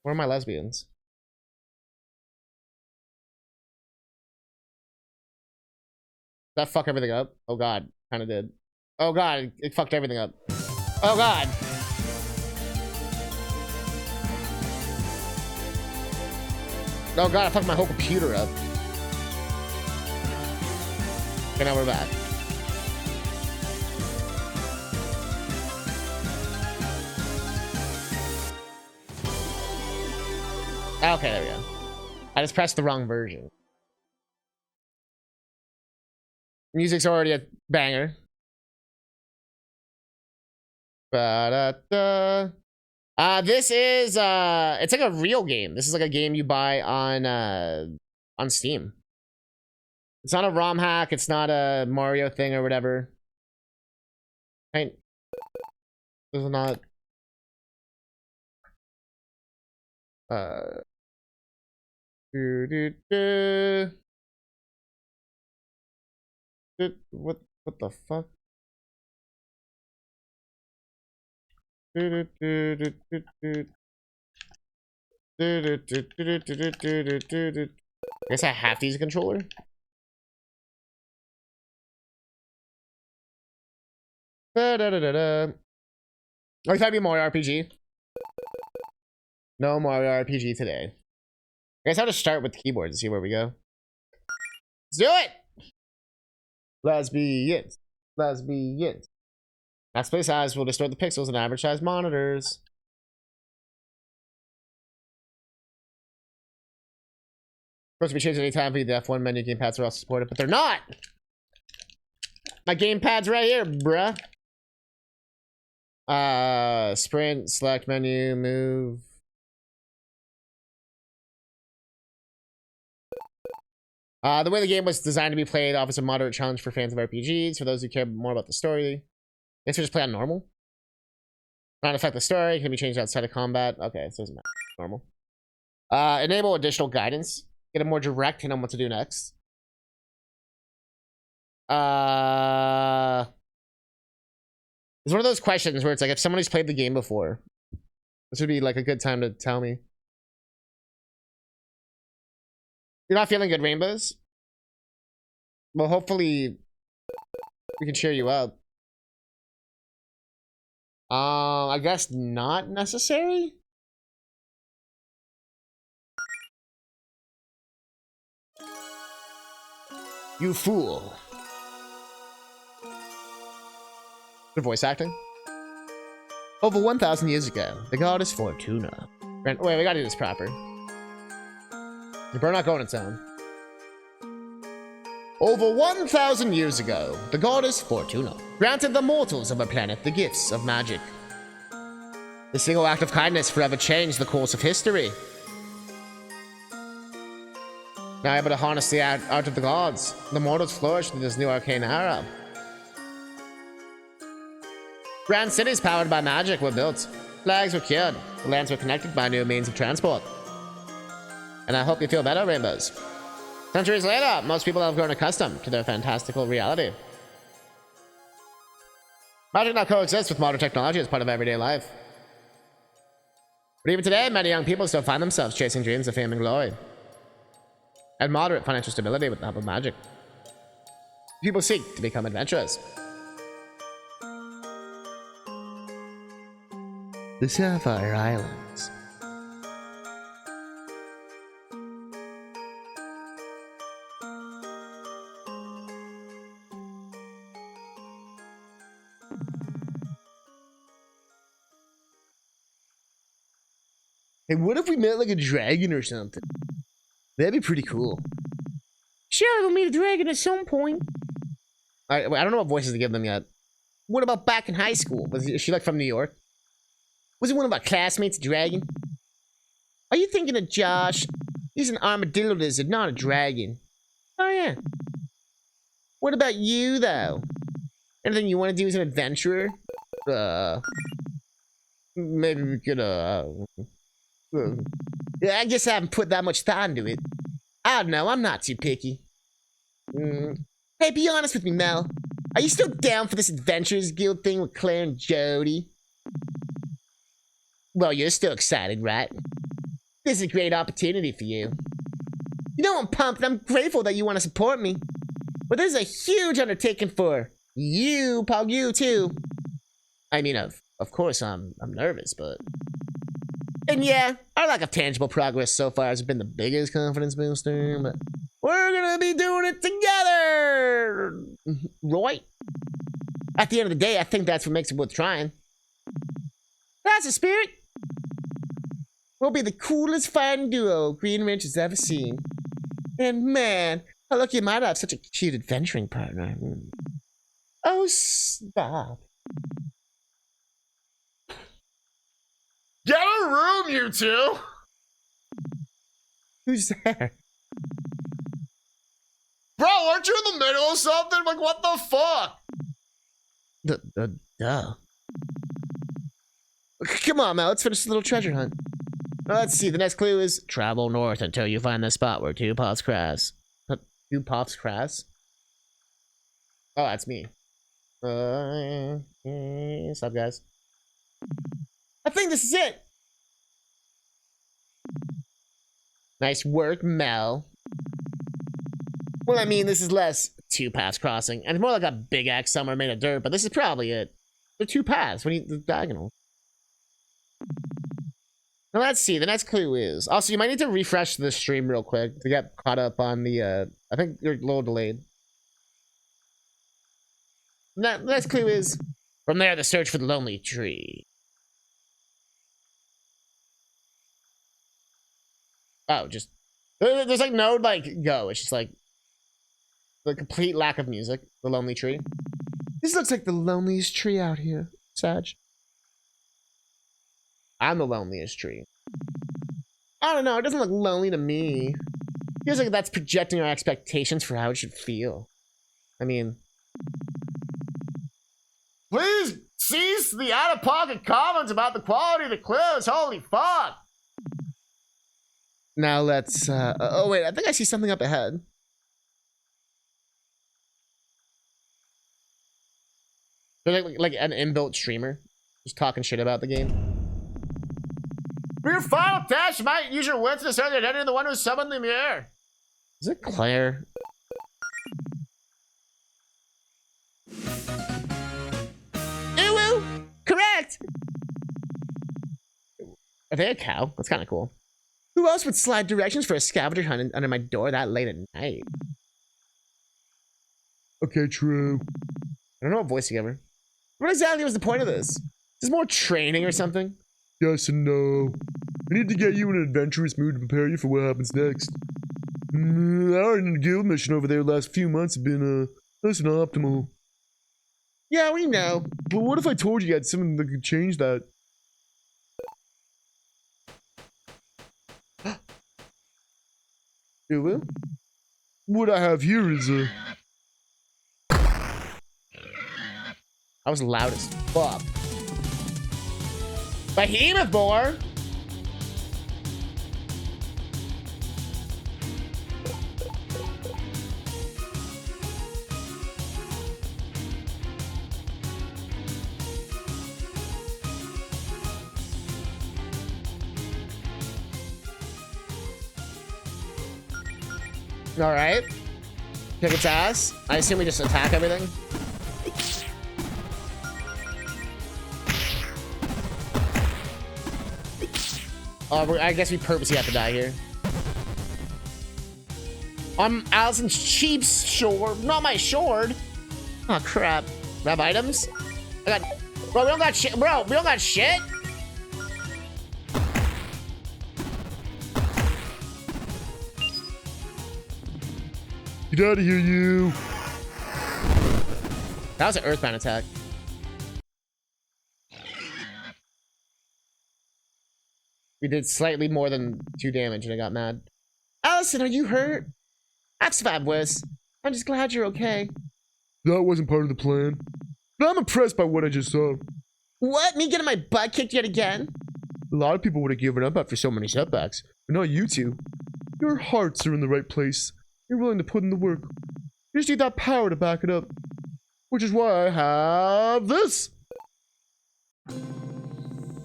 Where are my lesbians? Did that fuck everything up? Oh god, kind of did. Oh god, it fucked everything up. Oh god. Oh god, I fucked my whole computer up. Okay, now we're back. Okay, there we go. I just pressed the wrong version. Music's already a banger. Ba-da-da. This is it's like a real game. This is like a game you buy on Steam. It's not a ROM hack, it's not a Mario thing or whatever. Right? This is not what the fuck? I guess I have to use a controller. Oh, I thought it'd be Mario RPG. No Mario RPG today. I guess I'll just start with the keyboard and see where we go. Let's do it! Lesbians. Lesbians. Max play size will distort the pixels in average size monitors. Supposed to be changed anytime for the F1 menu. Gamepads are also supported, but they're not! My gamepad's right here, bruh. Sprint, select menu, move. The way the game was designed to be played offers a moderate challenge for fans of RPGs. For those who care more about the story, guess we just play on normal. Not affect the story. Can be changed outside of combat. Okay, so it doesn't matter. Normal. Enable additional guidance. Get a more direct hint on what to do next. It's one of those questions where it's like, if somebody's played the game before, this would be like a good time to tell me. You're not feeling good, Rainbows? Well, hopefully we can cheer you up. I guess not necessary? You fool. The voice acting? Over 1,000 years ago, the goddess Fortuna. Wait, we gotta do this proper. We're not going its own. Over 1,000 years ago, the goddess Fortuna granted the mortals of her planet the gifts of magic. The single act of kindness forever changed the course of history. Now able to harness the art of the gods, the mortals flourish in this new arcane era. Grand cities powered by magic were built. Flags were cured. The lands were connected by new means of transport. And I hope you feel better, Rainbows. Centuries later, most people have grown accustomed to their fantastical reality. Magic now coexists with modern technology as part of everyday life. But even today, many young people still find themselves chasing dreams of fame and glory. And moderate financial stability with the help of magic. People seek to become adventurous. The Sapphire Islands. Hey, what if we met like a dragon or something? That'd be pretty cool. Sure, we'll meet a dragon at some point. I don't know what voices to give them yet. What about back in high school? Is she like from New York? Was it one of our classmates a dragon? Are you thinking of Josh? He's an armadillo lizard, not a dragon. Oh yeah. What about you, though? Anything you want to do as an adventurer? Maybe we could, I guess I haven't put that much thought into it. I don't know, I'm not too picky. Hey, be honest with me, Mel. Are you still down for this Adventurers Guild thing with Claire and Jody? Well, you're still excited, right? This is a great opportunity for you. You know I'm pumped and I'm grateful that you want to support me. But this is a huge undertaking for you, Pog, you too. I mean, of course I'm nervous, but... And yeah, our lack of tangible progress so far has been the biggest confidence booster, but we're gonna be doing it together! Right? At the end of the day, I think that's what makes it worth trying. That's the spirit! We'll be the coolest fighting duo Green Ridge has ever seen. And man, how lucky am I to have such a cute adventuring partner. Oh, stop. Get a room, you two! Who's there? Bro, aren't you in the middle of something? Like, what the fuck? Duh. Come on, Mel, let's finish this little treasure hunt. Let's see, the next clue is travel north until you find the spot where two pops cross. Two pops cross? Oh, that's me. What's up, guys? I think this is it. Nice work, Mel. Well, I mean, this is less two paths crossing, and it's more like a big axe somewhere made of dirt, but this is probably it. The two paths, when you the diagonal. Now let's see, the next clue is... Also, you might need to refresh the stream real quick to get caught up on the, I think you're a little delayed. The next clue is... From there, the search for the lonely tree. Oh, just... There's like no, like, go. It's just like... The complete lack of music. The lonely tree. This looks like the loneliest tree out here, Sag. I'm the loneliest tree. I don't know, it doesn't look lonely to me. Feels like that's projecting our expectations for how it should feel. I mean... Please cease the out-of-pocket comments about the quality of the clues. Holy fuck! Now let's, oh wait, I think I see something up ahead. There's like an inbuilt streamer. Just talking shit about the game. For your final test, you might use your wits to discern the identity of the one who summoned the mirror. Is it Claire? Ooh, correct! Are they a cow? That's kind of cool. Who else would slide directions for a scavenger hunt under my door that late at night? Okay, true. I don't know what voice to give her. What exactly was the point of this? Is this more training or something? Yes and no. I need to get you in an adventurous mood to prepare you for what happens next. Our guild mission over there the last few months have been, less than optimal. Yeah, we know. But what if I told you had something that could change that? Ulu? What I have here is a... I was loud as fuck. Behemoth boar! Alright. Kick its ass. I assume we just attack everything. Oh, I guess we purposely have to die here. I'm Allison's cheap sword, not my sword. Oh crap. Do I have items? I got... Bro, we don't got shit. Bro, we don't got shit. Get out of here, you. That was an earthbound attack. We did slightly more than 2 damage and I got mad. Allison, are you hurt? I've survived worse. I'm just glad you're okay. That wasn't part of the plan. But I'm impressed by what I just saw. What? Me getting my butt kicked yet again? A lot of people would have given up after so many setbacks. But not you two. Your hearts are in the right place. You're willing to put in the work. You just need that power to back it up. Which is why I have this.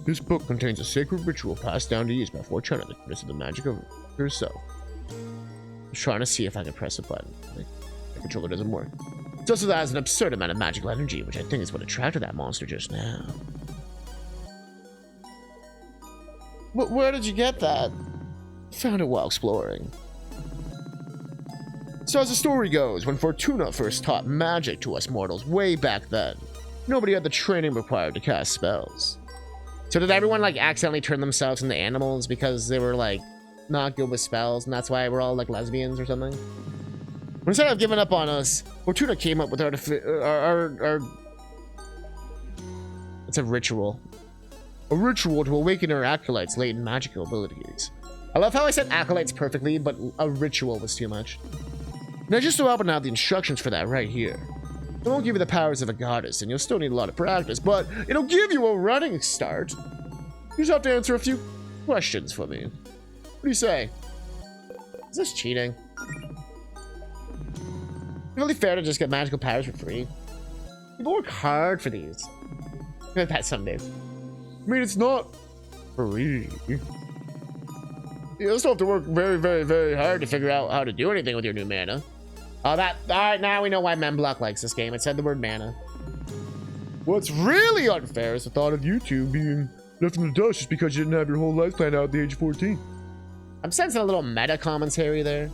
This book contains a sacred ritual passed down to use by Fortuna that consists of the magic of herself. I'm trying to see if I can press a button. The controller doesn't work. It also has an absurd amount of magical energy, which I think is what attracted that monster just now. Where did you get that? Found it while exploring. So as the story goes, when Fortuna first taught magic to us mortals way back then, nobody had the training required to cast spells. So did everyone like accidentally turn themselves into animals because they were like not good with spells, and that's why we're all like lesbians or something? Instead of giving up on us, Fortuna came up with it's a ritual. A ritual to awaken her acolytes' latent magical abilities. I love how I said acolytes perfectly, but a ritual was too much. And I just so happen to have the instructions for that right here. It won't give you the powers of a goddess, and you'll still need a lot of practice, but it'll give you a running start. You just have to answer a few questions for me. What do you say? Is this cheating? It's really fair to just get magical powers for free. People work hard for these. I'll that someday. I mean, it's not free. You'll still have to work very, very, very hard to figure out how to do anything with your new mana. Oh, alright, now we know why Memblock likes this game. It said the word mana. What's really unfair is the thought of you two being left in the dust just because you didn't have your whole life planned out at the age of 14. I'm sensing a little meta commentary there.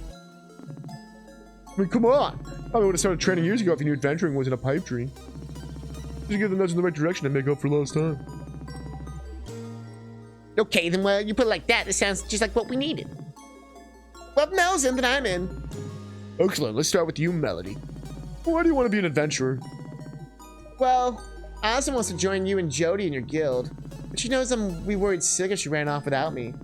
I mean, come on. Probably would have started training years ago if you knew adventuring wasn't a pipe dream. Just get the nuts in the right direction and make up for lost time. Okay, then well, you put it like that, it sounds just like what we needed. Well, Mel's in, then I'm in. Excellent, let's start with you, Melody. Why do you want to be an adventurer? Well, Allison wants to join you and Jody in your guild, but she knows I'm worried sick if she ran off without me.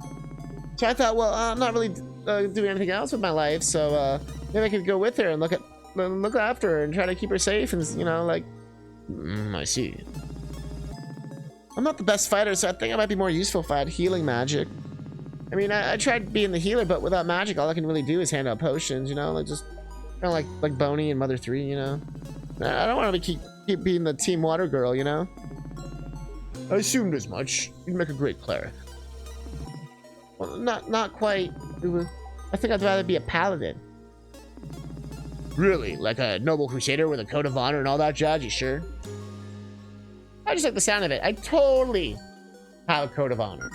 So I thought, well, I'm not really doing anything else with my life, so maybe I could go with her and look after her and try to keep her safe and, you know, like... I see. I'm not the best fighter, so I think I might be more useful if I had healing magic. I mean, I tried being the healer, but without magic, all I can really do is hand out potions, you know? Like, just kind of like Boney in Mother 3, you know? I don't want to keep being the Team Water girl, you know? I assumed as much. You'd make a great cleric. Well, not quite. I think I'd rather be a paladin. Really? Like a noble crusader with a code of honor and all that jazz, you sure? I just like the sound of it. I totally have a code of honor.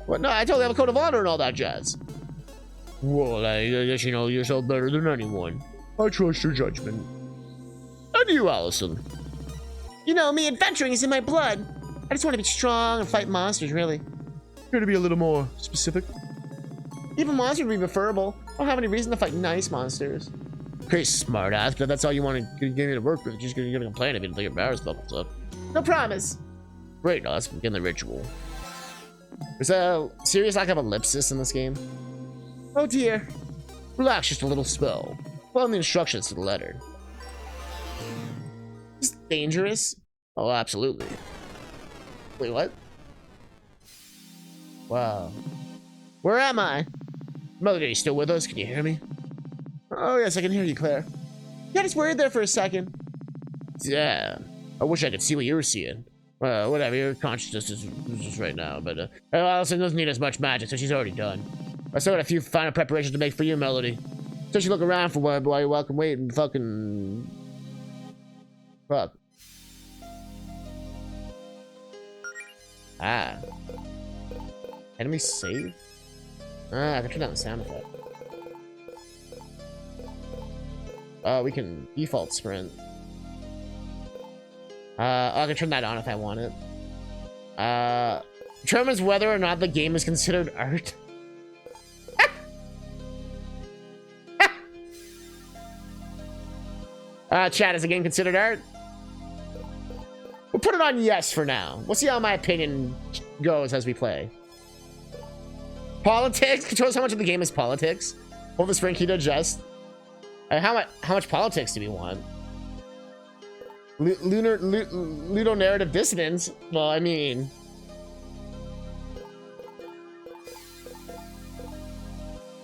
What? No, I totally have a code of honor and all that jazz. Well, I guess you know yourself better than anyone. I trust your judgment. And you, Allison? You know, me, adventuring is in my blood. I just want to be strong and fight monsters, really. Here to be a little more specific. Even monsters would be preferable. I don't have any reason to fight nice monsters. Okay, smartass, but that's all you want to get me to work with. You're just gonna complain if you don't think your powers bubbles up. No promise. Great, now let's begin the ritual. There's a serious lack of ellipsis in this game. Oh dear. Relax, just a little spell. Follow the instructions to the letter. Is this dangerous? Oh, absolutely. Wait, what? Wow. Where am I? Mother, are you still with us? Can you hear me? Oh, yes, I can hear you, Claire. Yeah, I just worried there for a second. Yeah. I wish I could see what you were seeing. Whatever, your consciousness is just right now, but Allison doesn't need as much magic, so she's already done. I still got a few final preparations to make for you, Melody. So you look around for one while you welcome wait and fucking... Fuck. Ah. Enemy save? Ah, I can turn down the sound effect. Oh, we can default sprint. I can turn that on if I want it. Determines whether or not the game is considered art. Chat, is the game considered art? We'll put it on yes for now. We'll see how my opinion goes as we play. Politics? Controls how much of the game is politics. Hold the sprint key to adjust. How much politics do we want? Ludonarrative dissonance? Well, I mean...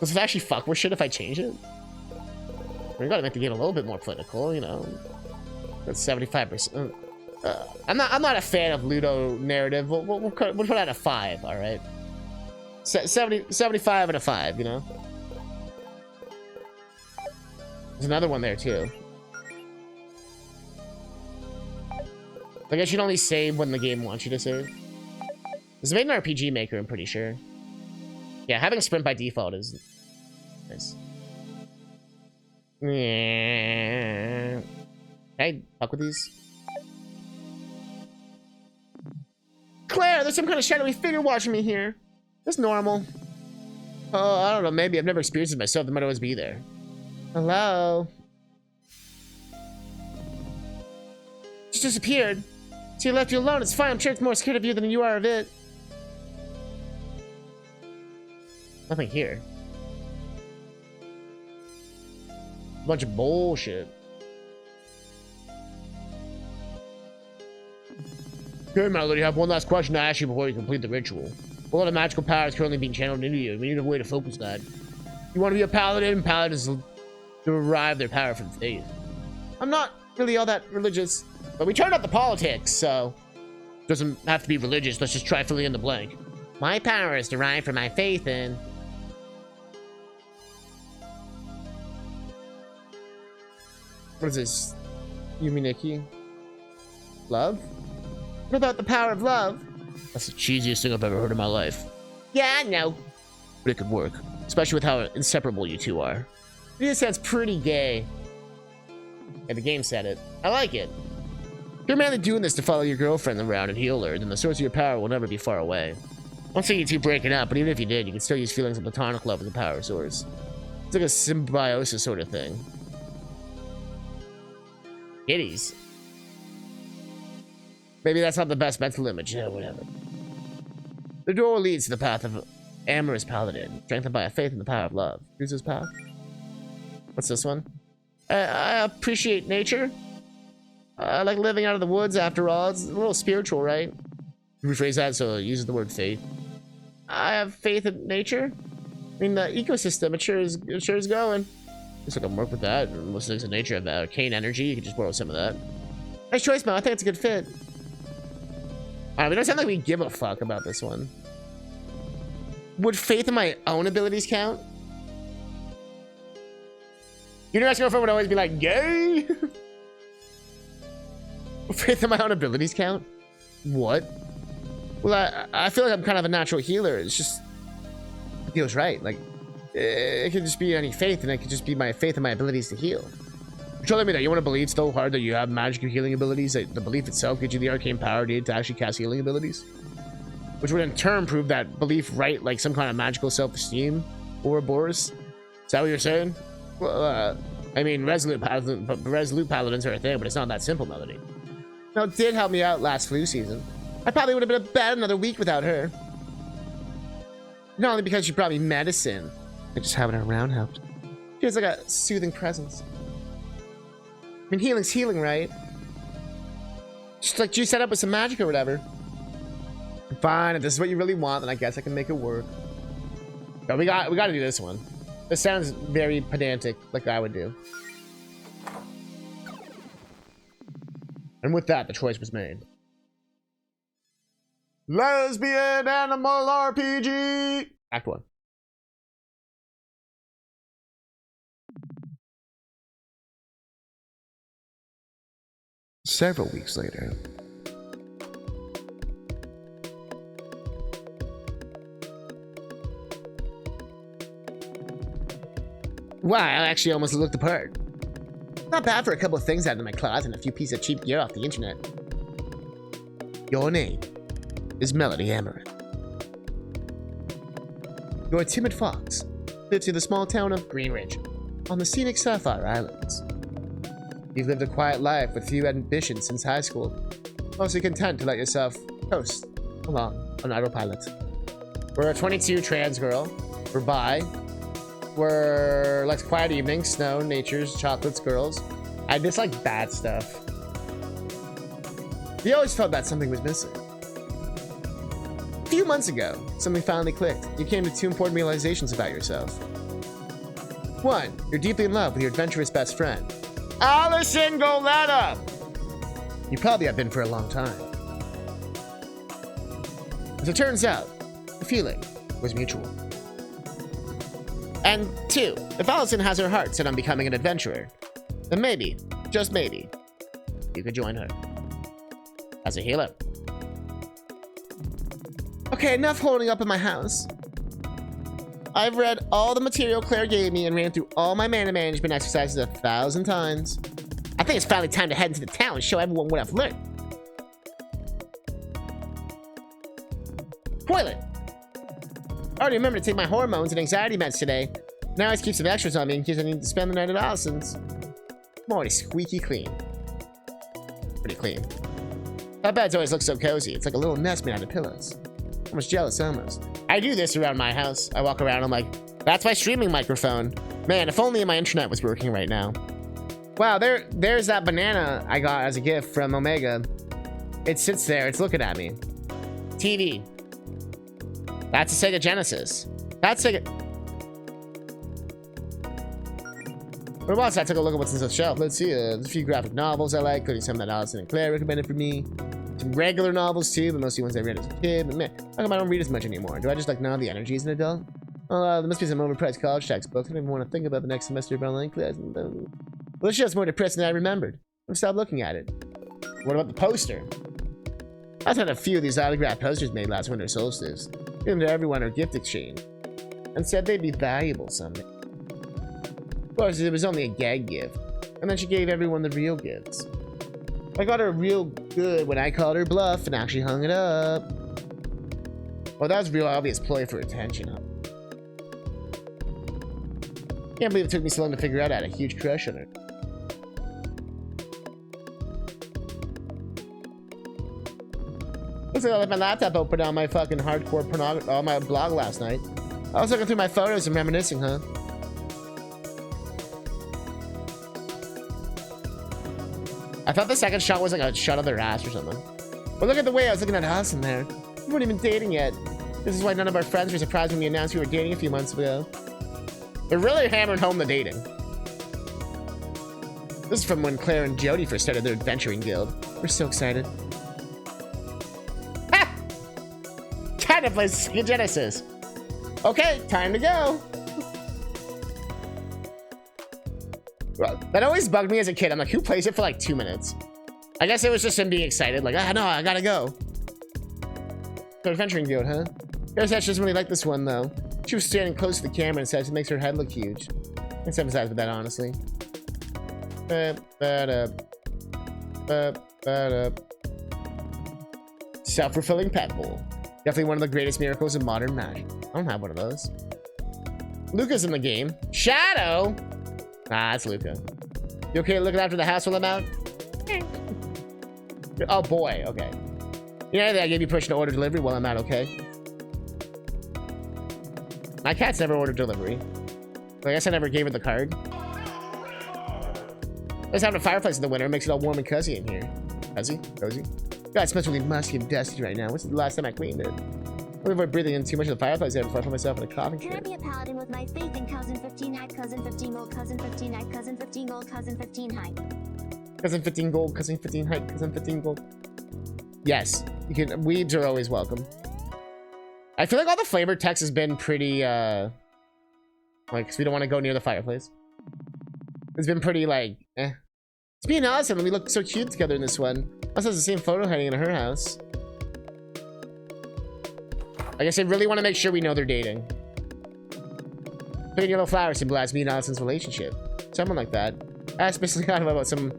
Does it actually fuck with shit if I change it? We gotta make the game a little bit more political, you know. That's 75%. I'm not a fan of Ludo narrative. We'll put out a 5, all right? 75 and a 5, you know? There's another one there, too. I guess you can only save when the game wants you to save. It's made an RPG Maker, I'm pretty sure. Yeah, having sprint by default is nice. Yeah. Can I fuck with these? Claire, there's some kind of shadowy figure watching me here. That's normal. Oh, I don't know. Maybe I've never experienced it myself. They might always be there. Hello? Just disappeared. So you left you alone. It's fine. I'm sure it's more scared of you than you are of it. Nothing here. A bunch of bullshit. Okay, Melody, I have one last question to ask you before you complete the ritual. A lot of magical power is currently being channeled into you. We need a way to focus that. You want to be a paladin? Paladins derive their power from faith. I'm not really all that religious, but we turned out the politics, so doesn't have to be religious. Let's just try filling in the blank. My power is derived from my faith in... What is this? Yumi Nikki? Love? What about the power of love? That's the cheesiest thing I've ever heard in my life. Yeah, I know. But it could work. Especially with how inseparable you two are. It sounds pretty gay. And the game said it. I like it. You're mainly doing this to follow your girlfriend around and heal her, then the source of your power will never be far away. I don't say you two breaking up, but even if you did, you can still use feelings of platonic love as a power source. It's like a symbiosis sort of thing. Kitties. Maybe that's not the best mental image. Yeah, whatever. The door leads to the path of amorous paladin, strengthened by a faith in the power of love. Choose this path. What's this one? I appreciate nature. I like living out of the woods, after all. It's a little spiritual, right? Rephrase that so it uses the word faith. I have faith in nature. I mean, the ecosystem, it sure is going. Looks like I can work with that. Most things in nature have arcane energy. You can just borrow some of that. Nice choice, Mel. I think it's a good fit. We don't sound like we give a fuck about this one. Would faith in my own abilities count? Your new ex-girlfriend would always be like, gay? Would faith in my own abilities count? What? Well, I feel like I'm kind of a natural healer. It's just... It feels right. Like, it could just be any faith, and it could just be my faith in my abilities to heal. You're telling me that you want to believe so hard that you have magical healing abilities, that the belief itself gives you the arcane power needed to actually cast healing abilities? Which would in turn prove that belief right, like some kind of magical self-esteem, Ouroboros? Is that what you're saying? Well, I mean, resolute paladins are a thing, but it's not that simple, Melody. Now, it did help me out last flu season. I probably would have been bad another week without her. Not only because she brought me medicine, but just having her around helped. She has like a soothing presence. I mean, healing's healing, right? Just like juice that up with some magic or whatever. Fine, if this is what you really want, then I guess I can make it work. But we got to do this one. This sounds very pedantic, like I would do. And with that, the choice was made. Lesbian Animal RPG! Act 1. Several weeks later. Wow, I actually almost looked the part. Not bad for a couple of things out of my closet and a few pieces of cheap gear off the internet. Your name is Melody Amaranth. You're a timid fox, lives in the small town of Green Ridge, on the scenic Sapphire Islands. You've lived a quiet life with few ambitions since high school, mostly content to let yourself coast along on autopilot. We're a 22 trans girl. We're bi. We're like quiet evenings, snow, natures, chocolates, girls. I dislike bad stuff. We always felt that something was missing. A few months ago, something finally clicked. You came to two important realizations about yourself. One, you're deeply in love with your adventurous best friend, Allison Goleta. You probably have been for a long time. As it turns out, the feeling was mutual. And 2, if Allison has her heart set on becoming an adventurer, then maybe, just maybe, you could join her as a healer. Okay, enough holding up in my house. I've read all the material Claire gave me and ran through all my mana management exercises 1,000 times. I think it's finally time to head into the town and show everyone what I've learned. Toilet! I already remember to take my hormones and anxiety meds today. Now I just keep some extras on me in case I need to spend the night at Allison's. I'm already squeaky clean. Pretty clean. That bed's always looks so cozy. It's like a little nest made out of pillows. Almost jealous, almost. I do this around my house. I walk around, I'm like, that's my streaming microphone. Man, if only my internet was working right now. Wow, there's that banana I got as a gift from Omega. It sits there, it's looking at me. TV. That's a Sega Genesis. That's Sega... What else? I took a look at what's in the shelf. Let's see, there's a few graphic novels I like, including some that Allison and Claire recommended for me. Some regular novels too, but mostly ones I read as a kid. But man, how come I don't read as much anymore? Do I just like not have the energy as an adult? There must be some overpriced college textbooks. I don't even want to think about the next semester of online class. Well, it's just more depressing than I remembered. I've stopped looking at it. What about the poster? I had a few of these autographed posters made last winter solstice. Gave them to everyone or gift exchange. And said they'd be valuable someday. Of course, it was only a gag gift. And then she gave everyone the real gifts. I got her real good when I called her bluff and actually hung it up. Well, that was a real obvious ploy for attention, huh? Can't believe it took me so long to figure out I had a huge crush on her. Looks like I left my laptop open on my fucking hardcore pornography on my blog last night. I was looking through my photos and reminiscing, huh? I thought the second shot was like a shot of their ass or something. But look at the way I was looking at Allison there. We weren't even dating yet. This is why none of our friends were surprised when we announced we were dating a few months ago. They're really hammering home the dating. This is from when Claire and Jody first started their adventuring guild. We're so excited. Ha! Kind of plays Sega Genesis. Okay, time to go. That always bugged me as a kid. I'm like, who plays it for like 2 minutes? I guess it was just him being excited. Like, no, I gotta go. So adventuring guild, huh? Claire said she doesn't really like this one, though. She was standing close to the camera and says it makes her head look huge. I sympathize with that, honestly. Self-fulfilling pet bowl. Definitely one of the greatest miracles of modern magic. I don't have one of those. Luca's in the game. Shadow! Ah, that's Luca. You okay looking after the house while I'm out? Oh boy, okay. You know, I gave you permission to order delivery while I'm out, okay? My cat's never ordered delivery. I guess I never gave her the card. Just having a fireplace in the winter makes it all warm and cozy in here. Cozy? Cozy? God, it smells really musky and dusty right now. When's the last time I cleaned it? I avoid breathing in too much of the fireplace there before I put myself in a coffin chair. Can I be a paladin with my faith in cousin 15 height, cousin 15 gold, cousin 15 height, cousin 15 gold, cousin 15 height? Cousin 15 gold, cousin 15 height, cousin 15 gold. Yes, you can. Weebs are always welcome. I feel like all the flavor text has been pretty, like, cause we don't want to go near the fireplace. It's been pretty, like, eh. It's me and Allison, we look so cute together in this one. Also has the same photo hanging in her house. I guess they really want to make sure we know they're dating. Pink yellow flowers symbolize me and Allison's relationship. Someone like that. I asked Miss Leon about some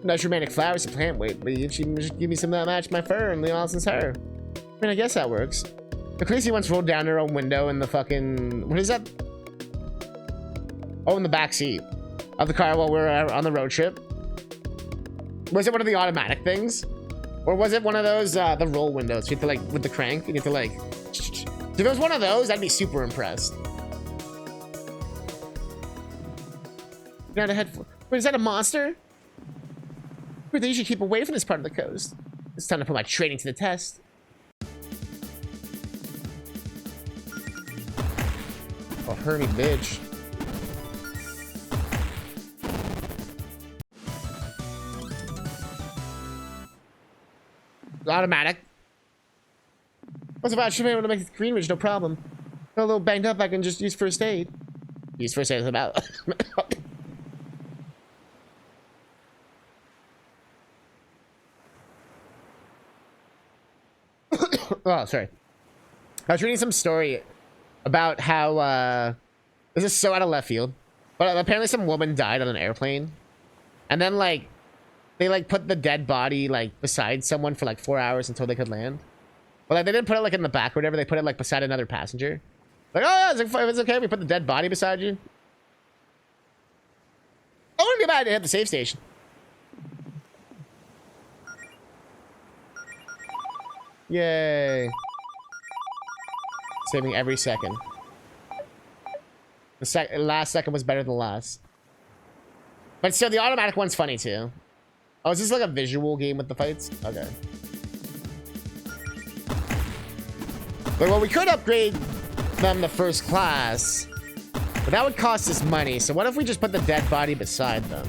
nice romantic flowers to plant with, but she just give me some that match my fur and Allison's hair. I mean, I guess that works. The Khaleesi once rolled down her own window in the fucking... What is that? Oh, in the back seat of the car while we were on the road trip. Was it one of the automatic things? Or was it one of those, the roll windows? You have to, like, with the crank, you have to, like... If it was one of those, I'd be super impressed. Got a head full. Wait, is that a monster? Wait, they usually keep away from this part of the coast. It's time to put my training to the test. Oh, Hermie bitch. Automatic. What's about? Should be able to make the green ridge, no problem. Got a little banged up, I can just use first aid. Use first aid about. Oh, sorry. I was reading some story about how, this is so out of left field, but apparently some woman died on an airplane. And then, like, they, like, put the dead body, like, beside someone for, like, 4 hours until they could land. But, like, they didn't put it, like, in the back or whatever. They put it, like, beside another passenger. Like, oh, yeah, it's okay if we put the dead body beside you. I wouldn't be bad to hit the safe station. Yay. Saving every second. The last second was better than the last. But still, the automatic one's funny, too. Oh, is this like a visual game with the fights? Okay. But well, we could upgrade them to first class. But that would cost us money. So what if we just put the dead body beside them?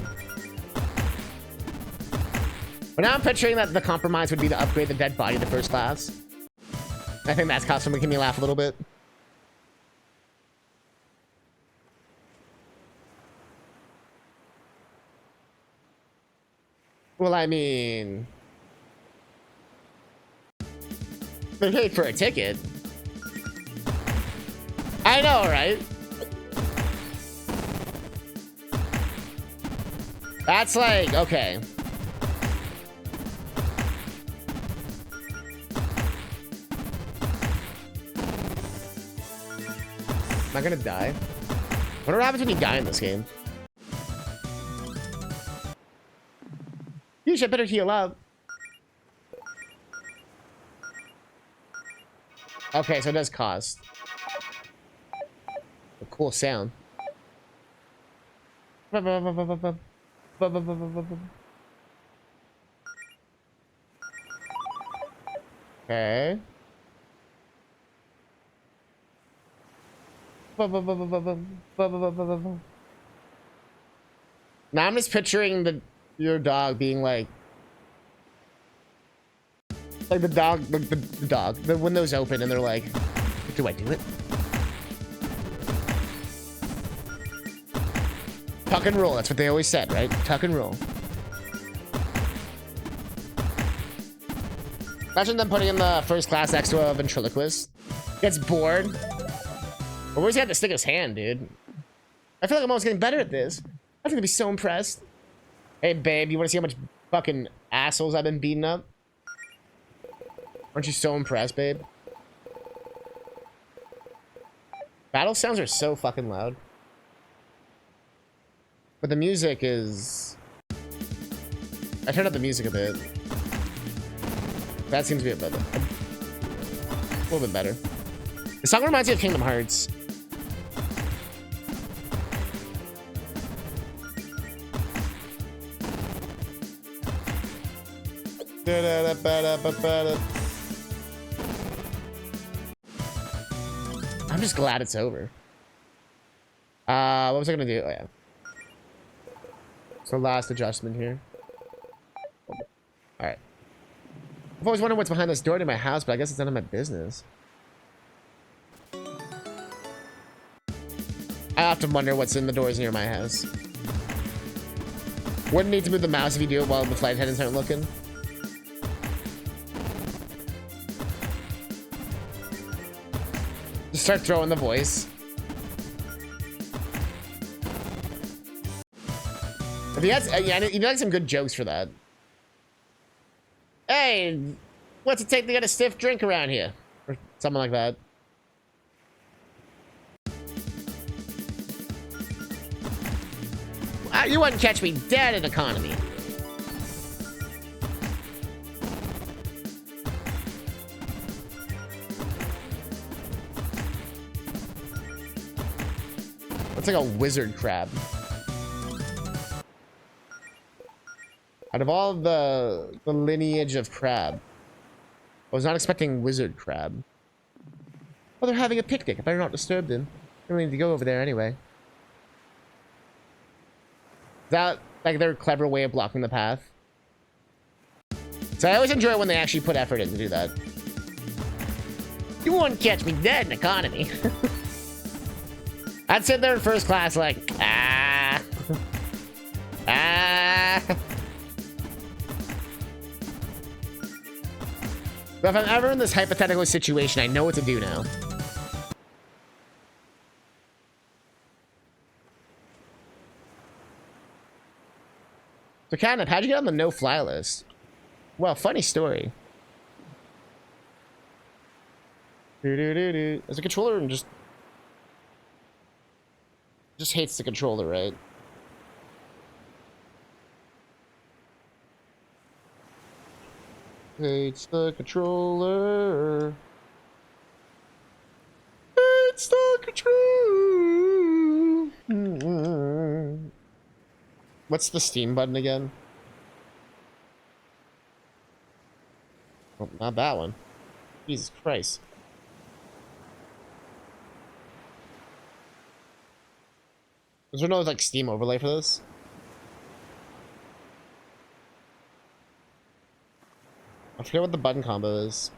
But now I'm picturing that the compromise would be to upgrade the dead body to first class. I think that's costume making me laugh a little bit. Well, I mean... they're paid for a ticket. I know, right? That's like, okay. Am I gonna die? What happens when you die in this game? You should better heal up. Okay, so it does cost. A cool sound. Okay. Now I'm just picturing your dog being like the dog, the dog, the windows open and they're like, do I do it? Tuck and roll, that's what they always said, right? Tuck and roll. Imagine them putting in the first class next to a ventriloquist. Gets bored. Or where's he had to stick his hand, dude? I feel like I'm almost getting better at this. I'm gonna be so impressed. Hey, babe, you wanna see how much fucking assholes I've been beating up? Aren't you so impressed, babe? Battle sounds are so fucking loud. But the music is... I turned up the music a bit. That seems to be a little bit better. The song reminds me of Kingdom Hearts. I'm just glad it's over. What was I gonna do? Oh yeah. So last adjustment here. Alright. I've always wondered what's behind this door to my house, but I guess it's none of my business. I often wonder what's in the doors near my house. Wouldn't need to move the mouse if you do it while the flight attendants aren't looking. Just start throwing the voice. If he has, yeah, he does some good jokes for that. Hey, what's it take to get a stiff drink around here? Or something like that. You wouldn't catch me dead in economy. That's like a wizard crab. Out of all the lineage of crab, I was not expecting wizard crab. Well, they're having a picnic. I better not disturb them. I don't need to go over there anyway. Is that like their clever way of blocking the path? So I always enjoy when they actually put effort in to do that. You wouldn't catch me dead in economy. I'd sit there in first class like, ah. Ah. But if I'm ever in this hypothetical situation, I know what to do now. So, Catnip, how'd you get on the no-fly list? Well, funny story. Is the controller just hates the controller, right? Hates the controller. Hates the controller. What's the Steam button again? Oh, not that one. Jesus Christ. Is there no like Steam overlay for this? I forget what the button combo is.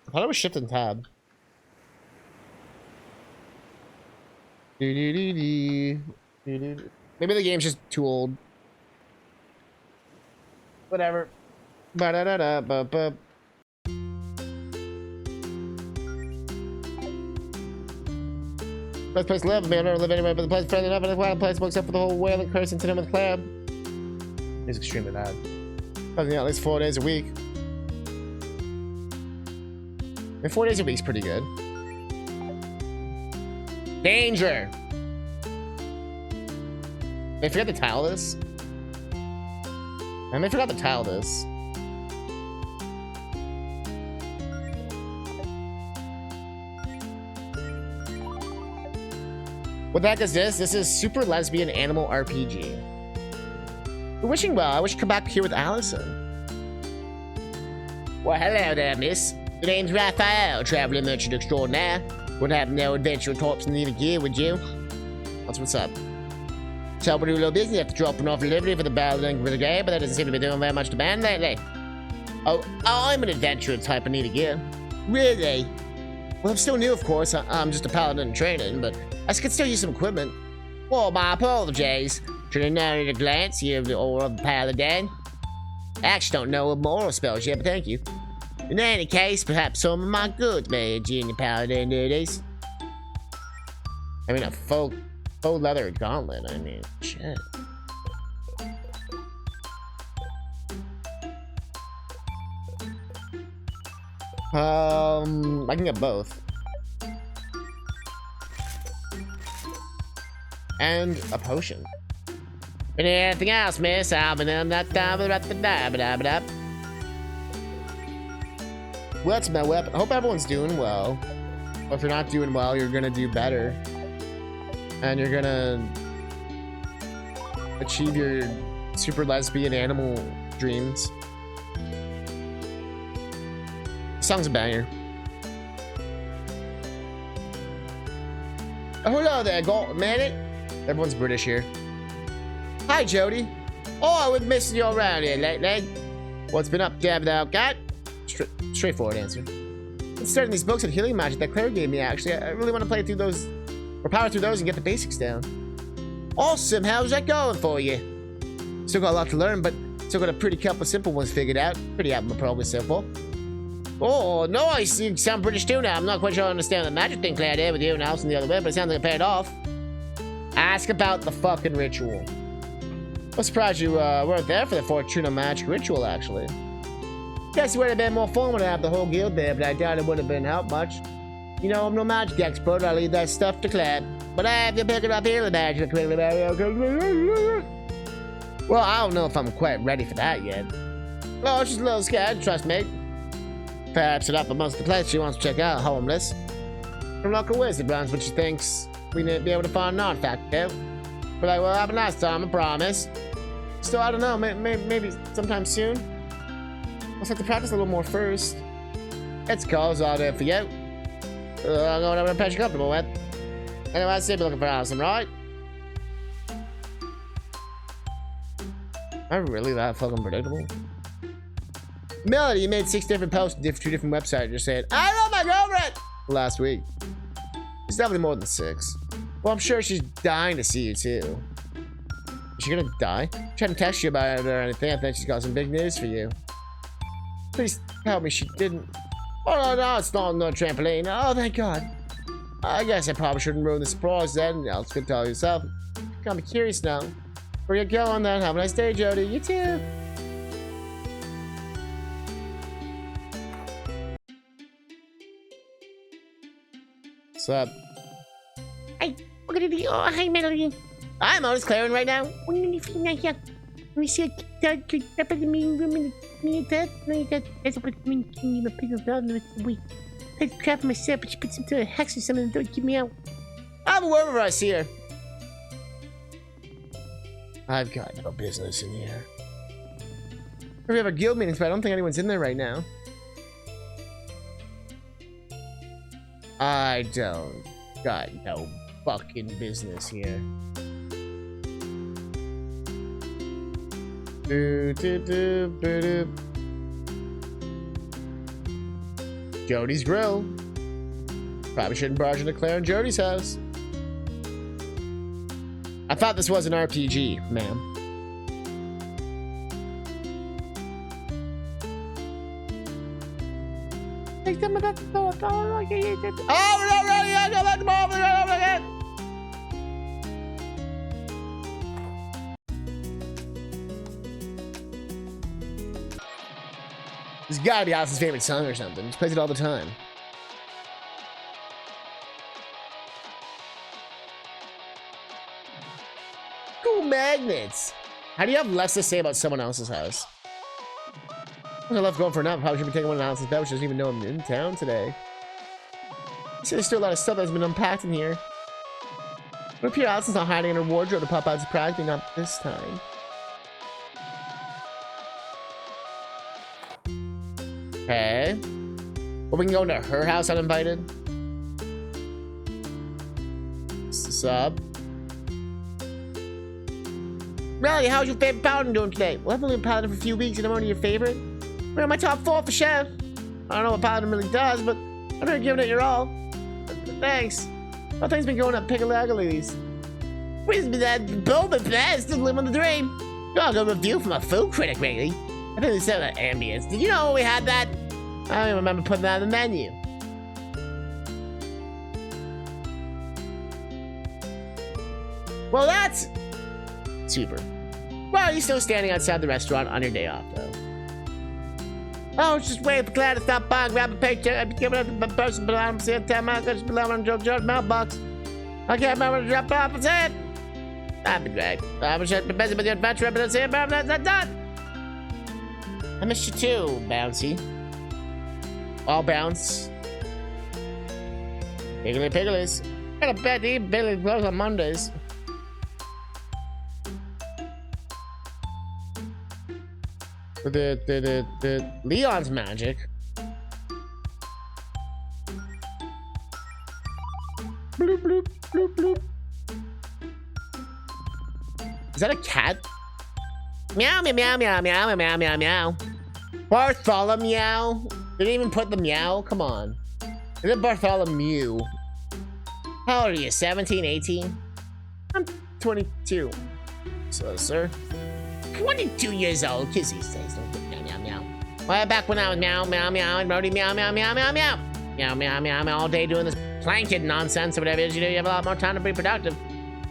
I thought it was Shift and Tab. Maybe the game's just too old. Whatever. Ba-da-da-da-ba-ba. Best place to live, man. I don't live anywhere but the place friendly enough and the wild place books up for the whole whaling curse and cinnamon club. It's extremely bad. Probably at least 4 days a week. And 4 days a week's pretty good. Danger! They forgot to tile this. And they forgot to tile this. What the heck is this? This is Super Lesbian Animal RPG. We're wishing well. I wish you could come back here with Allison. Well, hello there, miss. The name's Raphael, traveling merchant extraordinaire. Wouldn't have no adventure tops in the gear, would you? That's what's up. So we're a little busy after dropping off delivery for the balloting for the day, but that doesn't seem to be doing very much demand lately. Oh, I'm an adventurer type of need a gear. Really? Well, I'm still new, of course. I'm just a paladin in training, but I could still use some equipment. Well, my apologies. Should have known at a glance you have the aura of the paladin. I actually don't know moral spells yet, but thank you. In any case, perhaps some of my goods may aid you in your paladin duties. I mean, a faux leather gauntlet. I mean, shit. I can get both. And a potion. And anything else, miss? Well, that's my weapon. I hope everyone's doing well. But if you're not doing well, you're gonna do better. And you're gonna achieve your super lesbian animal dreams. This song's a banger. Oh, hello there, a minute. Everyone's British here. Hi, Jody. Oh, I've been missing you around here lately. What's been up, Gab Cat? Straightforward answer. I'm starting these books on healing magic that Claire gave me, actually. I really want to play through those, or power through those and get the basics down. Awesome, how's that going for you? Still got a lot to learn, but still got a pretty couple simple ones figured out. Pretty probably simple. Oh, nice. You sound British too now. I'm not quite sure I understand the magic thing Claire did with you and Alison the other way, but it sounds like it paid off. Ask about the fucking ritual. I'm surprised you weren't there for the Fortuna magic ritual, actually. Guess it would have been more fun when I have the whole guild there, but I doubt it would have been help much. You know, I'm no magic expert. I leave that stuff to Claire. But I have you pick it up here, the magic quickly. Well, I don't know if I'm quite ready for that yet. Oh, she's a little scared, trust me. Perhaps it up amongst the place she wants to check out, homeless. From local wizard runs when she thinks we need to be able to find an artifact there. But like what happened last time, I promise. Still, I don't know, maybe sometime soon. I'll have to practice a little more first. It's calls all there for you. I'm going over to patch you comfortable with. Anyway, I say be looking for Allison, right? I'm really that fucking predictable. Melody, you made 6 different posts to 2 different websites. You're saying, I love my girlfriend! Last week. It's definitely more than 6. Well, I'm sure she's dying to see you, too. Is she gonna die? I'm trying to text you about it or anything. I think she's got some big news for you. Please tell me she didn't. Oh, no, it's not no trampoline. Oh, thank God. I guess I probably shouldn't ruin the surprise then. Else could tell yourself. I'm curious now. Where you going then? Have a nice day, Jody. You too. What's up? Hey, what gonna do? Oh, hi, Melody. I'm Otis Claren right now. What do you feel like? Let me see a could up in the meeting room and me and that. No, you got that's what I mean. Can you pick up the week? I crap myself, but she put some sort of hex or something. Don't keep me out. I'm wherever I see her. I've got no business in here. We have our guild meetings, but I don't think anyone's in there right now. I don't got no fucking business here. Jody's Grill. Probably shouldn't barge into Claire and Jody's house. I thought this was an RPG, ma'am. Take some of that thought. Oh, okay, Oh, we're not ready yet. Go back to mom. We're not over again. This has gotta be Alice's favorite song or something. He plays it all the time. Cool magnets. How do you have less to say about someone else's house? I love going for a nap. Probably should be taking one of Alice's bed, which doesn't even know I'm in town today. See, there's still a lot of stuff that's been unpacked in here. But appear Allison's not hiding in her wardrobe to pop out surprise me, not this time. Okay. Well, we can go into her house uninvited. Sub. Melody, how's your favorite paladin doing today? Well, I've only been paladin for a few weeks and I'm only your favorite. We're in my top 4 for sure. I don't know what paladin really does, but I'm here giving it your all. Thanks. How things been going up Pickalagallies? Where's that Boba Fett? Still living the dream. Got a good review from a food critic, really. I think they said that ambience. Did you know we had that? I don't even remember putting that on the menu. Well, that's super. Why are you still standing outside the restaurant on your day off, though? Oh, it's just waiting for Claire to stop by and grab a paycheck. I'd be giving it to the person, but I'm seeing 10 miles. I just belong on Joe's mailbox. I can't remember to drop off. That's it. That'd be great. I wish I'd been busy with the adventure, but that's it. But that's not done. I missed you too, Bouncy. All bounce. Piggly Pigglies. I gotta bet the Billy close on Mondays. The Leon's magic. Bloop, bloop, bloop, bloop. Is that a cat? Meow, meow, meow, meow, meow, meow, meow, meow. Bartholomew? They didn't even put the meow? Come on. Is it Bartholomew? How old are you? 17, 18? I'm 22. So, sir. 22 years old, because he says, meow, meow, meow. Well, back when I was meow, meow, meow, and Brody meow, meow, meow, meow, meow. Meow, meow, meow, meow, all day doing this planking nonsense or whatever it is you do. You have a lot more time to be productive.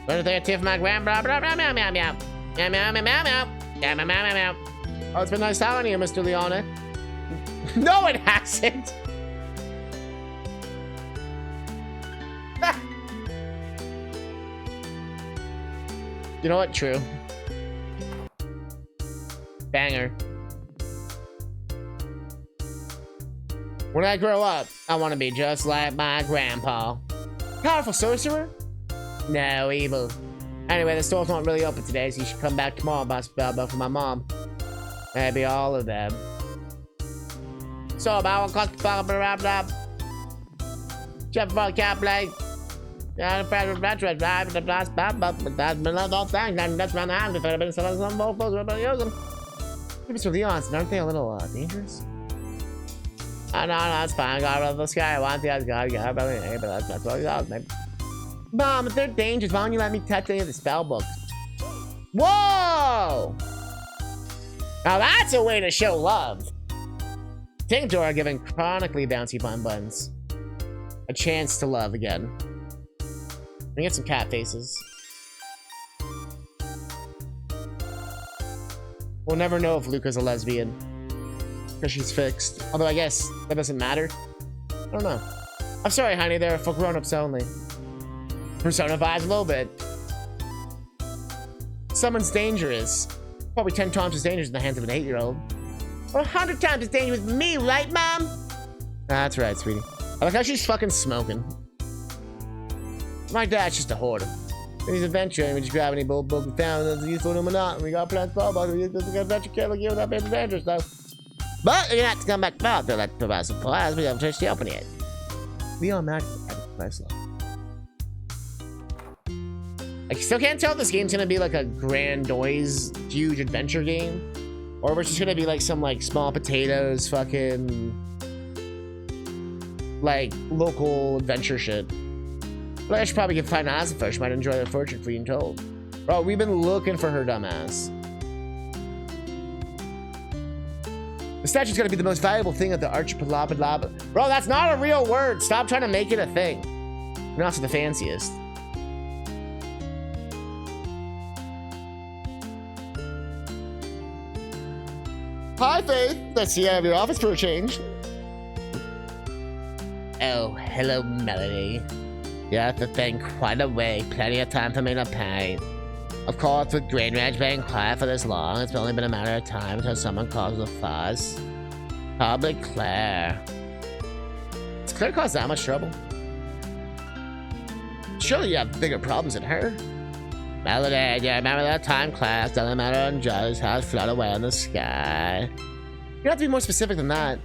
But if they're a tip from my grand, blah, blah, blah, meow, meow, meow. Meow, meow, meow, meow, meow. Meow, meow, meow, meow, meow. Oh, it's been nice talking to you, Mr. Leone. No, it hasn't. You know what? True. Banger. When I grow up, I want to be just like my grandpa. Powerful sorcerer? No, evil. Anyway, the stores aren't really open today, so you should come back tomorrow and buy some spellbook for my mom. Maybe all of them. So, about what cost the blah blah blah. Jeff Ball Cap Blade. Yeah, that's my hand. If I've been selling some more folks, we're use them. Maybe it's for Leon's. Aren't they a little dangerous? Oh, no, that's fine. God of the sky. I want the other God. Yeah, but that's what it does, maybe. Mom, if they're dangerous, why don't you let me touch any of the spell books? Whoa! Now that's a way to show love. Tinktor giving chronically bouncy fun buns a chance to love again. We get some cat faces. We'll never know if Luca's a lesbian because she's fixed. Although I guess that doesn't matter. I don't know. I'm sorry, honey. They're for grown-ups only. Persona vibes a little bit. Someone's dangerous. Probably 10 times as dangerous in the hands of an 8-year-old. Or 100 times as dangerous with me, right, Mom? That's right, sweetie. I like how she's fucking smoking. My dad's just a hoarder. When he's adventuring, we just grab any book we found that's useful to him or not. And we got plans for but we just adventure kid like you without being dangerous, though. But you're gonna have to come back about to let provide supplies. We haven't touched the open yet. Leon Magic. Nice luck. I still can't tell if this game's gonna be like a grandiose, huge adventure game, or if it's just gonna be like some like small potatoes, fucking like local adventure shit. But I should probably get find Asa first. She might enjoy the fortune for being told. Bro, we've been looking for her dumbass. The statue's gonna be the most valuable thing at the archipelago. Bro, that's not a real word. Stop trying to make it a thing. You're also the fanciest. Hi, Faith. Let's see you out of your office for a change. Oh, hello, Melody. You have to think quite a way. Plenty of time for me to paint. Of course, with Green Ranch being quiet for this long, it's only been a matter of time until someone causes a fuss. Probably Claire. Does Claire cause that much trouble? Surely you have bigger problems than her. Melody, do you remember that time class? Doesn't matter on judges how it float away in the sky. You have to be more specific than that.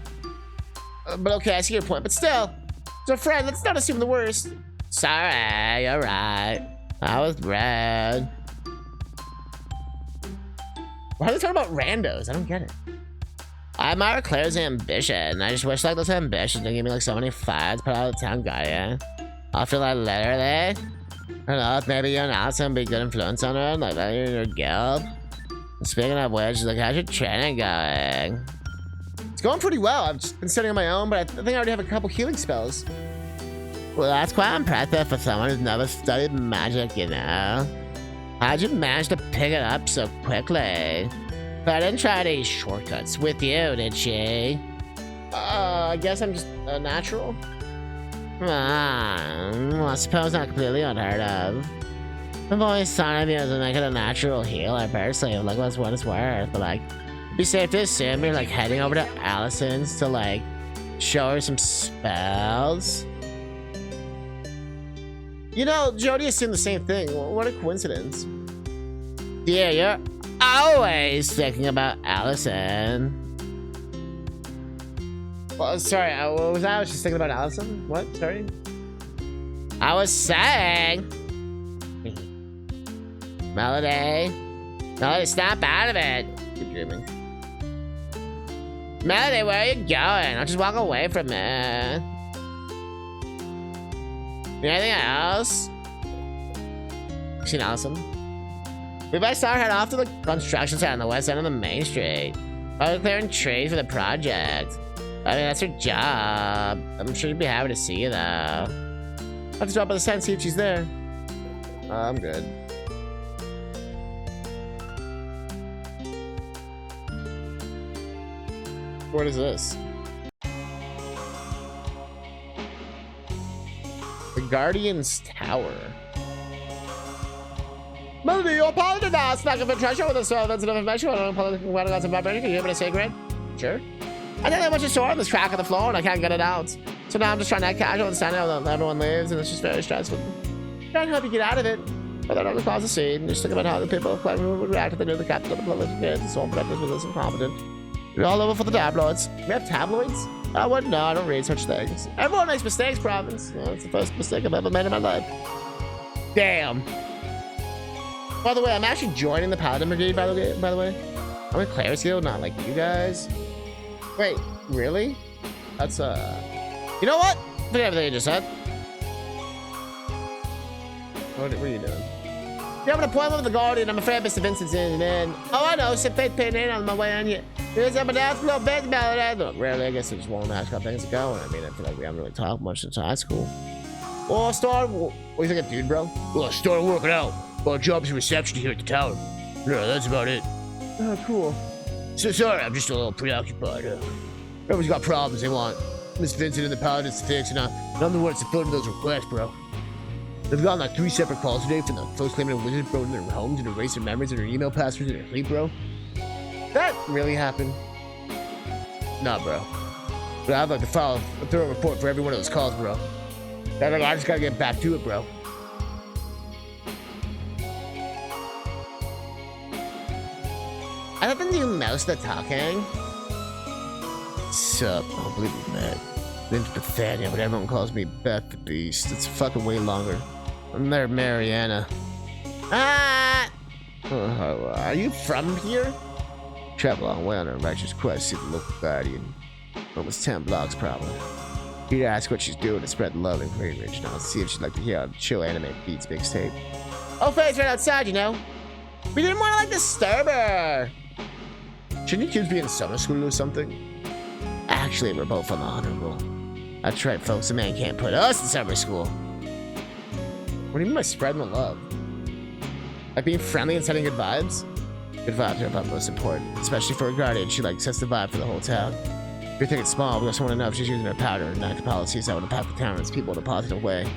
But okay, I see your point. But still, as a friend, let's not assume the worst. Sorry, you're right. I was red. Why are they talking about randos? I don't get it. I admire Claire's ambition. I just wish like those ambitions would give me like so many fights put out of the town guardian. I feel like literally. I don't know if maybe you and Allison be good influence on her, like that you're in your guild. Speaking of which, like how's your training going? It's going pretty well. I've just been studying on my own, but I think I already have a couple healing spells. Well, that's quite impressive for someone who's never studied magic, you know. How'd you manage to pick it up so quickly? But I didn't try any shortcuts with you, did she? I guess I'm just a natural. Well, I suppose not completely unheard of. I've always thought of you as like a natural healer, personally, like what's what it's worth. But like, it'd be safe to assume you're like heading over to Allison's to like show her some spells. You know, Jody assumed the same thing. What a coincidence. Yeah, you're always thinking about Allison. Well, sorry, what was that? I was just thinking about Allison. What? Sorry? I was saying... Melody. Melody, snap out of it. Keep dreaming. Melody, where are you going? I'll just walk away from it. Anything else? Seen Allison? We better start heading off to the construction site on the west end of the main street. Probably clearing trees for the project. I mean, that's her job. I'm sure she'd be happy to see you, though. I'll have to drop by the side and see if she's there. I'm good. What is this? The Guardian's Tower. Melody, you're part of that. Snack of a treasure with a servants and information. I don't know if I got some vibrating. Can you give me a cigarette? Sure. I think I went to store on this crack of the floor and I can't get it out. So now I'm just trying to act casual and stand out that everyone leaves, and it's just very stressful. Trying to help you get out of it. But I don't know cause a scene. Just think about how the people of Cleveland would react if they knew the captain of the public. The sworn protectors were this incompetent. We're all over for the tabloids. We have tabloids? I wouldn't know. I don't read such things. Everyone makes mistakes, Province. It's the first mistake I've ever made in my life. Damn. By the way, I'm actually joining the Paladin Brigade, by the way. I'm a Clerics Guild, not like you guys. Wait, really? That's, You know what? Forget everything I just said. What are you doing? You have an appointment with the Guardian. I'm afraid Mr. Vincent's in. Oh, I know. Some faith pain in on my way on you. Here's something else. A little bit about it. Look, really, I guess there's one last couple things to go. I mean, I feel like we haven't really talked much since high school. Well, what do you think, dude, bro? Well, I started working out. Well, job's reception here at the tower. Yeah, that's about it. Oh, cool. So sorry, I'm just a little preoccupied. Everyone's got problems they want Miss Vincent and the Paladins to fix, and I'm the one that's fulfilling those requests, bro. They've gotten like 3 separate calls today from the folks claiming a wizard broke in their homes and erased their memories and their email passwords in their sleep, bro. That really happened? Nah, bro. But I'd like to file a thorough report for every one of those calls, bro. I just gotta get back to it, bro. I have a new mouse that's talking. Sup? I don't believe we met. Name's Bethania, but everyone calls me Beth the Beast. It's fucking way longer. I'm there, Mariana. Ah! Are you from here? Travel a long way on a righteous quest to see the local guardian. Almost 10 blocks, probably. Here to ask what she's doing to spread love and great rich. Now, see if she'd like to hear how the chill anime beats mixtape. Oh, Faye's right outside, you know. We didn't want to like disturb her. Shouldn't you kids be in summer school or something? Actually, we're both on the honor roll. That's right, folks. A man can't put us in summer school. What do you mean by spreading the love? Like being friendly and sending good vibes? Good vibes are about most important, especially for a guardian. She like sets the vibe for the whole town. If you're thinking small, we also want to know if she's using her power to enact policies that would impact the town and its people in a positive way.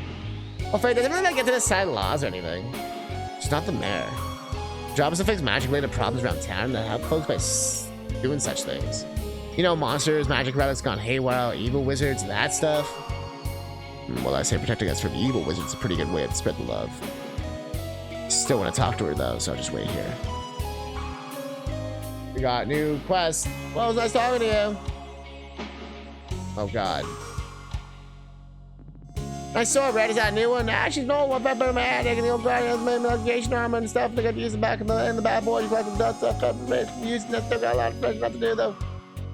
Well, Faye doesn't really get to decide laws or anything. She's not the mayor. Her job is to fix magic-related problems around town and to help folks by doing such things. You know, monsters, magic relics gone haywire, evil wizards, that stuff. Well, I say protecting us from evil wizards is a pretty good way to spread the love. Still want to talk to her, though, so I'll just wait here. We got new quest. Well, it was nice talking to you. Oh, God. I saw Red is that new one. Ah, she's no one better my attic and the old guardian has made navigation armor and stuff. They got to use it back in the bad boys like the dust stuff. Using that still got a lot of fresh stuff to do, though.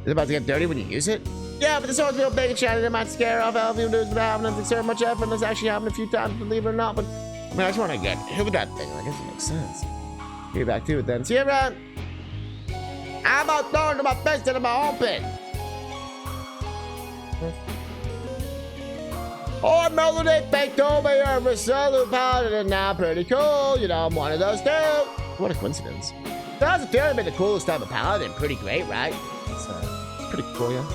Is it about to get dirty when you use it? Yeah, but the sword's real big and shiny. It might scare off all of you dudes without having to exert much effort. And this actually happened a few times, believe it or not. But I mean, I just want to get hit with that thing. I guess it makes sense. Get back to it then. See you around. I'm about throwing to my fist into my armpit. Oh, Melody baked over here for salute paladin and now pretty cool. You know, I'm one of those too. What a coincidence. That's a fair bit the coolest type of paladin. Pretty great, right? It's pretty cool, yeah.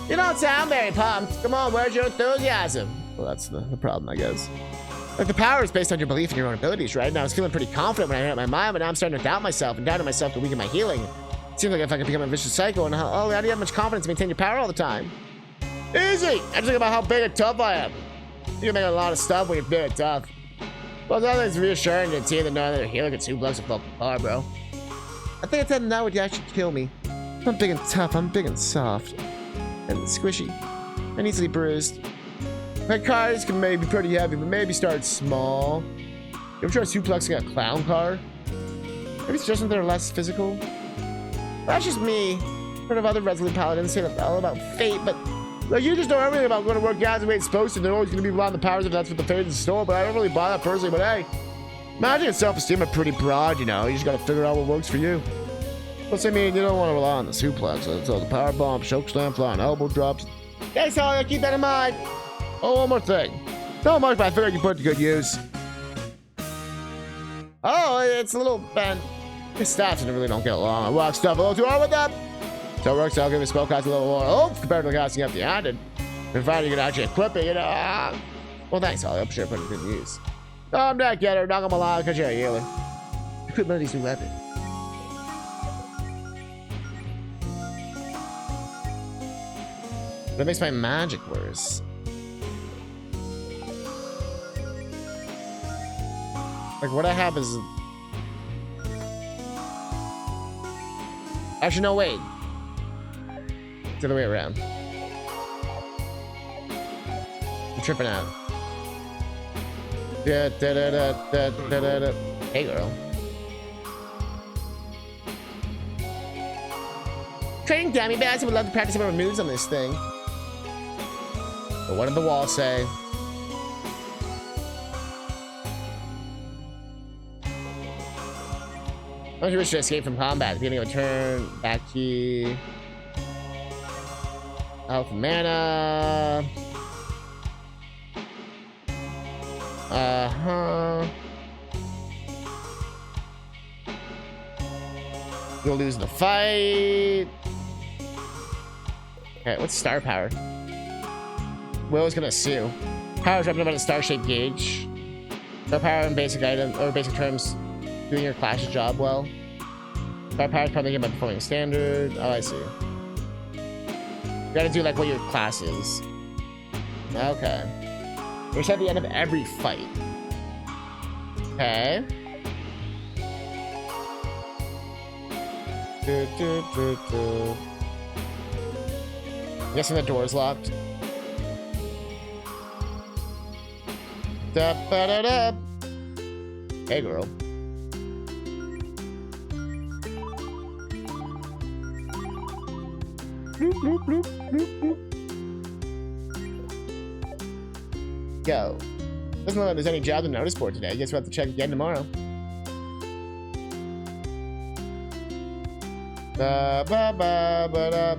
You don't sound very pumped. Come on, where's your enthusiasm? Well, that's the problem, I guess. Like, the power is based on your belief in your own abilities, right? Now, I was feeling pretty confident when I made up my mind, but now I'm starting to doubt myself and doubting myself to weaken my healing. It seems like if I could become a vicious cycle and how do you have much confidence to maintain your power all the time? Easy! I just think about how big and tough I am. You can make a lot of stuff when you're big and tough. Well, that is reassuring to see that knowing that a healer can suplex a fucking car, bro. I think I tell them that would actually kill me. I'm big and tough, I'm big and soft. And squishy. And easily bruised. My cars can maybe be pretty heavy, but maybe start small. You ever try suplexing a clown car? Maybe it's just that they're less physical. That's just me. Heard of other resolute paladins say that all about fate, but like, you just know everything about going to work out the way it's supposed to. They're always going to be beyond the powers if that's what the fate is in store, but I don't really buy that personally. But hey, magic and self-esteem are pretty broad, you know. You just got to figure out what works for you. Plus, I mean, you don't want to rely on the suplex. So the power bomb, choke slam, flying elbow drops. Okay, so I'll keep that in mind. Oh, one more thing. Not much, but I figure I can put it to good use. Oh, it's a little bent. His staffs really don't get along. I walk stuff a little too hard with that. So it works out, give a spellcast a little more oomph compared to casting empty-handed. And finally, you can actually equip it, you know. Well, thanks, Ollie. I'm sure I put it to good use. No, I'm not getter. Not gonna lie, because you're a healer. Equip one of these new weapons. That makes my magic worse. Like, what I have is... Actually, no, wait. It's the other way around. I'm tripping out. Hey, girl. Training dummy bags. I would love to practice some of our moves on this thing. But what did the wall say? Don't you wish to escape from combat? At the beginning of a turn, back key. Health and mana. You'll lose the fight. Okay, what's star power? Will's gonna sue. Power dropping about a star-shaped gauge. Star power in basic item or basic terms, doing your class's job well. Star power is probably about performing standard. Oh, I see. You gotta do like what your class is. Okay. Which at the end of every fight. Okay. I'm guessing the door's locked. Da ba da da. Hey, girl. Bloop, bloop, bloop, bloop, bloop. Go. Doesn't look like there's any job to notice board today. I guess we'll have to check again tomorrow. Ba ba ba ba da.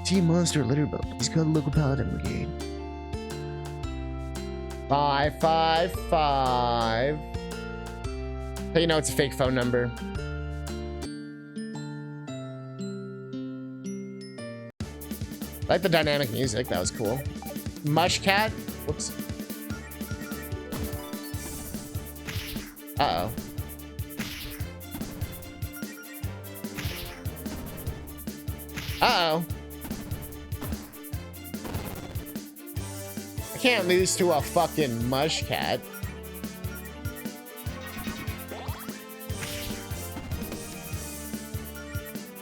Team Monster Litter Boat. He's called the local paladin brigade. 555. So you know it's a fake phone number. I like the dynamic music. That was cool. Mushcat. Whoops. Uh-oh. Uh-oh. I can't lose to a fucking mushcat.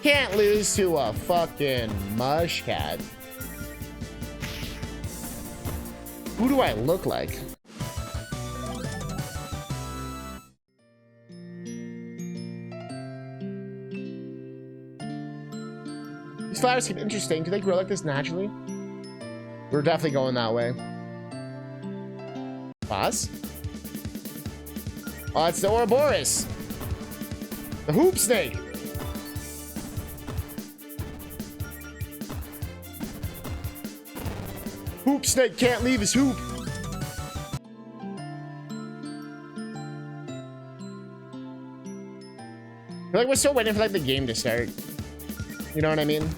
Can't lose to a fucking mushcat. Who do I look like? These flowers seem interesting. Do they grow like this naturally? We're definitely going that way. Boss? Oh, it's the Ouroboros. The hoop snake. Hoop snake can't leave his hoop. I feel like we're still waiting for like the game to start. You know what I mean?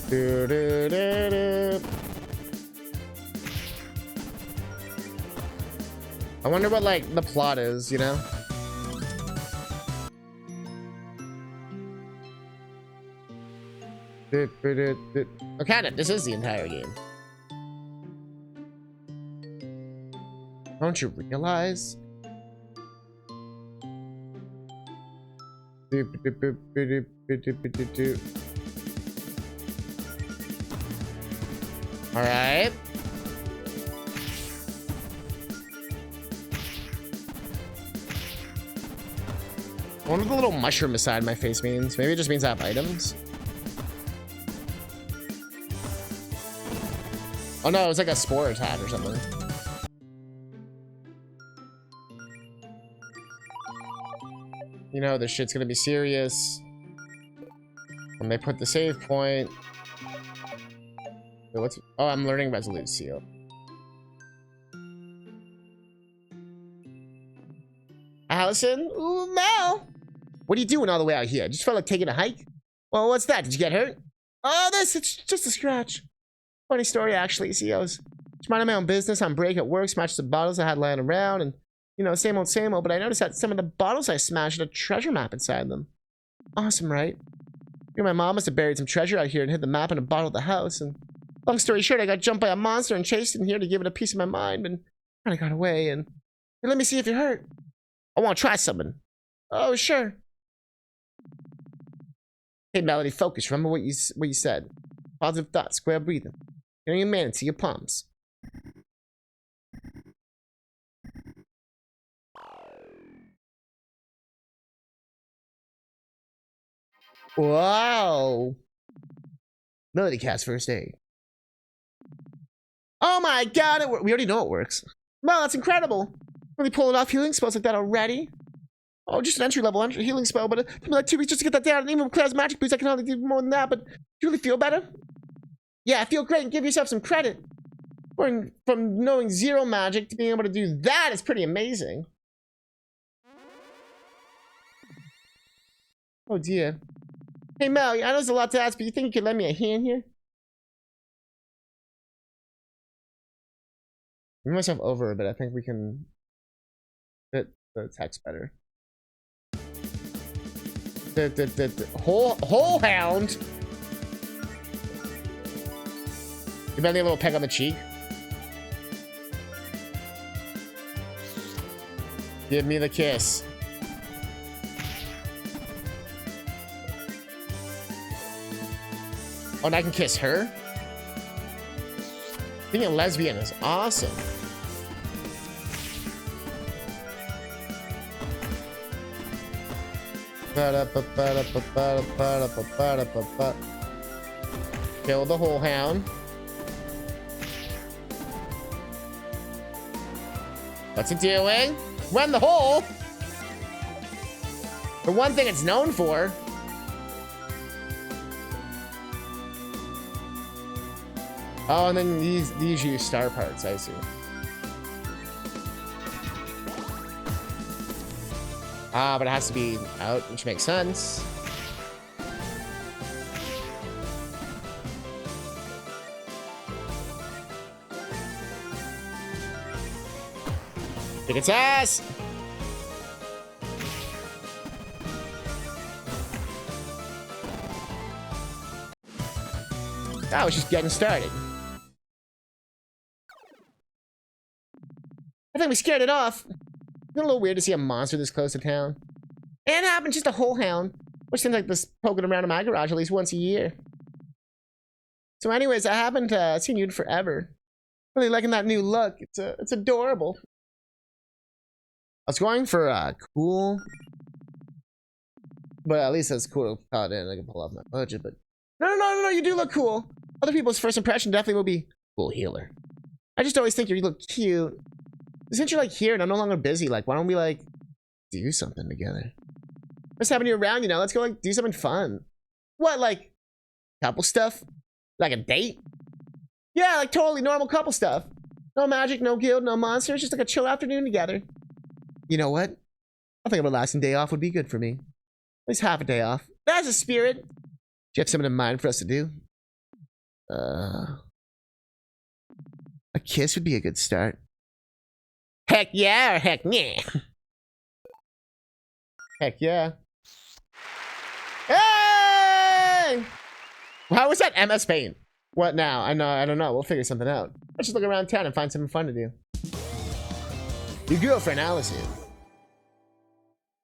Do, do, do, do. I wonder what like the plot is, you know? Oh, Catnip, this is the entire game. Don't you realize? All right. I wonder what the little mushroom beside my face means. Maybe it just means I have items. Oh no, it was like a spore attack or something. You know, this shit's gonna be serious when they put the save point. Wait, what's... Oh, I'm learning Resolute Seal. Allison? Ooh, Mel! What are you doing all the way out here? Just felt like taking a hike? Well, what's that? Did you get hurt? Oh, it's just a scratch. Funny story, actually. See, I was just minding my own business on break at work, smashed some bottles I had lying around, and, you know, same old, but I noticed that some of the bottles I smashed had a treasure map inside them. Awesome, right? My mom must have buried some treasure out here and hid the map in a bottle of the house, and long story short, I got jumped by a monster and chased in here to give it a piece of my mind, and kind of got away, and hey, let me see if you're hurt. I want to try something. Oh, sure. Hey, Melody, focus. Remember what you said. Positive thoughts, square breathing. Getting your man into your palms. Wow. Melody cast first aid. Oh my god, we already know it works. Wow, that's incredible. Really pulling off healing spells like that already? Oh, just an entry-level healing spell, but it took me like 2 weeks just to get that down. And even with Claire's magic boost, I can hardly do more than that, but do you really feel better? Yeah, I feel great, and give yourself some credit. From knowing zero magic to being able to do that is pretty amazing. Oh dear. Hey Mel, I know there's a lot to ask, but you think you could lend me a hand here? Move myself over, but I think we can fit the text better. The whole hound. Give me a little peck on the cheek. Give me the kiss. Oh, and I can kiss her? Being a lesbian is awesome. Kill the whole hound. What's it doing? Run the hole! The one thing it's known for. Oh, and then these use star parts, I see. Ah, but it has to be out, which makes sense. Kick its ass! I was just getting started. I think we scared it off. It's a little weird to see a monster this close to town. And it happened just a whole hound, which seems like this poking around in my garage at least once a year. So anyways, I haven't seen you in forever. Really liking that new look. It's adorable. I was going for cool, but at least that's cool to call it in. I can pull off my budget, but no, you do look cool. Other people's first impression definitely will be cool healer. I just always think you look cute. Since you're like here and I'm no longer busy, like why don't we like do something together? What's having you around, you know? Let's go like do something fun. What, like couple stuff? Like a date? Yeah, like totally normal couple stuff. No magic, no guild, no monsters, just like a chill afternoon together. You know what? I think a relaxing day off would be good for me. At least half a day off. That's a spirit. Do you have something in mind for us to do? A kiss would be a good start. Heck yeah or heck yeah? Heck yeah. Hey! How was that MS Paint? What now? I don't know. We'll figure something out. Let's just look around town and find something fun to do. Your girlfriend, Allison,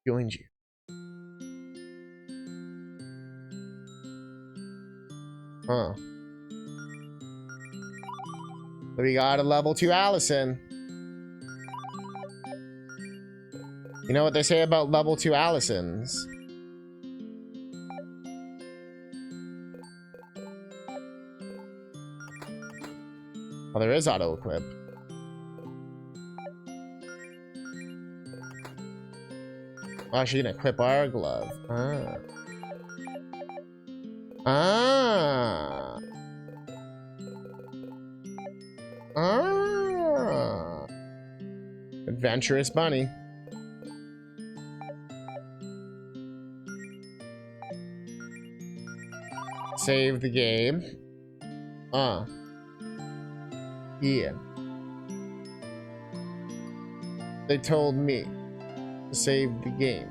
joined you. Huh. We got a level 2 Allison. You know what they say about level 2 Allisons? Oh, there is auto equip. Oh, she can equip our glove. Ah. Ah. Ah. Adventurous bunny. Save the game. Yeah. They told me to save the game.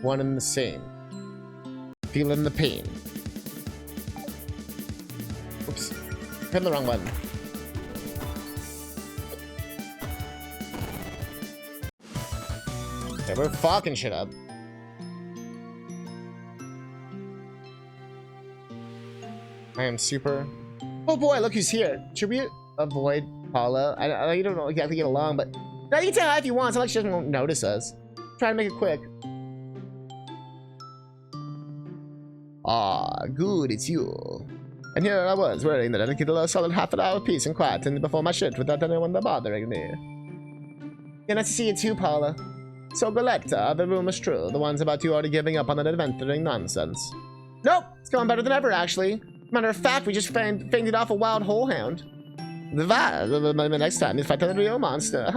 One and the same. Feeling the pain. Oops. Hit the wrong button. Yeah, we're fucking shit up. I am super. Oh boy, look who's here. Should we avoid Paula? I know you don't know exactly get along, but now you can tell her if you want. It's not like she doesn't notice us. Try to make it quick. Ah, good, it's you. And here I was, wearing the dedicated a solid half an hour peace and quiet and before my shit without anyone bothering me. Yeah, nice to see you too, Paula. So, Galetta, the rumor's true. The ones about you already giving up on that adventuring nonsense. Nope, it's going better than ever, actually. Matter of fact, we just fainted off a wild whorehound. The next time you fight the real monster.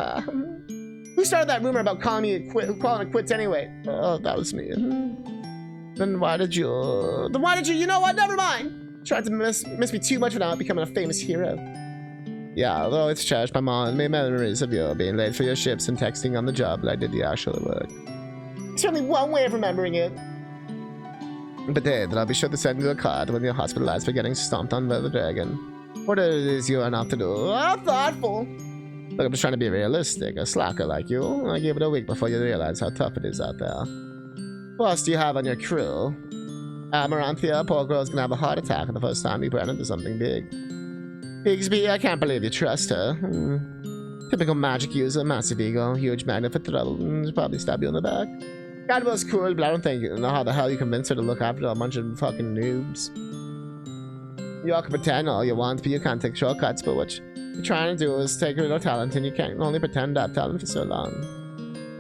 Who started that rumor about calling it quits anyway? Oh, that was me. Then why did you? You know what? Never mind. Tried to miss me too much without becoming a famous hero. Yeah, although it's cherished my mom made memories of you being late for your ships and texting on the job that I did the actual work. Certainly one way of remembering it. But then I'll be sure to send you a card when you're hospitalized for getting stomped on by the dragon. Whatever it is you are not to do. Oh, thoughtful. Look, I'm just trying to be realistic. A slacker like you, I gave it a week before you realize how tough it is out there. Who else do you have on your crew? Amaranthia, poor girl's gonna have a heart attack the first time you run into something big. Bigsby, I can't believe you trust her. Typical magic user, massive ego, huge magnet for trouble, she'll probably stab you in the back. God was cool, but I don't know how the hell you convinced her to look after a bunch of fucking noobs. You all can pretend all you want, but you can't take shortcuts, but what you're trying to do is take your little talent, and you can't only pretend to have talent for so long.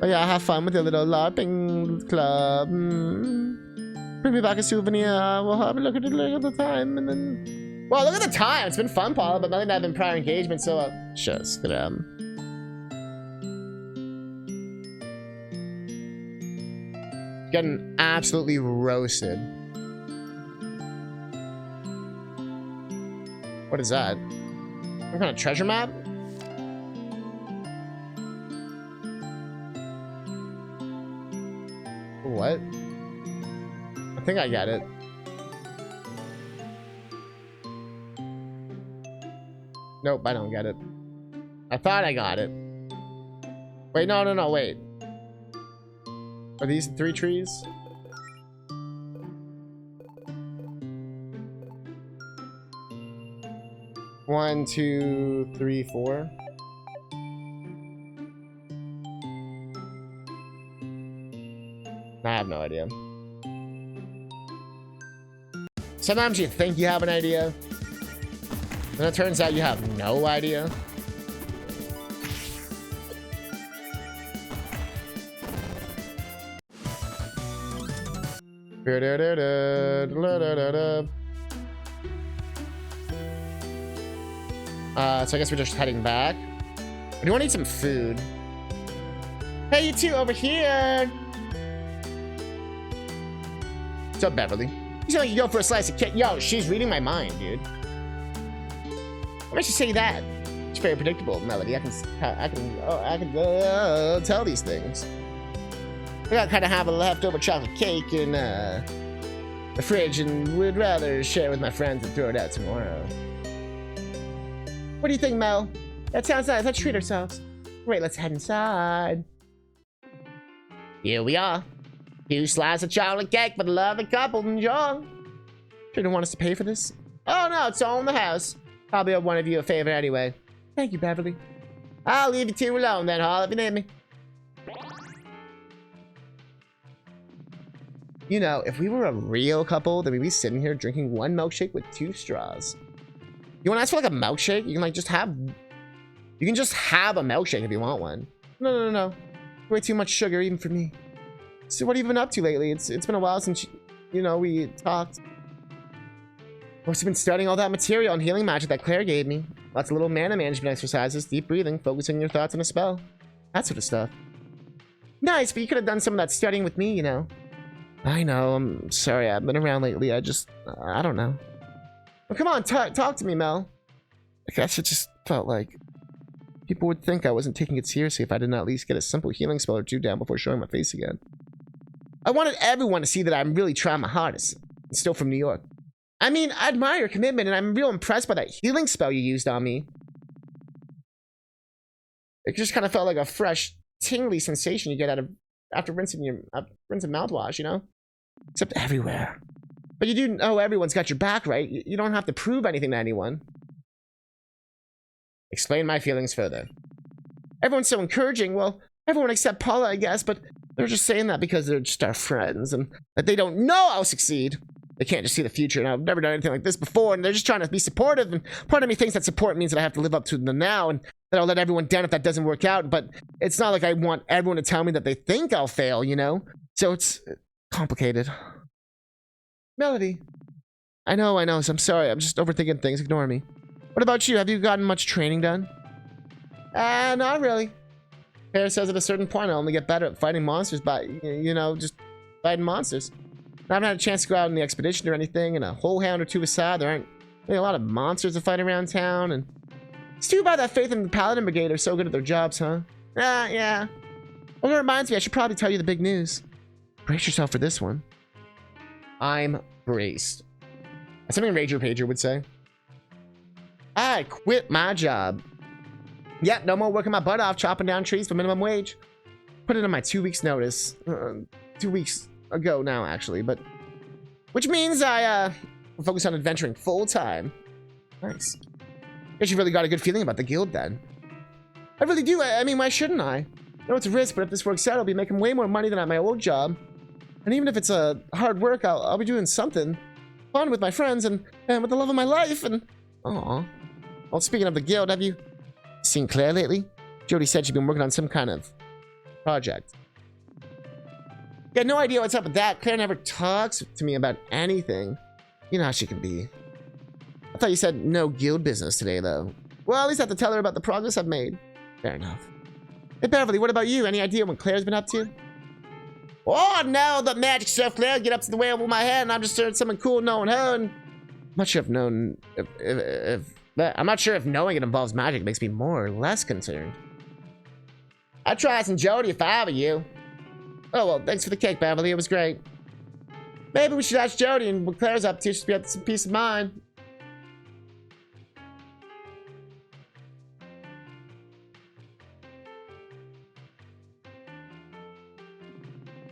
But yeah, have fun with your little LARPing club. Bring me back a souvenir, we'll have a look at it later at the time, and then... Well, look at the time! It's been fun, Paula, but nothing that been prior engagement, so just getting absolutely roasted. What is that? Some kind of treasure map? What? I think I got it. Nope, I don't get it. I thought I got it. Wait, no, wait. Are these 3 trees? One, 2, 3, 4. I have no idea. Sometimes you think you have an idea, and it turns out you have no idea. So I guess we're just heading back. I do want to eat some food. Hey, you two over here. What's up, Beverly? You sound like you go for a slice of cake. Yo, she's reading my mind, dude. Why don't you say that? It's very predictable, Melody. I can tell these things. I got kind of have a leftover chocolate cake in the fridge, and would rather share with my friends and throw it out tomorrow. What do you think, Mel? That sounds nice. Let's treat ourselves. Great, let's head inside. Here we are. 2 slices of chocolate cake for the lovely couple. Enjoy. Sure don't want us to pay for this? Oh no, it's all in the house. I'll be one of you a favor anyway. Thank you, Beverly. I'll leave you two alone then, Hall, if you need me. You know, if we were a real couple, then we'd be sitting here drinking 1 milkshake with 2 straws. You want to ask for like a milkshake? You can like just have... You can just have a milkshake if you want one. No. Way too much sugar even for me. So what have you been up to lately? It's been a while since, you know, we talked. Must have been studying all that material on healing magic that Claire gave me. Lots of little mana management exercises, deep breathing, focusing your thoughts on a spell. That sort of stuff. Nice, but you could have done some of that studying with me, you know. I know, I'm sorry I haven't been around lately. I don't know. Well, come on, talk to me, Mel. I guess it just felt like people would think I wasn't taking it seriously if I didn't at least get a simple healing spell or 2 down before showing my face again. I wanted everyone to see that I'm really trying my hardest. I'm still from New York. I mean, I admire your commitment, and I'm real impressed by that healing spell you used on me. It just kind of felt like a fresh, tingly sensation you get out of after rinsing mouthwash, you know? Except everywhere. But you do know everyone's got your back, right? You don't have to prove anything to anyone. Explain my feelings further. Everyone's so encouraging. Well, everyone except Paula, I guess, but they're just saying that because they're just our friends and that they don't know I'll succeed. They can't just see the future, and I've never done anything like this before, and they're just trying to be supportive, and part of me thinks that support means that I have to live up to the now, and that I'll let everyone down if that doesn't work out, but it's not like I want everyone to tell me that they think I'll fail, you know? So it's complicated. Melody. I know, so I'm sorry. I'm just overthinking things. Ignore me. What about you? Have you gotten much training done? Not really. Pear says at a certain point I'll only get better at fighting monsters by, you know, just fighting monsters. I haven't had a chance to go out on the expedition or anything, and a whole hound or two aside, there aren't really a lot of monsters to fight around town, and it's too bad that Faith and the Paladin Brigade are so good at their jobs, huh? Yeah. Well, it reminds me, I should probably tell you the big news. Brace yourself for this one. I'm braced. That's something Rager Pager would say. I quit my job. Yep, no more working my butt off chopping down trees for minimum wage. Put it in my 2 weeks notice. 2 weeks ago now, actually, but which means I focus on adventuring full time. Nice. Guess you really got a good feeling about the guild then. I really do. I mean, why shouldn't I? I know it's a risk, but if this works out, I'll be making way more money than at my old job. And even if it's a hard work, I'll be doing something fun with my friends and with the love of my life. And aw. Well, speaking of the guild, have you seen Claire lately? Jody said she'd been working on some kind of project. Got no idea what's up with that. Claire never talks to me about anything. You know how she can be. I thought you said no guild business today, though. Well, at least I have to tell her about the progress I've made. Fair enough. Hey, Beverly, what about you? Any idea what Claire's been up to? Oh, no, the magic stuff, Claire. Get up to the way over my head, and I'm just doing something cool knowing her. And I'm not sure I'm not sure if knowing it involves magic makes me more or less concerned. I'd try some Jody if I were you. Oh, well, thanks for the cake, Beverly. It was great. Maybe we should ask Jody and what Claire's up to. She'd be up to some peace of mind.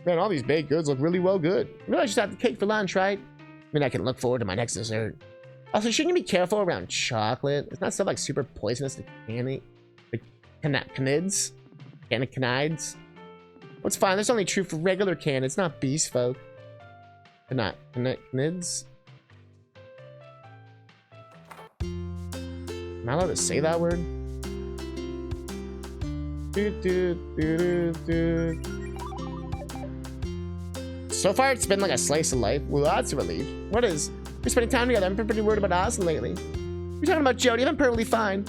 Man, all these baked goods look really well good. Maybe I just have the cake for lunch, right? I mean, I can look forward to my next dessert. Also, shouldn't you be careful around chocolate? It's not stuff like super poisonous to canids? Canids? Well, it's fine. That's only true for regular canids, not beast folk. Canids? Am I allowed to say that word? So far, it's been like a slice of life. Well, that's a relief. What is? We're spending time together. I've been pretty worried about Austin lately. You're talking about Jody. I'm perfectly fine.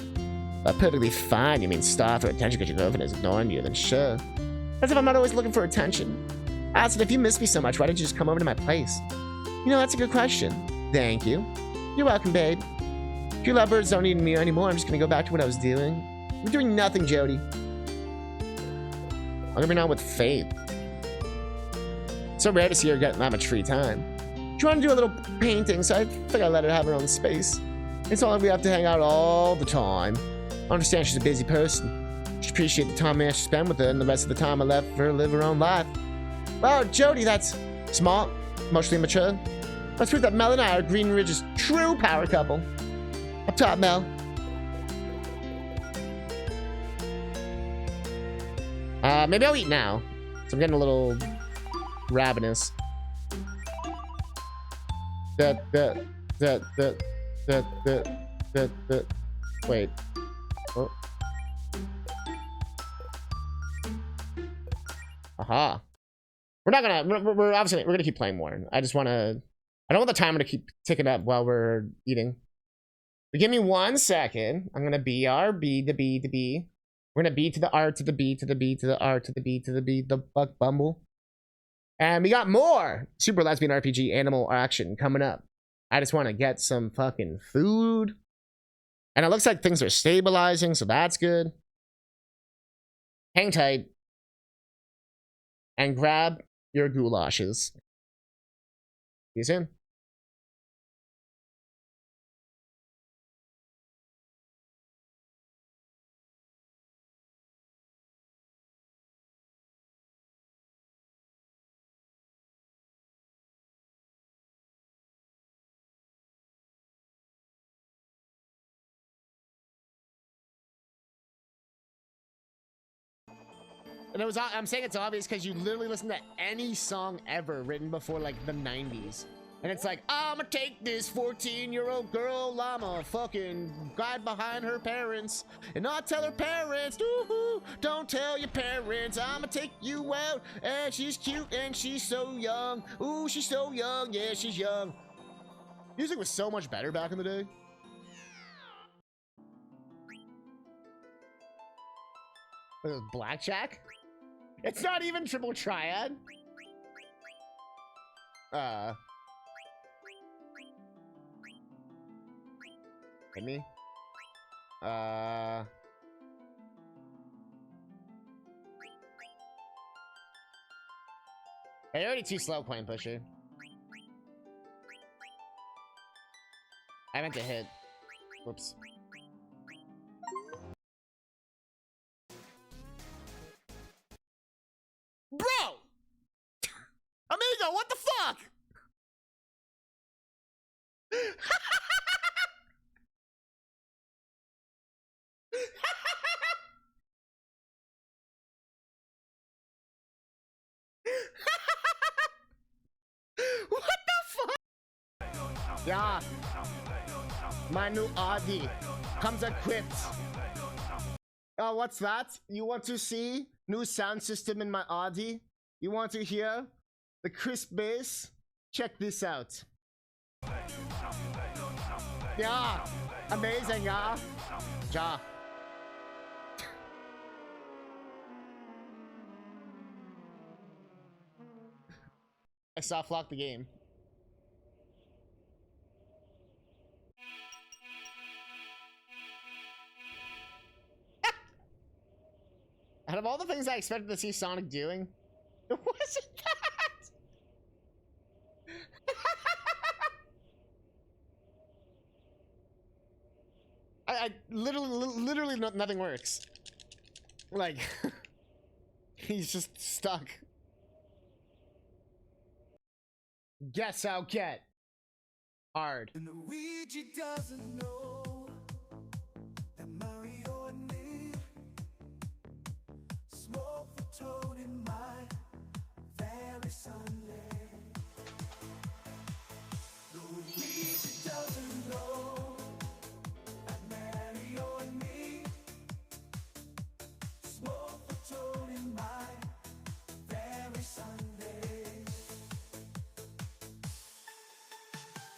Perfectly fine? You mean starved for attention because your girlfriend is ignoring you? Then sure. As if I'm not always looking for attention. Austin, if you miss me so much, why didn't you just come over to my place? You know, that's a good question. Thank you. You're welcome, babe. If your lovebirds don't need me anymore, I'm just gonna go back to what I was doing. You're doing nothing, Jody. I'm gonna be out with Faith. So rare to see her get that much free time. She wanted to do a little painting, so I think I let her have her own space. It's not like we have to hang out all the time. I understand she's a busy person. Just appreciate the time I managed to spend with her, and the rest of the time I left for her to live her own life. Wow, Jody, that's smart, emotionally mature. Let's prove that Mel and I are Green Ridge's true power couple. Up top, Mel. Maybe I'll eat now. So I'm getting a little ravenous. Wait. Oh. Aha. We're obviously, we're gonna keep playing more. I just wanna, I don't want the timer to keep ticking up while we're eating. But give me 1 second. I'm gonna BRB the B to B. We're gonna B to the R to the B to the B to the R to the B to the B, the buck bumble. And we got more Super Lesbian RPG animal action coming up. I just want to get some fucking food. And it looks like things are stabilizing, so that's good. Hang tight. And grab your goulashes. See you soon. And it was, I'm saying it's obvious because you literally listen to any song ever written before like the 90s. And it's like, I'ma take this 14-year-old girl, I'ma fucking ride behind her parents and not tell her parents, ooh, don't tell your parents, I'ma take you out, and she's cute and she's so young, ooh, she's so young, yeah, she's young. Music was so much better back in the day. Blackjack? It's not even triple triad. Hit me. Hey, you're already too slow playing Pusher. I meant to hit. Whoops. Bro! Amigo, what the fuck? What the fuck? Yeah. My new Audi comes equipped. Oh, what's that? You want to see new sound system in my Audi? You want to hear the crisp bass? Check this out. Yeah, amazing, yeah. Ja. I soft locked the game. Out of all the things I expected to see Sonic doing, it wasn't that. I literally nothing works. Like, he's just stuck. Guess I'll get hard. And Luigi doesn't know that Mario and me smoke the toad in my very Sunday. Luigi doesn't know that Mario and me smoke the toad in my very Sunday.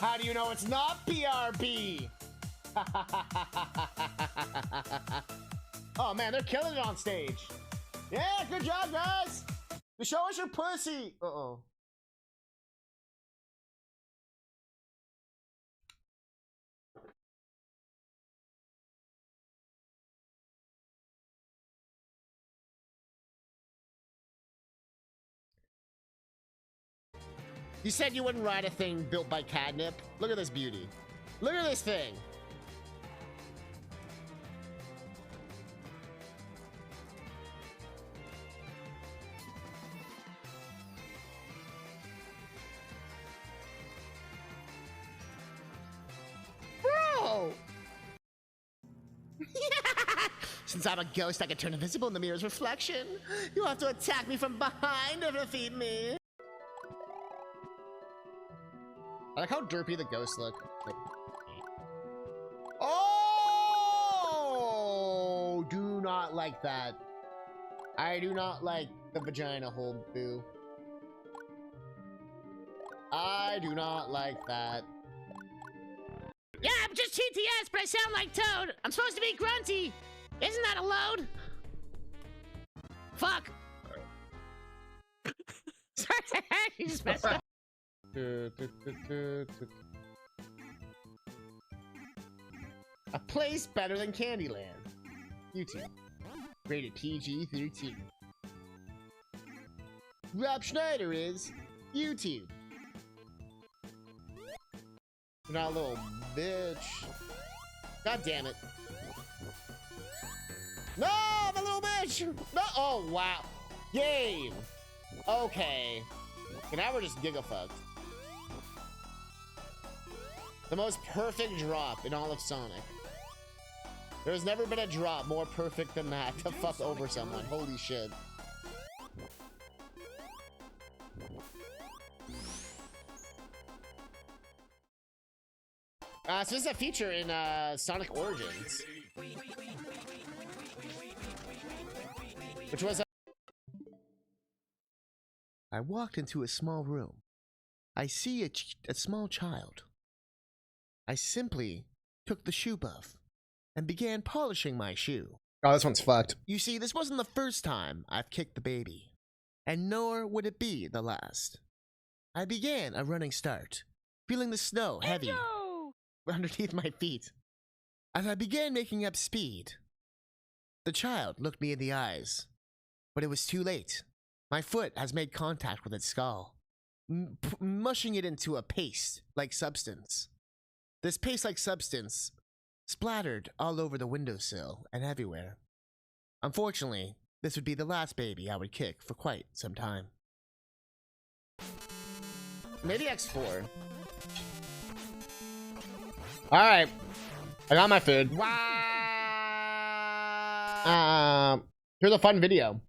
How do you know it's not BRB? Oh man, they're killing it on stage. Yeah, good job, guys. You show us your pussy. Uh-oh. You said you wouldn't ride a thing built by Catnip. Look at this beauty. Look at this thing. Bro! Since I'm a ghost, I can turn invisible in the mirror's reflection. You have to attack me from behind to defeat me. I like how derpy the ghosts look. Like, oh, do not like that. I do not like the vagina hole, boo. I do not like that. Yeah, I'm just TTS, but I sound like Toad. I'm supposed to be grunty. Isn't that a load? Fuck. Sorry, you just messed up. A place better than Candyland. YouTube. Rated PG-13. Rob Schneider is YouTube. You're not a little bitch. God damn it. No, I'm a little bitch. No. Oh, wow. Game. Okay. Okay, now we're just giga-fucked. The most perfect drop in all of Sonic. There's never been a drop more perfect than that to fuck over someone. Holy shit. So this is a feature in Sonic Origins, which was I walked into a small room. I see a small child. I simply took the shoe buff and began polishing my shoe. Oh, this one's fucked. You see, this wasn't the first time I've kicked the baby, and nor would it be the last. I began a running start, feeling the snow heavy underneath my feet. As I began making up speed, the child looked me in the eyes, but it was too late. My foot has made contact with its skull, mushing it into a paste-like substance. This paste-like substance splattered all over the windowsill and everywhere. Unfortunately, this would be the last baby I would kick for quite some time. Maybe X4. Alright. I got my food. Wow. Here's a fun video.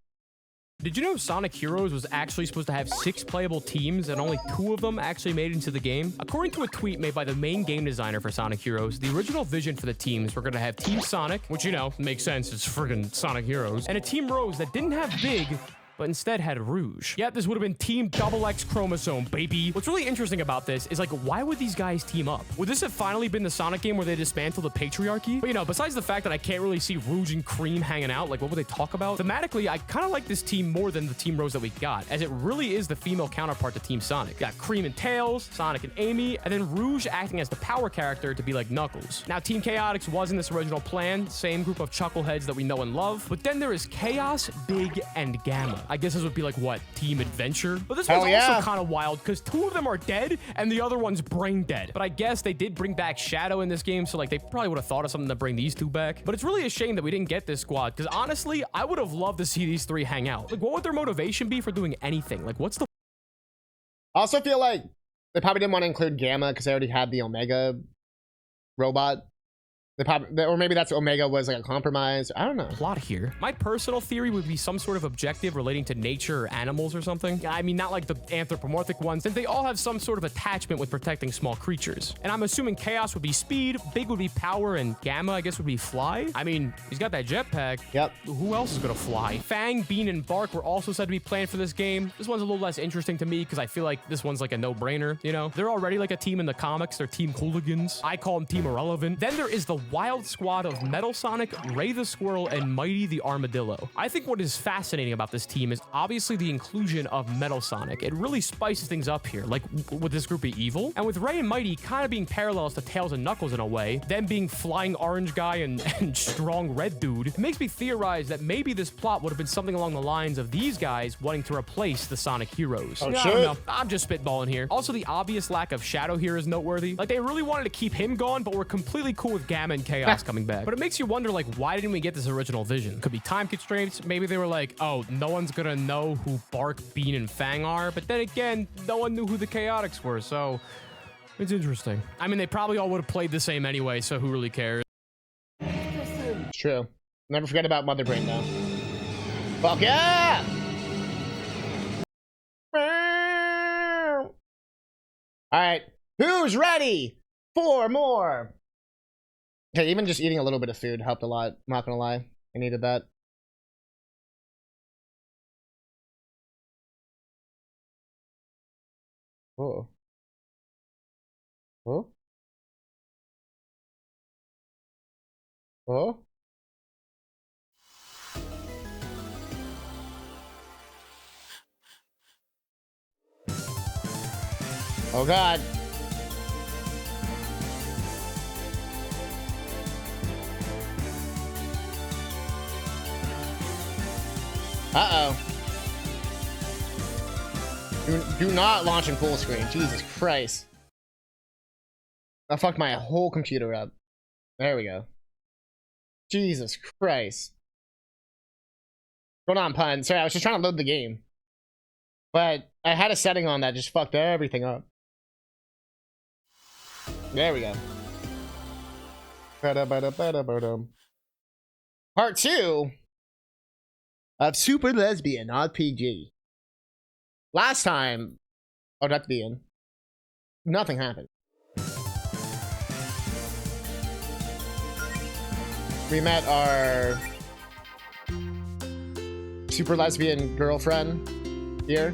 Did you know Sonic Heroes was actually supposed to have 6 playable teams and only 2 of them actually made it into the game? According to a tweet made by the main game designer for Sonic Heroes, the original vision for the teams were going to have Team Sonic, which, you know, makes sense, it's friggin' Sonic Heroes, and a Team Rose that didn't have Big, but instead had Rouge. Yeah, this would have been Team XX Chromosome, baby. What's really interesting about this is, like, why would these guys team up? Would this have finally been the Sonic game where they dismantled the patriarchy? But, you know, besides the fact that I can't really see Rouge and Cream hanging out, like, what would they talk about? Thematically, I kind of like this team more than the Team Rose that we got, as it really is the female counterpart to Team Sonic. You got Cream and Tails, Sonic and Amy, and then Rouge acting as the power character to be like Knuckles. Now, Team Chaotix was in this original plan, same group of chuckleheads that we know and love, but then there is Chaos, Big, and Gamma. I guess this would be like, what, Team Adventure? But this one's also kind of wild, because 2 of them are dead, and the other one's brain dead. But I guess they did bring back Shadow in this game, so like they probably would have thought of something to bring these 2 back. But it's really a shame that we didn't get this squad, because honestly, I would have loved to see these 3 hang out. Like, what would their motivation be for doing anything? Like, what's the... I also feel like they probably didn't want to include Gamma because they already had the Omega robot. They probably, or maybe that's Omega was like a compromise. I don't know. plot here? My personal theory would be some sort of objective relating to nature or animals or something. I mean, not like the anthropomorphic ones, since they all have some sort of attachment with protecting small creatures. And I'm assuming Chaos would be speed, Big would be power, and Gamma, I guess, would be fly. I mean, he's got that jetpack. Yep. Who else is gonna fly? Fang, Bean, and Bark were also said to be planned for this game. This one's a little less interesting to me because I feel like this one's like a no-brainer, you know? They're already like a team in the comics. They're Team Hooligans. I call them Team Irrelevant. Then there is the wild squad of Metal Sonic, Ray the Squirrel, and Mighty the Armadillo. I think what is fascinating about this team is obviously the inclusion of Metal Sonic. It really spices things up here. Like, would this group be evil? And with Ray and Mighty kind of being parallels to Tails and Knuckles in a way, them being flying orange guy and strong red dude, it makes me theorize that maybe this plot would have been something along the lines of these guys wanting to replace the Sonic heroes. Oh, Yeah, I shit. don't know. I'm just spitballing here. Also, the obvious lack of Shadow here is noteworthy. Like, they really wanted to keep him gone, but we're completely cool with Gamma and Chaos coming back. But it makes you wonder, like, why didn't we get this original vision? Could be time constraints. Maybe they were like, oh, no one's gonna know who Bark, Bean, and Fang are. But then again, no one knew who the Chaotix were, so it's interesting. I mean, they probably all would have played the same anyway, so who really cares? It's true. Never forget about Mother Brain, though. Fuck yeah! Alright. Who's ready for more? Okay, even just eating a little bit of food helped a lot. I'm not gonna lie. I needed that. Oh. Oh? Oh? Oh god. Uh-oh. Do not launch in full screen. Jesus Christ. I fucked my whole computer up. There we go. Jesus Christ. Hold on, pun. Sorry, I was just trying to load the game. But I had a setting on that just fucked everything up. There we go. Part 2 of Super Lesbian RPG. Last time, I'd have to be in. Nothing happened. We met our super lesbian girlfriend here.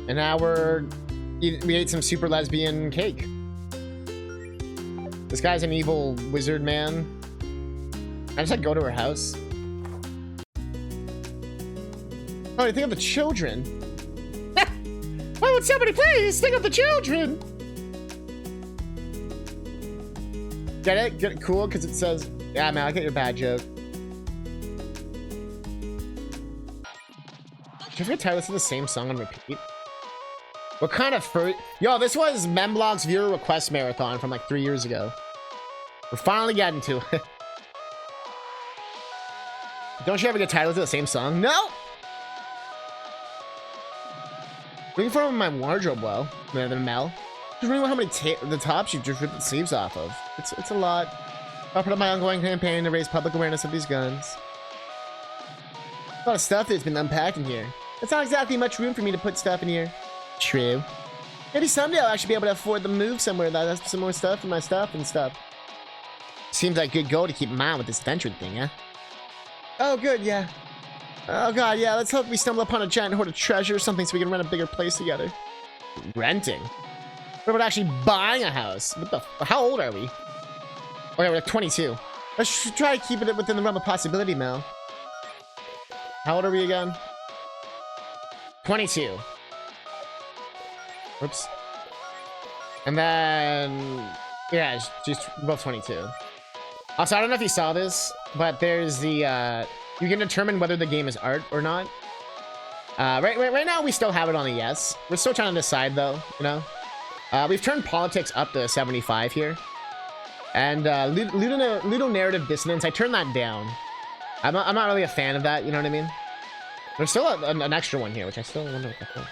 And now we ate some super lesbian cake. This guy's an evil wizard man. I just like go to her house. Oh, you think of the children? Why would somebody please think of the children? Get it? Get it cool? Because it says, yeah, man, I get your bad joke. Did you ever try to listen to the same song on repeat? What kind of Yo, this was Memblock's viewer request marathon from like 3 years ago. We're finally getting to it. Don't you ever get tired of listening to the same song? No! Looking for my wardrobe well, the Mel. Just remember how many the tops you just ripped the sleeves off of. It's a lot. I'll put up my ongoing campaign to raise public awareness of these guns. A lot of stuff that's been unpacked in here. It's not exactly much room for me to put stuff in here. True. Maybe someday I'll actually be able to afford to move somewhere that has some more stuff for my stuff and stuff. Seems like good goal to keep in mind with this venture thing, huh? Oh, good, yeah. Oh, God, yeah. Let's hope we stumble upon a giant hoard of treasure or something so we can rent a bigger place together. Renting? What about actually buying a house? What the how old are we? Okay, we're like 22. Let's try to keep it within the realm of possibility, Mel. How old are we again? 22. Whoops. And then... yeah, she's both 22. Also, I don't know if you saw this, but there's the... you can determine whether the game is art or not. Right now, we still have it on a yes. We're still trying to decide, though, you know? We've turned politics up to 75 here. And ludonarrative dissonance, I turned that down. I'm not really a fan of that, you know what I mean? There's still an extra one here, which I still wonder what the fuck.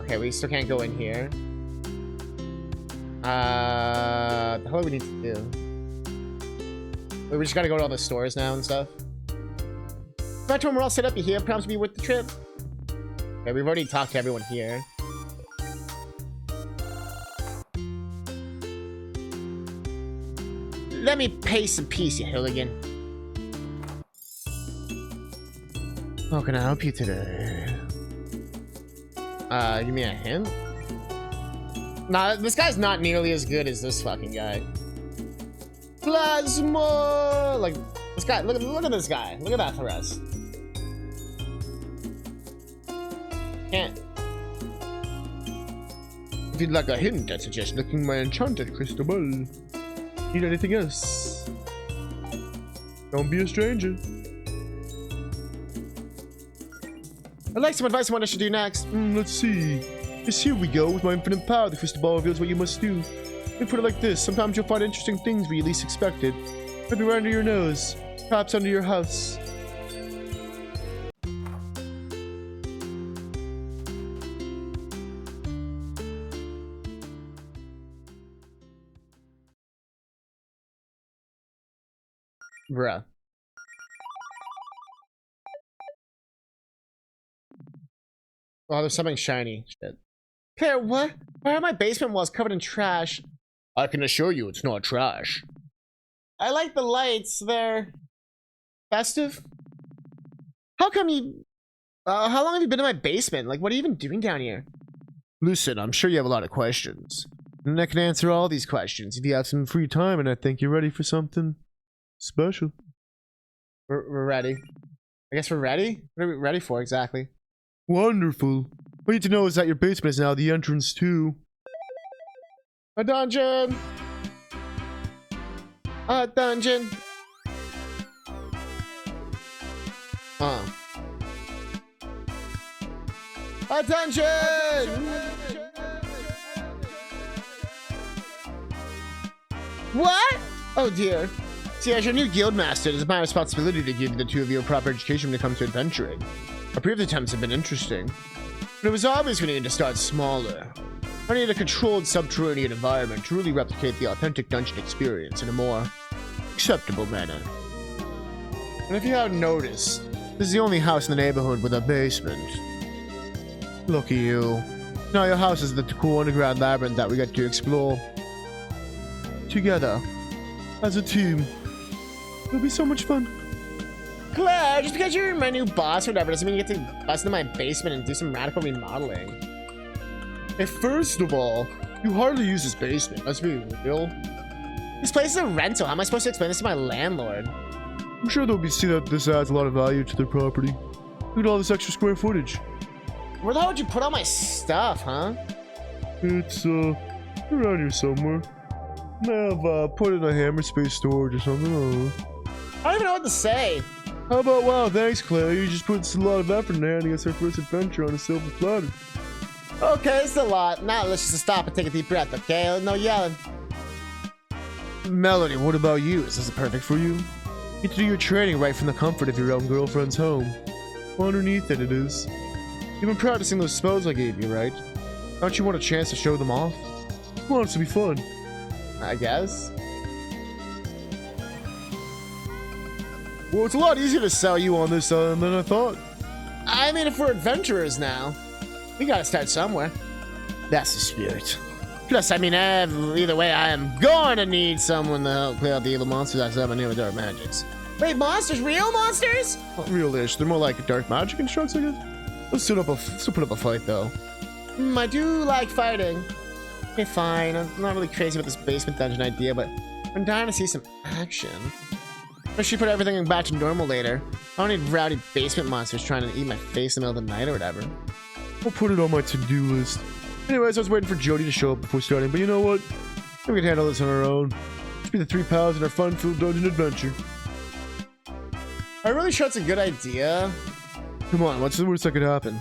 Okay, we still can't go in here. The hell do we need to do? Wait, we just gotta go to all the stores now and stuff. If I told them we're all set up here, promise to be worth the trip. Okay, we've already talked to everyone here. Let me pay some piece, you hooligan. How can I help you today? Give me a hint? Nah, this guy's not nearly as good as this fucking guy. Plasma! Like, this guy, look at this guy. Look at that thrust. Can't. If you'd like a hint, I suggest looking my enchanted crystal ball. Need anything else? Don't be a stranger. I'd like some advice on what I should do next. Let's see. Yes, here we go. With my infinite power, the crystal ball reveals what you must do. Let me put it like this. Sometimes you'll find interesting things where you least expect it. Maybe right under your nose. Perhaps under your house. Bruh. Oh, there's something shiny. Shit. Claire, what? Why are my basement walls covered in trash? I can assure you it's not trash. I like the lights. They're festive. How come you... how long have you been in my basement? Like, what are you even doing down here? Listen, I'm sure you have a lot of questions. And I can answer all these questions if you have some free time and I think you're ready for something special. We're ready. I guess we're ready? What are we ready for exactly? Wonderful. What you need to know is that your basement is now the entrance to a dungeon. A dungeon. A dungeon. What? Oh dear. See, as your new guild master, it is my responsibility to give the two of you a proper education when it comes to adventuring. Our previous attempts have been interesting, but it was obvious we needed to start smaller. I need a controlled subterranean environment to really replicate the authentic dungeon experience in a more acceptable manner. And if you haven't noticed, this is the only house in the neighborhood with a basement. Lucky you. Now your house is the cool underground labyrinth that we get to explore together as a team. It'll be so much fun. Claire, just because you're my new boss or whatever doesn't mean you get to bust into my basement and do some radical remodeling. Hey, first of all, you hardly use this basement. Let's be real. This place is a rental. How am I supposed to explain this to my landlord? I'm sure they'll see that this adds a lot of value to their property. Look at all this extra square footage. Where the hell would you put all my stuff, huh? It's around here somewhere. I've put it in a hammer space storage or something. I don't know. I don't even know what to say. How about, wow, thanks, Claire. You just put a lot of effort in there and it's our first adventure on a silver platter. Okay, it's a lot. Now let's just stop and take a deep breath, okay? No yelling. Melody, what about you? Is this perfect for you? You get to do your training right from the comfort of your own girlfriend's home. Well, underneath it is. You've been practicing those spells I gave you, right? Don't you want a chance to show them off? I want it to be fun. I guess. Well, it's a lot easier to sell you on this than I thought. I mean, if we're adventurers now, we gotta start somewhere. That's the spirit. Plus, I mean, either way, I am going to need someone to help clear out the evil monsters I summon here with dark magics. Wait, monsters? Real monsters? Real-ish. They're more like dark magic constructs, I guess. Let's still put up a fight, though. I do like fighting. Okay, fine. I'm not really crazy about this basement dungeon idea, but I'm dying to see some action. I should put everything back to normal later. I don't need rowdy basement monsters trying to eat my face in the middle of the night or whatever. I'll put it on my to-do list. Anyways, I was waiting for Jody to show up before starting, but you know what? We can handle this on our own. Let's be the three pals in our fun-filled dungeon adventure. I'm really sure it's a good idea. Come on, what's the worst that could happen?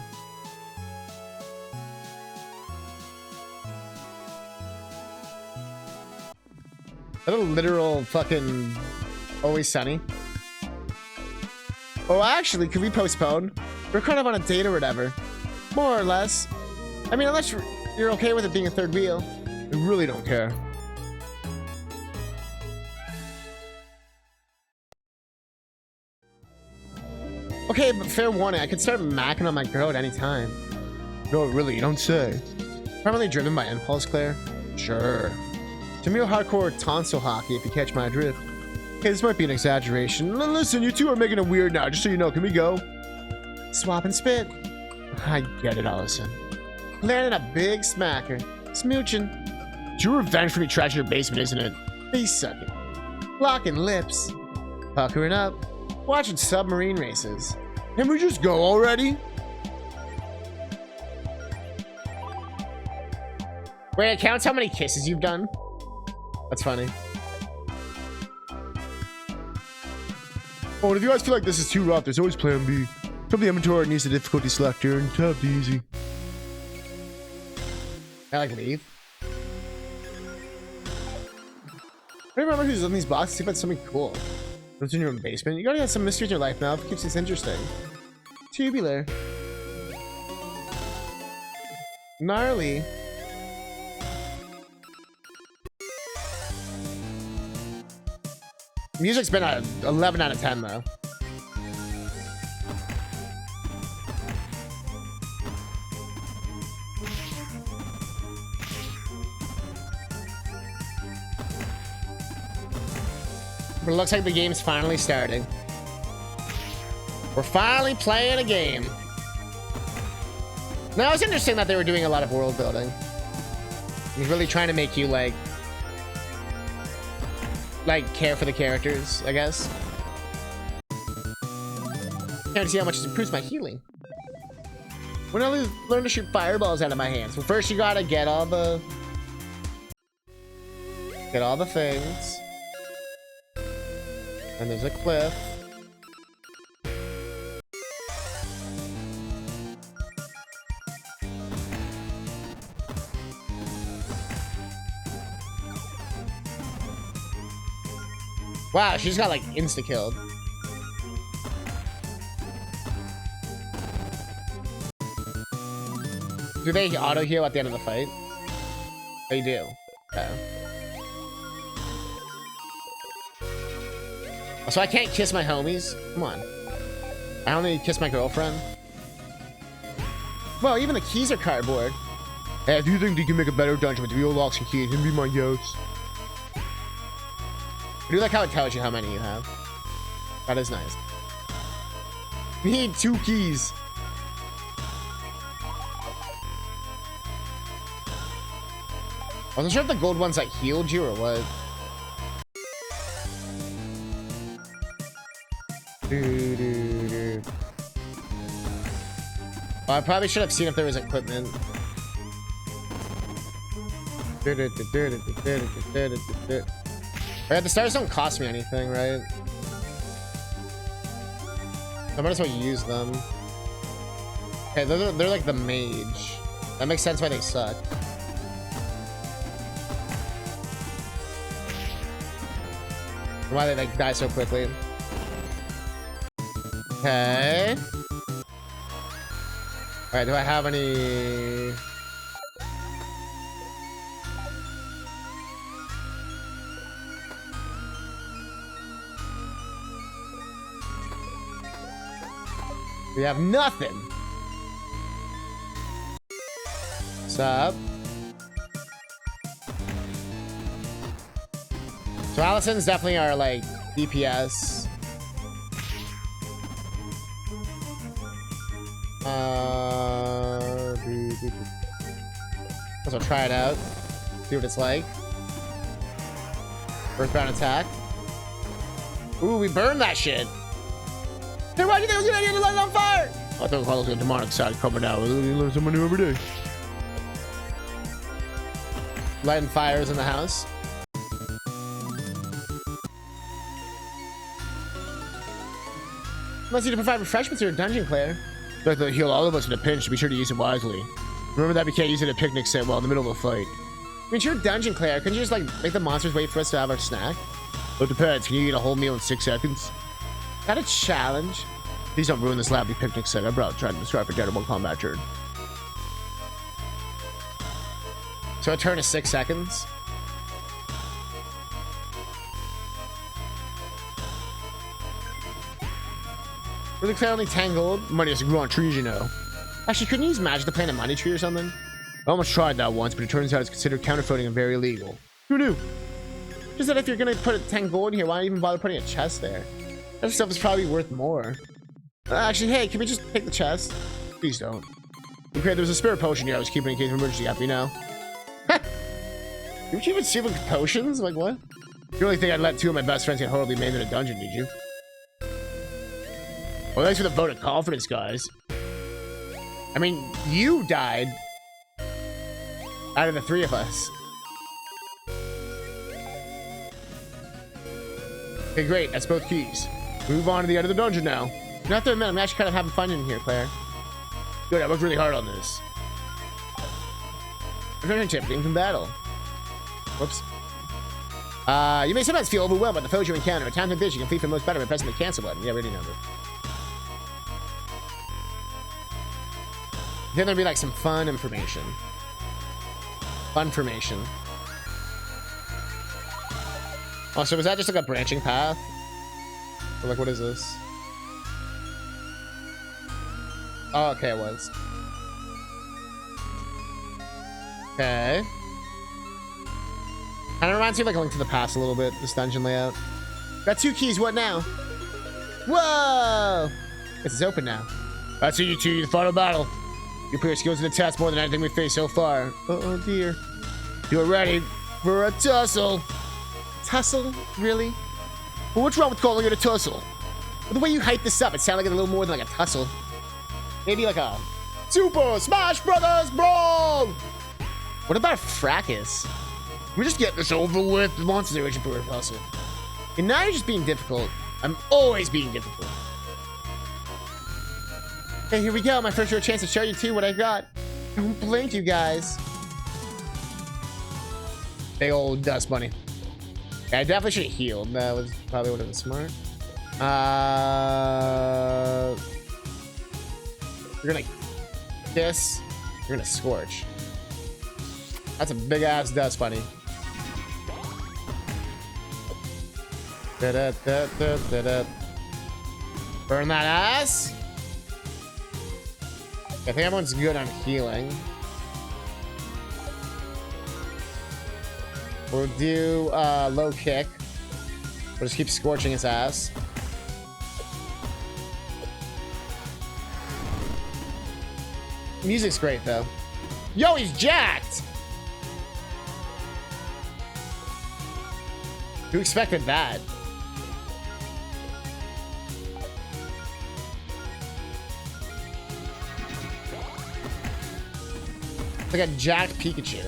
Is that a literal fucking Always Sunny? Oh, actually, could we postpone? We're kind of on a date or whatever. More or less. I mean, unless you're okay with it being a third wheel. I really don't care. Okay, but fair warning, I could start macking on my girl at any time. No, really, you don't say. Primarily driven by impulse, Claire. Sure. Some real hardcore tonsil hockey, if you catch my drift. Okay, this might be an exaggeration. Listen, you two are making it weird now, just so you know. Can we go? Swap and spit. I get it, Allison. Landing a big smacker. Smooching. It's your revenge for me trashing your basement, isn't it? Face sucking. Locking lips. Puckering up. Watching submarine races. Can we just go already? Wait, it counts how many kisses you've done? That's funny. Oh, and if you guys feel like this is too rough, there's always plan B. From the inventory, it needs the difficulty selector and tap the easy. I like leave. I remember who's in these boxes. See if it's something cool. What's in your basement? You gotta have some mystery in your life now. If it keeps this interesting. Tubular. Gnarly. Music's been a 11 out of 10 though. But it looks like the game's finally starting. We're finally playing a game. Now, it's interesting that they were doing a lot of world building. He's really trying to make you, like, care for the characters, I guess. Trying to see how much it improves my healing. When I learn to shoot fireballs out of my hands. Well, first you gotta get all the things. And there's a cliff. Wow, she's got like insta-killed. Do they auto-heal at the end of the fight? They do. Okay. So I can't kiss my homies? Come on. I only kiss my girlfriend? Well, even the keys are cardboard. Hey, if you think you can make a better dungeon with real locks and keys, then be my ghost. I do like how it tells you how many you have. That is nice. We need 2 keys. I wasn't sure if the gold ones like healed you or what. Well, I probably should have seen if there was equipment. Alright, the stars don't cost me anything, right? I might as well use them. Okay, they're like the mage. That makes sense why they suck. Why they like die so quickly. Okay. Alright, do I have any... We have nothing. What's up? So Allison's definitely our like DPS. Let's try it out. See what it's like. Earthbound attack. Ooh, we burned that shit. Hey, why do you think I was gonna get to light it on fire? I thought Carlos got a demonic side coming out. We learn something new every day. Lighting fires in the house. Unless you to provide refreshments to your dungeon, Claire. Like to heal all of us in a pinch, be sure to use it wisely. Remember that we can't use it at a picnic set while in the middle of a fight. I mean, you're a dungeon, Claire. Couldn't you just like make the monsters wait for us to have our snack? Well, it depends. Can you eat a whole meal in 6 seconds? That a challenge? Please don't ruin this lovely picnic set. I'm about trying to describe a terrible combat turn. So a turn is 6 seconds. Really clear, only 10 gold. Money has to grow on trees, you know. Actually, couldn't you use magic to plant a money tree or something? I almost tried that once, but it turns out it's considered counterfeiting and very illegal. Who knew? Just that if you're gonna put 10 gold in here, why even bother putting a chest there? That stuff is probably worth more. Actually, hey, can we just take the chest? Please don't. Okay, there was a spare potion here I was keeping in case of emergency happen, you know? Did you even see with potions? Like, what? You really think I'd let 2 of my best friends get horribly maimed in a dungeon, did you? Well, thanks for the vote of confidence, guys. I mean, you died out of the 3 of us. Okay, great. That's both keys. Move on to the end of the dungeon now. You have to admit, I'm actually kind of having fun in here, Claire. Good, I worked really hard on this. Returning tip, getting from battle. Whoops. You may sometimes feel overwhelmed by the foes you encounter. At times like this, you can flee from most better by pressing the cancel button. Yeah, we already know that. Then there'll be like some fun information. Funformation. Oh, so was that just like a branching path? Or like, what is this? Oh, okay, it was. Okay. Kind of reminds me of like a Link to the Past a little bit, this dungeon layout. Got 2 keys, what now? Whoa! This is open now. That's you 2, the final battle. You put your skills to the test more than anything we've faced so far. Oh dear. You're ready for a tussle. Tussle? Really? Well, what's wrong with calling it a tussle? Well, the way you hype this up, it sounded like a little more than like a tussle. Maybe like a Super Smash Brothers Brawl! What about a fracas? We're just getting this over with. The monsters are reaching for a tussle. And now you're just being difficult. I'm always being difficult. Okay, here we go. My first real chance to show you too what I got. Don't blink, you guys. Big old dust bunny. Yeah, I definitely should have healed. That was probably would have been smart. You're gonna kiss. You're gonna scorch. That's a big ass dust bunny. Da-da-da-da-da-da. Burn that ass. I think everyone's good on healing. We'll do low kick. We'll just keep scorching his ass. Music's great though. Yo, he's jacked! Who expected that? It's like a jacked Pikachu.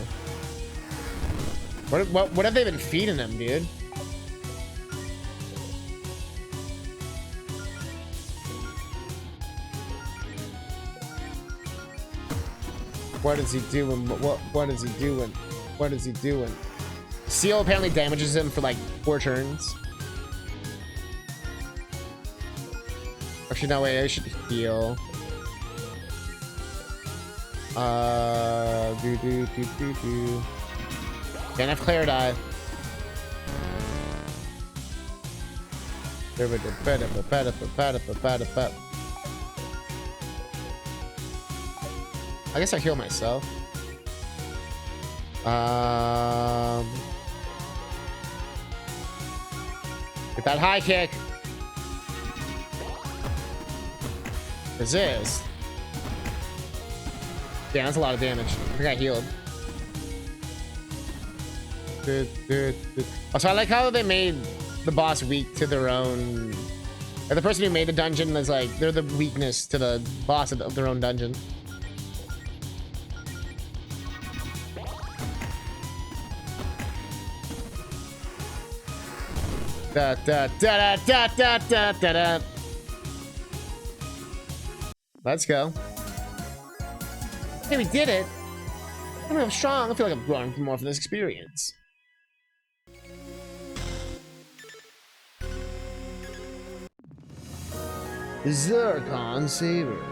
What have they been feeding him, dude? What is he doing? What is he doing? What is he doing? Seal apparently damages him for like 4 turns. Actually, no, wait, I should heal. Can't have Claire die. I guess I heal myself. Get that high kick. Resist. Yeah, that's a lot of damage. I think I healed. Also, I like how they made the boss weak to their own. Like the person who made the dungeon is like they're the weakness to the boss of their own dungeon. Da da da da da da da da. Let's go. Hey, we did it. I feel strong. I feel like I'm growing more from this experience. Zircon Saber.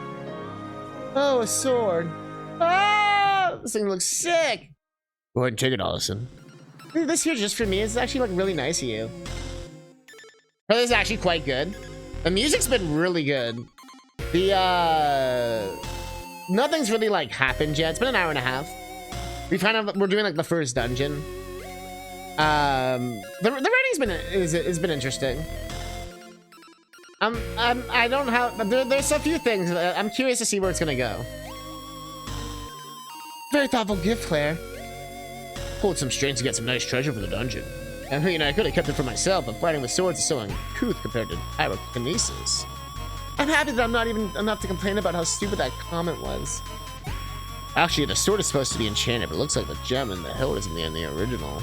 Oh, a sword. Ah! This thing looks sick. Go ahead and take it, Allison. This here just for me is actually like really nice of you. This is actually quite good. The music's been really good. The nothing's really like happened yet. It's been an hour and a half. We're doing like the first dungeon. The writing's been interesting. I don't have there's a few things that I'm curious to see where it's gonna go. Very thoughtful gift, Claire. Pulled some strings to get some nice treasure for the dungeon. I mean, I could have kept it for myself, but fighting with swords is so uncouth compared to pyrokinesis. I'm happy that I'm not even enough to complain about how stupid that comment was. Actually, the sword is supposed to be enchanted, but it looks like the gem in the hilt isn't in the original.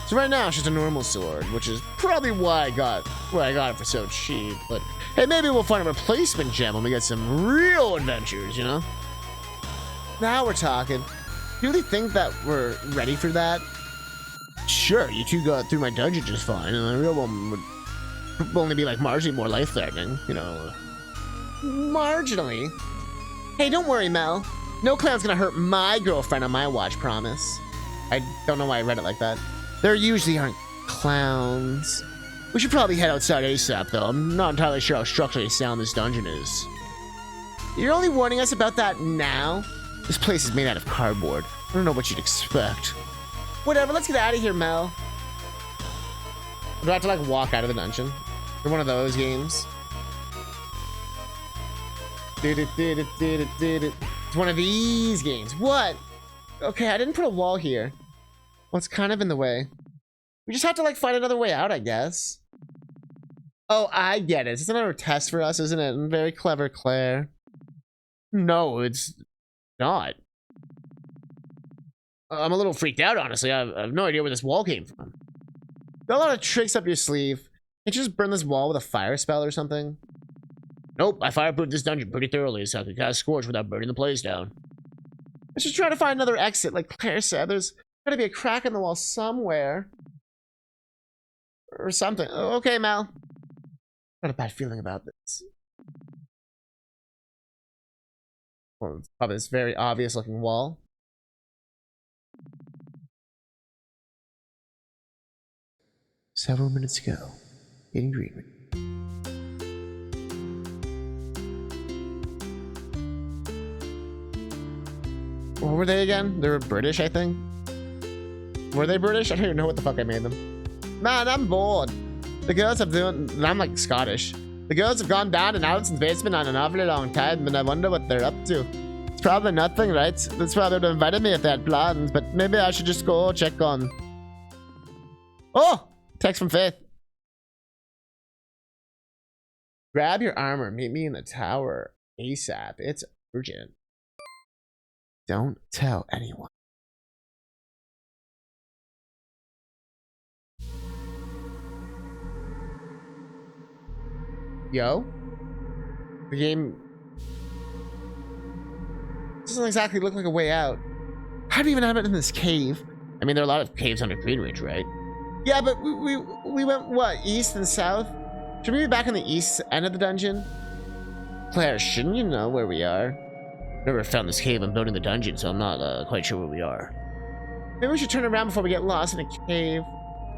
So right now, it's just a normal sword, which is probably why I got it for so cheap. But hey, maybe we'll find a replacement gem when we get some real adventures, you know? Now we're talking. You really think that we're ready for that? Sure, you two got through my dungeon just fine, and the real one would only be like marginally more life-threatening, you know. Marginally? Hey, don't worry, Mel. No clown's gonna hurt my girlfriend on my watch, promise. I don't know why I read it like that. There usually aren't clowns. We should probably head outside ASAP, though. I'm not entirely sure how structurally sound this dungeon is. You're only warning us about that now? This place is made out of cardboard. I don't know what you'd expect. Whatever, let's get out of here, Mel. Do I have to, like, walk out of the dungeon? For one of those games. It's one of these games. What? Okay, I didn't put a wall here. Well, it's kind of in the way. We just have to, like, find another way out, I guess. Oh, I get it. It's another test for us, isn't it? Very clever, Claire. No, it's not. I'm a little freaked out, honestly. I have no idea where this wall came from. Got a lot of tricks up your sleeve. Can't you just burn this wall with a fire spell or something? Nope, I fireproofed this dungeon pretty thoroughly so I could cast Scorch without burning the place down. Let's just try to find another exit. Like Claire said, there's gotta be a crack in the wall somewhere. Or something. Okay, Mal. Got a bad feeling about this. Well, it's probably this very obvious looking wall. several minutes ago. Getting green. What were they again? They were British, I think. Were they British? I don't even know what the fuck I made them. Man, I'm bored. The girls have done. I'm like Scottish. The girls have gone down in Alison's basement on an awfully long time, and I wonder what they're up to. It's probably nothing, right? That's why they would have invited me if they had plans, but maybe I should just go check on. Oh! Text from Faith. Grab your armor. Meet me in the tower ASAP. It's urgent. Don't tell anyone. Yo? The game doesn't exactly look like a way out. How do you even have it in this cave? I mean, there are a lot of caves under Greenridge, right? Yeah, but we went, what, east and south? Should we be back on the east end of the dungeon? Claire, shouldn't you know where we are? Never found this cave. I'm building the dungeon, so I'm not quite sure where we are. Maybe we should turn around before we get lost in a cave.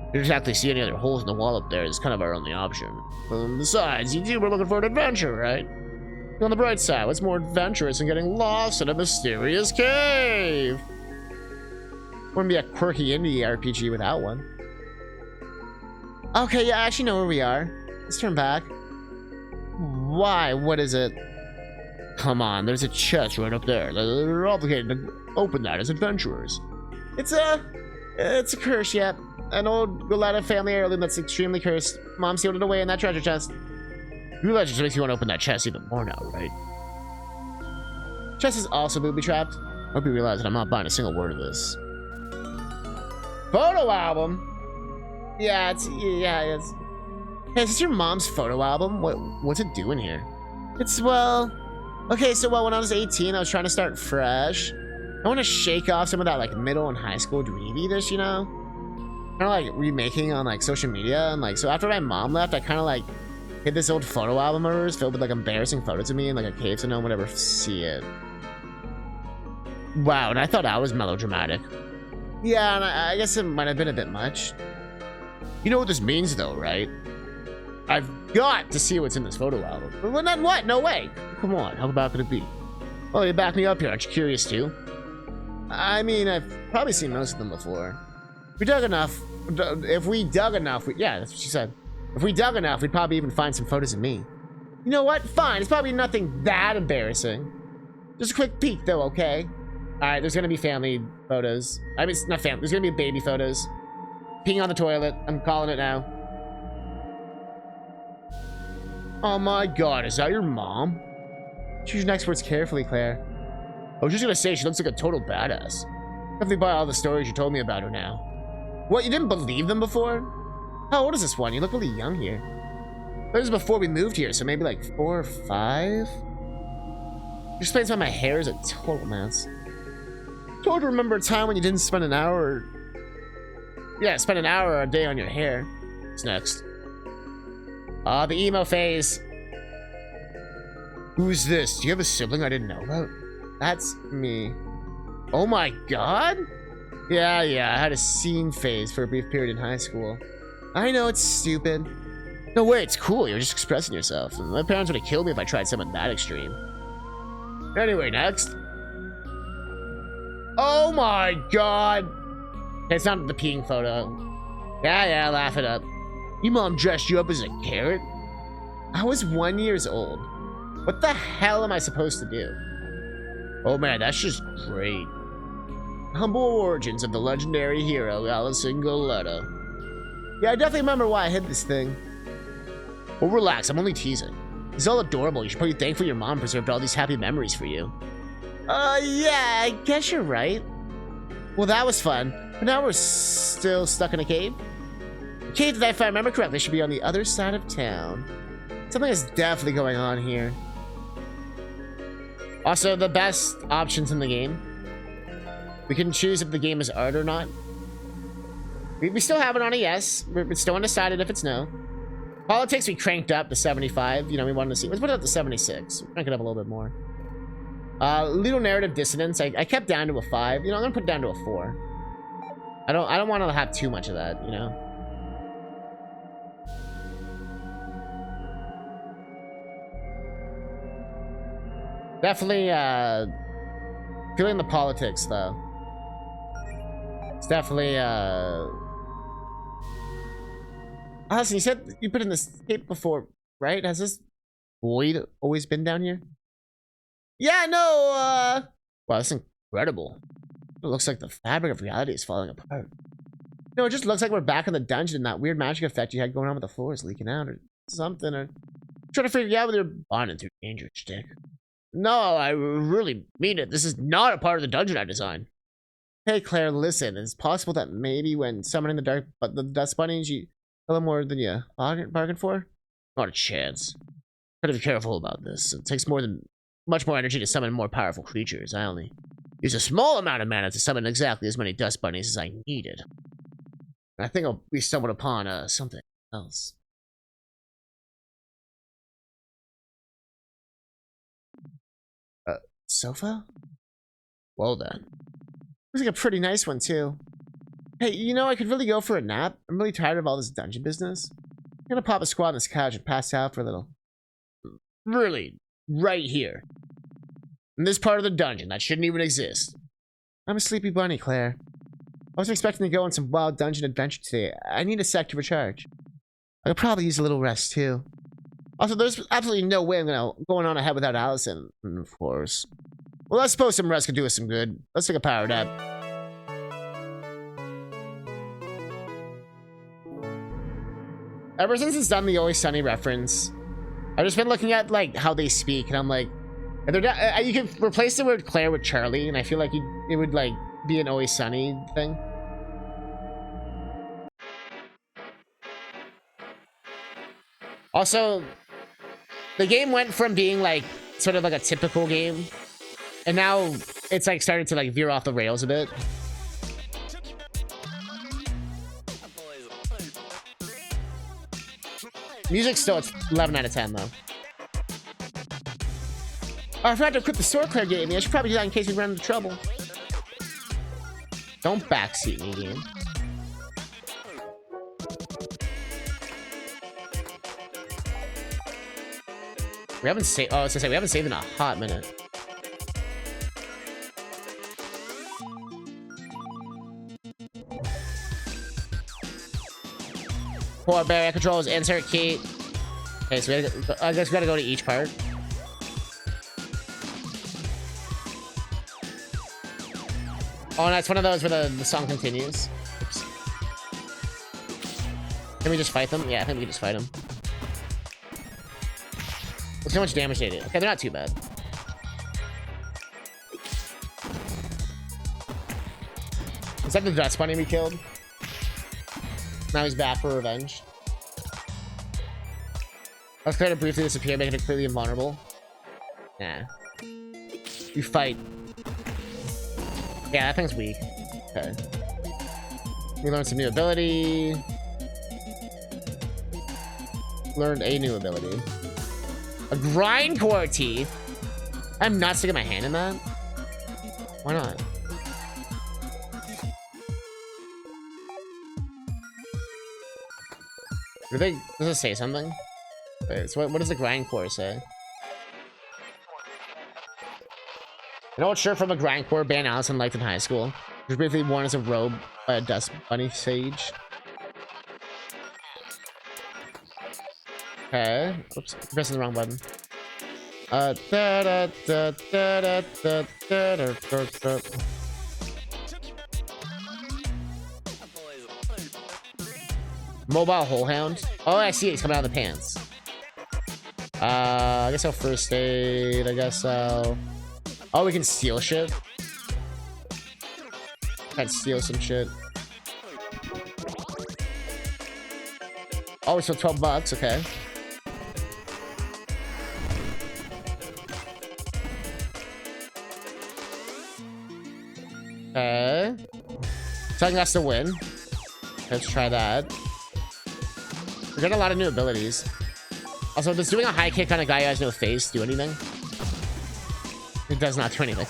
If you exactly see any other holes in the wall up there, it's kind of our only option. Besides, you two were looking for an adventure, right? On the bright side, what's more adventurous than getting lost in a mysterious cave? Wouldn't be a quirky indie RPG without one. Okay, yeah, I actually know where we are. Let's turn back. Why? What is it? Come on, there's a chest right up there. They're obligated to open that as adventurers. It's a curse, yep. An old Goletta family heirloom that's extremely cursed. Mom sealed it away in that treasure chest. You realize it just makes you want to open that chest even more now, right? Chest is also booby-trapped. I hope you realize that I'm not buying a single word of this. Photo album? Yeah, it's... Hey, is this your mom's photo album? What's it doing here? It's, well... Okay, so, when I was 18, I was trying to start fresh. I want to shake off some of that, like, middle and high school dweebiness, you know? Kind of, like, remaking on, like, social media. And, like, so after my mom left, I kind of, like, hit this old photo album of hers filled with, like, embarrassing photos of me in, like, a cave so no one would ever see it. Wow, and I thought I was melodramatic. Yeah, and I guess it might have been a bit much. You know what this means, though, right? I've got to see what's in this photo album. Well, then what? No way. Come on, how bad could it be? Well, you back me up here. Aren't you curious, too? I mean, I've probably seen most of them before. If we dug enough, yeah, that's what she said. If we dug enough, we'd probably even find some photos of me. You know what? Fine, it's probably nothing that embarrassing. Just a quick peek, though, okay? Alright, there's gonna be family photos. I mean, it's not family, there's gonna be baby photos. Peeing on the toilet, I'm calling it now. Oh my god, is that your mom? Choose your next words carefully, Claire. I was just gonna say, she looks like a total badass. Definitely buy all the stories you told me about her now. What, you didn't believe them before? How old is this one? You look really young here. That was before we moved here, so maybe like 4 or 5? Just explains why my hair is a total mess. Told to remember a time when you didn't spend an hour... Yeah, spend an hour a day on your hair. What's next? Ah, the emo phase. Who's this? Do you have a sibling I didn't know about? That's me. Oh my god? Yeah, I had a scene phase for a brief period in high school. I know, it's stupid. No way, it's cool. You're just expressing yourself. My parents would have killed me if I tried something that extreme. Anyway, next. Oh my god. It's not the peeing photo. Yeah, laugh it up. Your mom dressed you up as a carrot? I was 1 year old. What the hell am I supposed to do? Oh man, that's just great. Humble origins of the legendary hero, Alison Goletta. Yeah, I definitely remember why I hid this thing. Well, relax, I'm only teasing. It's all adorable. You should probably be thankful your mom preserved all these happy memories for you. Yeah, I guess you're right. Well, that was fun. But now we're still stuck in a cave. The cave that, if I remember correctly, should be on the other side of town. Something is definitely going on here. Also, the best options in the game. We can choose if the game is art or not. We still have it on a yes. We're still undecided if it's no. Politics, we cranked up to 75. You know, we wanted to see. Let's put it up to 76. Crank it up a little bit more. Little narrative dissonance. I kept down to a 5. You know, I'm gonna put it down to a 4. I don't want to have too much of that, you know. Definitely, feeling the politics, though. It's definitely, Allison, you said you put in this tape before, right? Has this void always been down here? Yeah, no, wow, that's incredible. It looks like the fabric of reality is falling apart. No, it just looks like we're back in the dungeon and that weird magic effect you had going on with the floors leaking out or something, or trying to figure out whether you're bonded through danger, stick. No, I really mean it. This is not a part of the dungeon I designed. Hey, Claire, listen. It's possible that maybe when summoning the dust bunnies, you a little more than you bargained for? Not a chance. Gotta be careful about this. It takes much more energy to summon more powerful creatures. I only use a small amount of mana to summon exactly as many dust bunnies as I needed. I think we stumbled upon something else. Sofa? Well then. Looks like a pretty nice one too. Hey, you know, I could really go for a nap. I'm really tired of all this dungeon business. I'm gonna pop a squat on this couch and pass out for a little. Really, right here. In this part of the dungeon that shouldn't even exist. I'm a sleepy bunny, Claire. I wasn't expecting to go on some wild dungeon adventure today. I need a sec to recharge. I could probably use a little rest too. Also, there's absolutely no way I'm going on ahead without Allison, of course. Well, I suppose some rest could do us some good. Let's take a power nap. Ever since it's done the Always Sunny reference, I've just been looking at like how they speak, and I'm like, you can replace the word Claire with Charlie, and I feel like it would like be an Always Sunny thing. Also, the game went from being like sort of like a typical game, and now it's like started to like veer off the rails a bit. Music still, it's 11 out of 10 though. Oh, I forgot to equip the sword Claire gave me. I should probably do that in case we run into trouble. Don't backseat me, game. We haven't saved. Oh, I was gonna say we haven't saved in a hot minute. Poor barrier controls, insert key. Okay, so I guess we gotta go to each part. Oh, and that's one of those where the song continues. Oops. Can we just fight them? Yeah, I think we can just fight them. Look how much damage they do. Okay, they're not too bad. Is that the dust bunny we killed? Now he's back for revenge. I was trying to briefly disappear, making it completely invulnerable. Nah. You fight. Yeah, that thing's weak. Okay. We learned some new ability. Learned a new ability. A grindcore teeth. I'm not sticking my hand in that. Why not? Does it say something? Wait, so what does the grindcore say? You know what shirt from a grindcore band Allison liked in high school? It was briefly worn as a robe by a dust bunny sage. Okay. Oops, I'm pressing the wrong button. Mobile hole hound. Oh, I see it. It's coming out of the pants. I guess I'll first aid. I guess I'll... Oh, we can steal shit. Can't steal some shit. Oh, so 12 bucks. Okay. Okay. Telling us to win. Let's try that. We're getting a lot of new abilities. Also, does doing a high kick on a guy who has no face do anything? It does not do anything.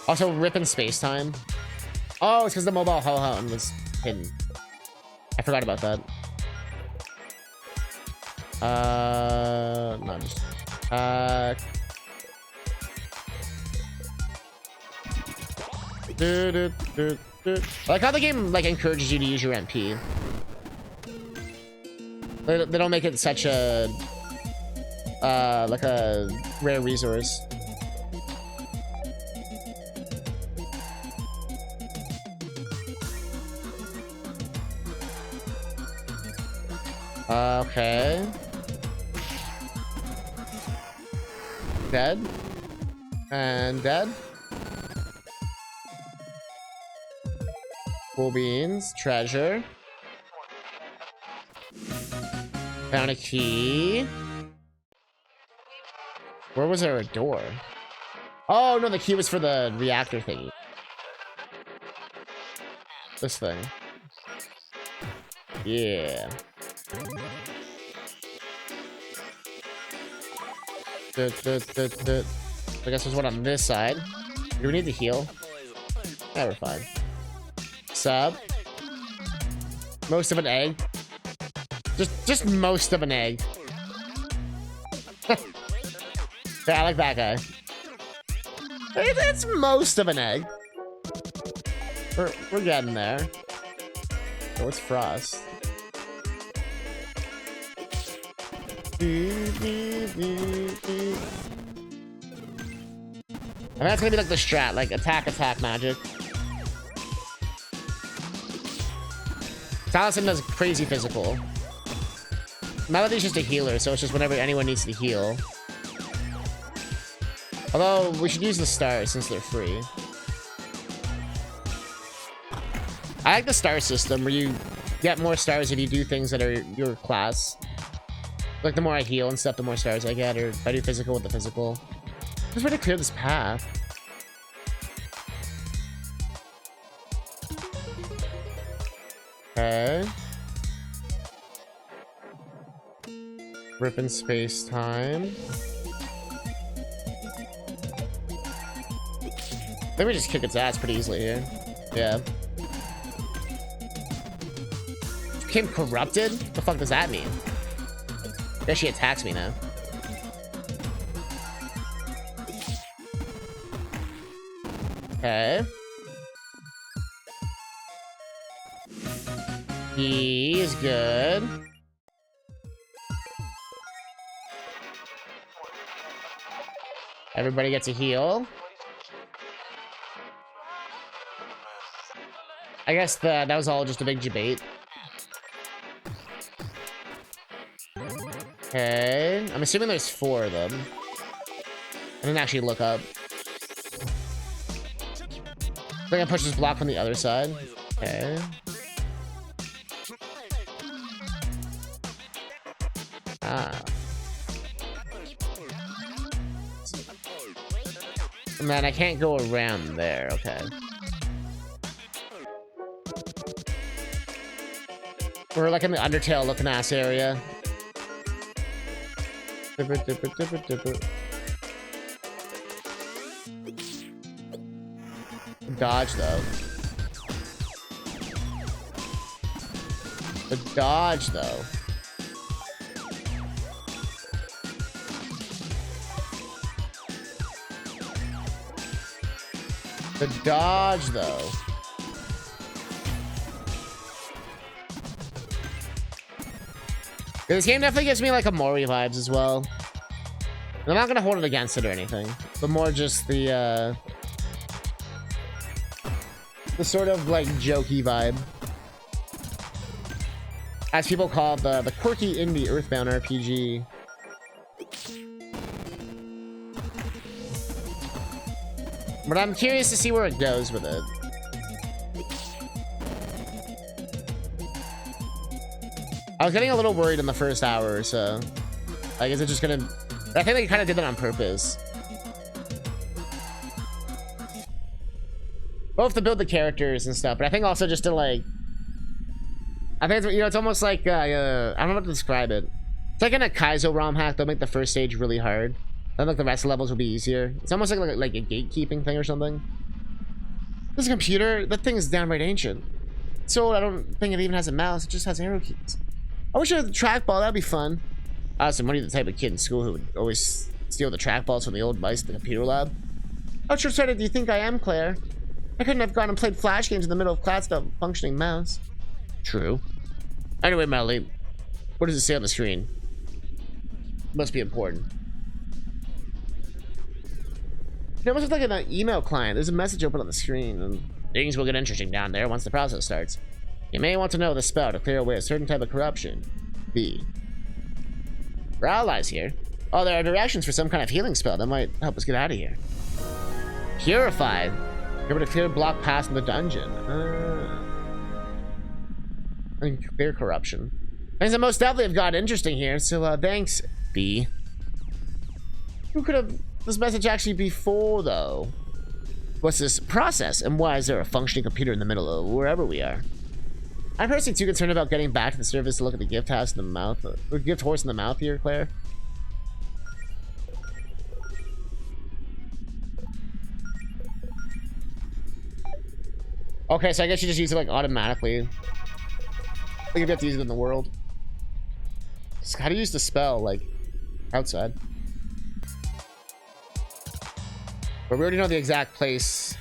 Also, ripping space time. Oh, it's because the mobile ho-hound was hidden. I forgot about that. No, just I like how the game like encourages you to use your MP. They don't make it such a like a rare resource. Okay. Dead. And dead. Cool beans. Treasure. Found a key. Where was there a door? Oh, no, the key was for the reactor thingy. This thing. Yeah. I guess there's one on this side. Do we need to heal? Yeah, we're fine. Sub. Most of an egg. Just most of an egg. Yeah, I like that guy. It's most of an egg. We're getting there. Oh, it's Frost. I mean, that's gonna be like the strat, like attack magic. Taliesin does crazy physical. Melody's just a healer, so it's just whenever anyone needs to heal. Although, we should use the stars since they're free. I like the star system where you get more stars if you do things that are your class. Like, the more I heal and stuff, the more stars I get, or if I do physical with the physical. Just way to clear this path. Okay. Ripping space time. Let me just kick its ass pretty easily here. Yeah. Became corrupted? What the fuck does that mean? I guess she attacks me now. Okay. He is good. Everybody gets a heal. I guess that was all just a big debate. Okay. I'm assuming there's 4 of them. I didn't actually look up. I think I push this block from the other side. Okay. Ah. Man, I can't go around there. Okay. We're like in the Undertale looking ass area. Dodge though. The dodge though. The dodge though. This game definitely gives me like a Mori vibes as well. And I'm not gonna hold it against it or anything, but more just the sort of like jokey vibe, as people call it, the quirky indie Earthbound RPG. But I'm curious to see where it goes with it. I was getting a little worried in the first hour or so. Like, is it just gonna... I think they kind of did that on purpose. Both to build the characters and stuff, but I think also just to, like... I think, it's, you know, it's almost like, I don't know how to describe it. It's like in a Kaizo ROM hack, they'll make the first stage really hard. Then, like, the rest of the levels will be easier. It's almost like a gatekeeping thing or something. This computer, that thing is downright ancient. So I don't think it even has a mouse, it just has arrow keys. I wish I had a trackball, that'd be fun. Awesome, what are you the type of kid in school who would always steal the trackballs from the old mice in the computer lab? How short-sighted do you think I am, Claire? I couldn't have gone and played Flash games in the middle of class without a functioning mouse. True. Anyway, Melly, what does it say on the screen? Must be important. It almost looks like an email client. There's a message open on the screen, and things will get interesting down there once the process starts. You may want to know the spell to clear away a certain type of corruption. B. We're allies here. Oh, there are directions for some kind of healing spell that might help us get out of here. Purified. You're able to clear block paths in the dungeon. And clear corruption. Things that most definitely have got interesting here, so thanks, B. Who could have this message actually before, though? What's this process, and why is there a functioning computer in the middle of wherever we are? I'm personally too concerned about getting back to the surface to look at the gift house in the mouth, or gift horse in the mouth here, Claire. Okay, so I guess you just use it like automatically. I think you have to use it in the world. Just how to use the spell, like, outside. But we already know the exact place.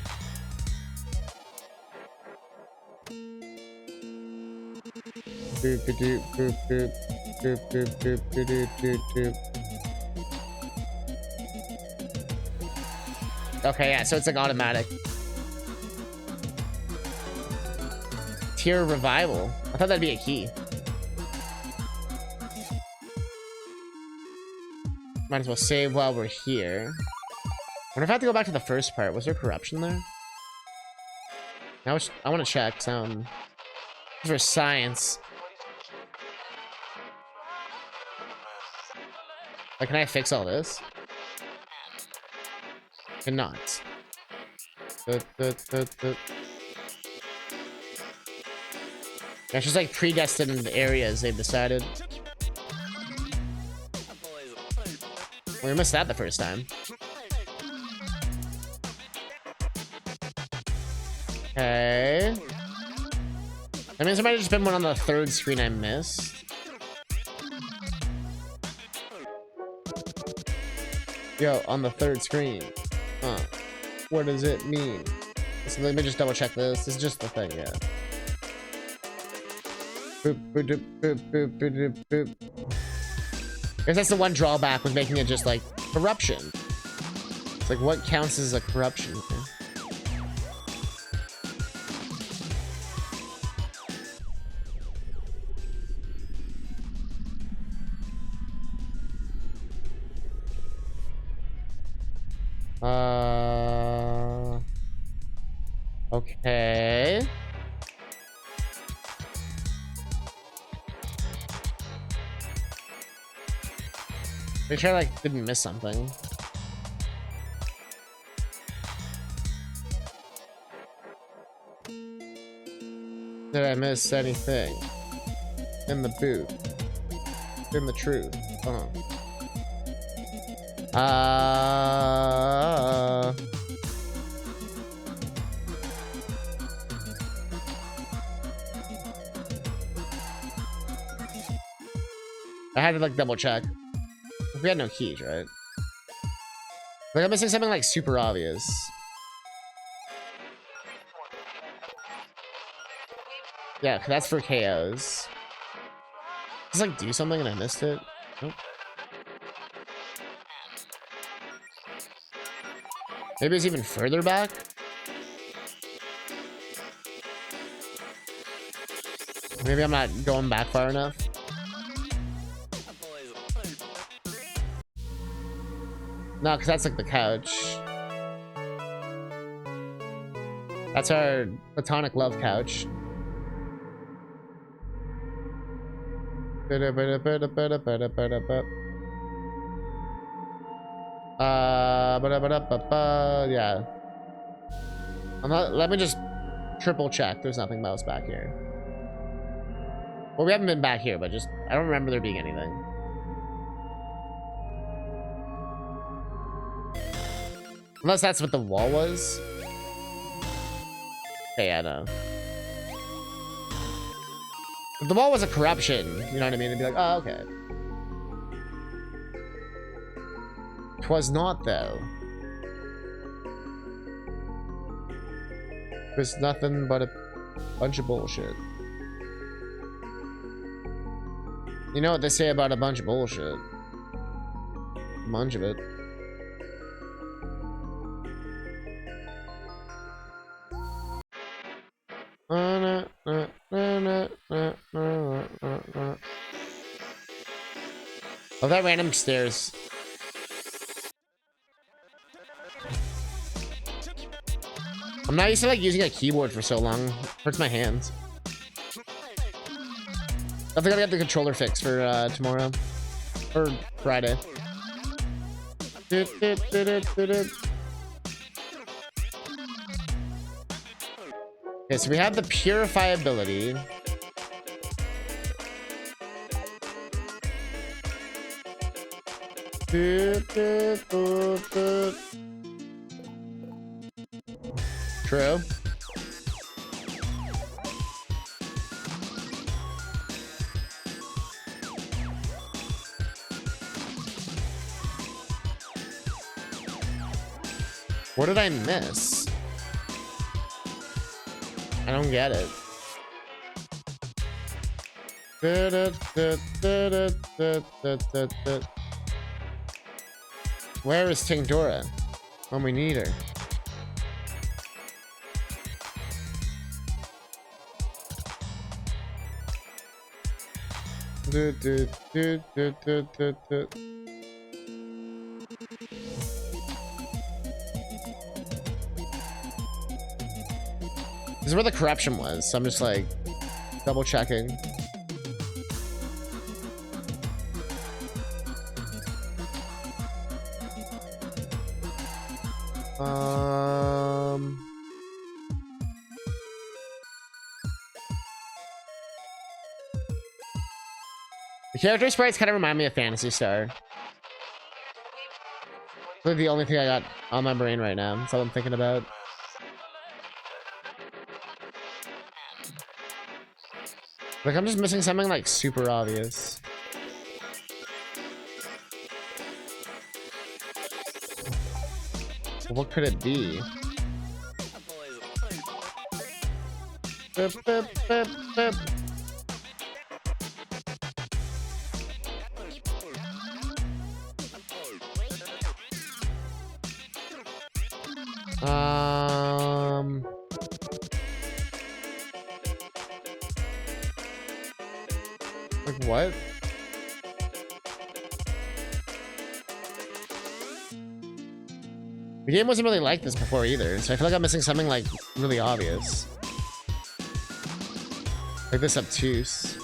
Okay, yeah, so it's like automatic. Tier revival. I thought that'd be a key. Might as well save while we're here. I wonder if I have to go back to the first part. Was there corruption there? I want to check some for science. Like, can I fix all this? Cannot. That's just like predestined areas they've decided. We missed that the first time. Okay. That means there might have just been one on the third screen I missed. Yo, on the third screen. Huh. What does it mean? So let me just double check this. This is just the thing, yeah. Boop, boop, boop, boop, boop, boop, boop. I guess that's the one drawback with making it just like corruption. It's like, what counts as a corruption? Okay. Okay. Make sure I like didn't miss something. Did I miss anything? In the boot. In the truth. I had to like double check. We had no keys, right? Like I'm missing something like super obvious. Yeah, 'cause that's for KOs. Just like do something and I missed it. Nope. Maybe it's even further back. Maybe I'm not going back far enough. No, because that's like the couch. That's our platonic love couch. Yeah. Let me just triple check. There's nothing else back here. Well, we haven't been back here, but just I don't remember there being anything. Unless that's what the wall was. Okay, yeah, no. If the wall was a corruption, you know what I mean? It'd be like, oh, okay. 'Twas not, though. It was nothing but a bunch of bullshit. You know what they say about a bunch of bullshit? A bunch of it. Oh, that random stairs. I'm not used to like using a keyboard for so long. Hurts my hands. I think I gotta get the controller fixed for tomorrow or Friday. Okay, so we have the purify ability. True. What did I miss? I don't get it. Where is Tangdora when we need her? This is where the corruption was, so I'm just like double checking. The character sprites kind of remind me of Phantasy Star. Really the only thing I got on my brain right now. That's all I'm thinking about. Like, I'm just missing something like super obvious. Well, what could it be? Beep, beep, beep, beep. Like what? The game wasn't really like this before either, so I feel like I'm missing something like really obvious. Like this obtuse.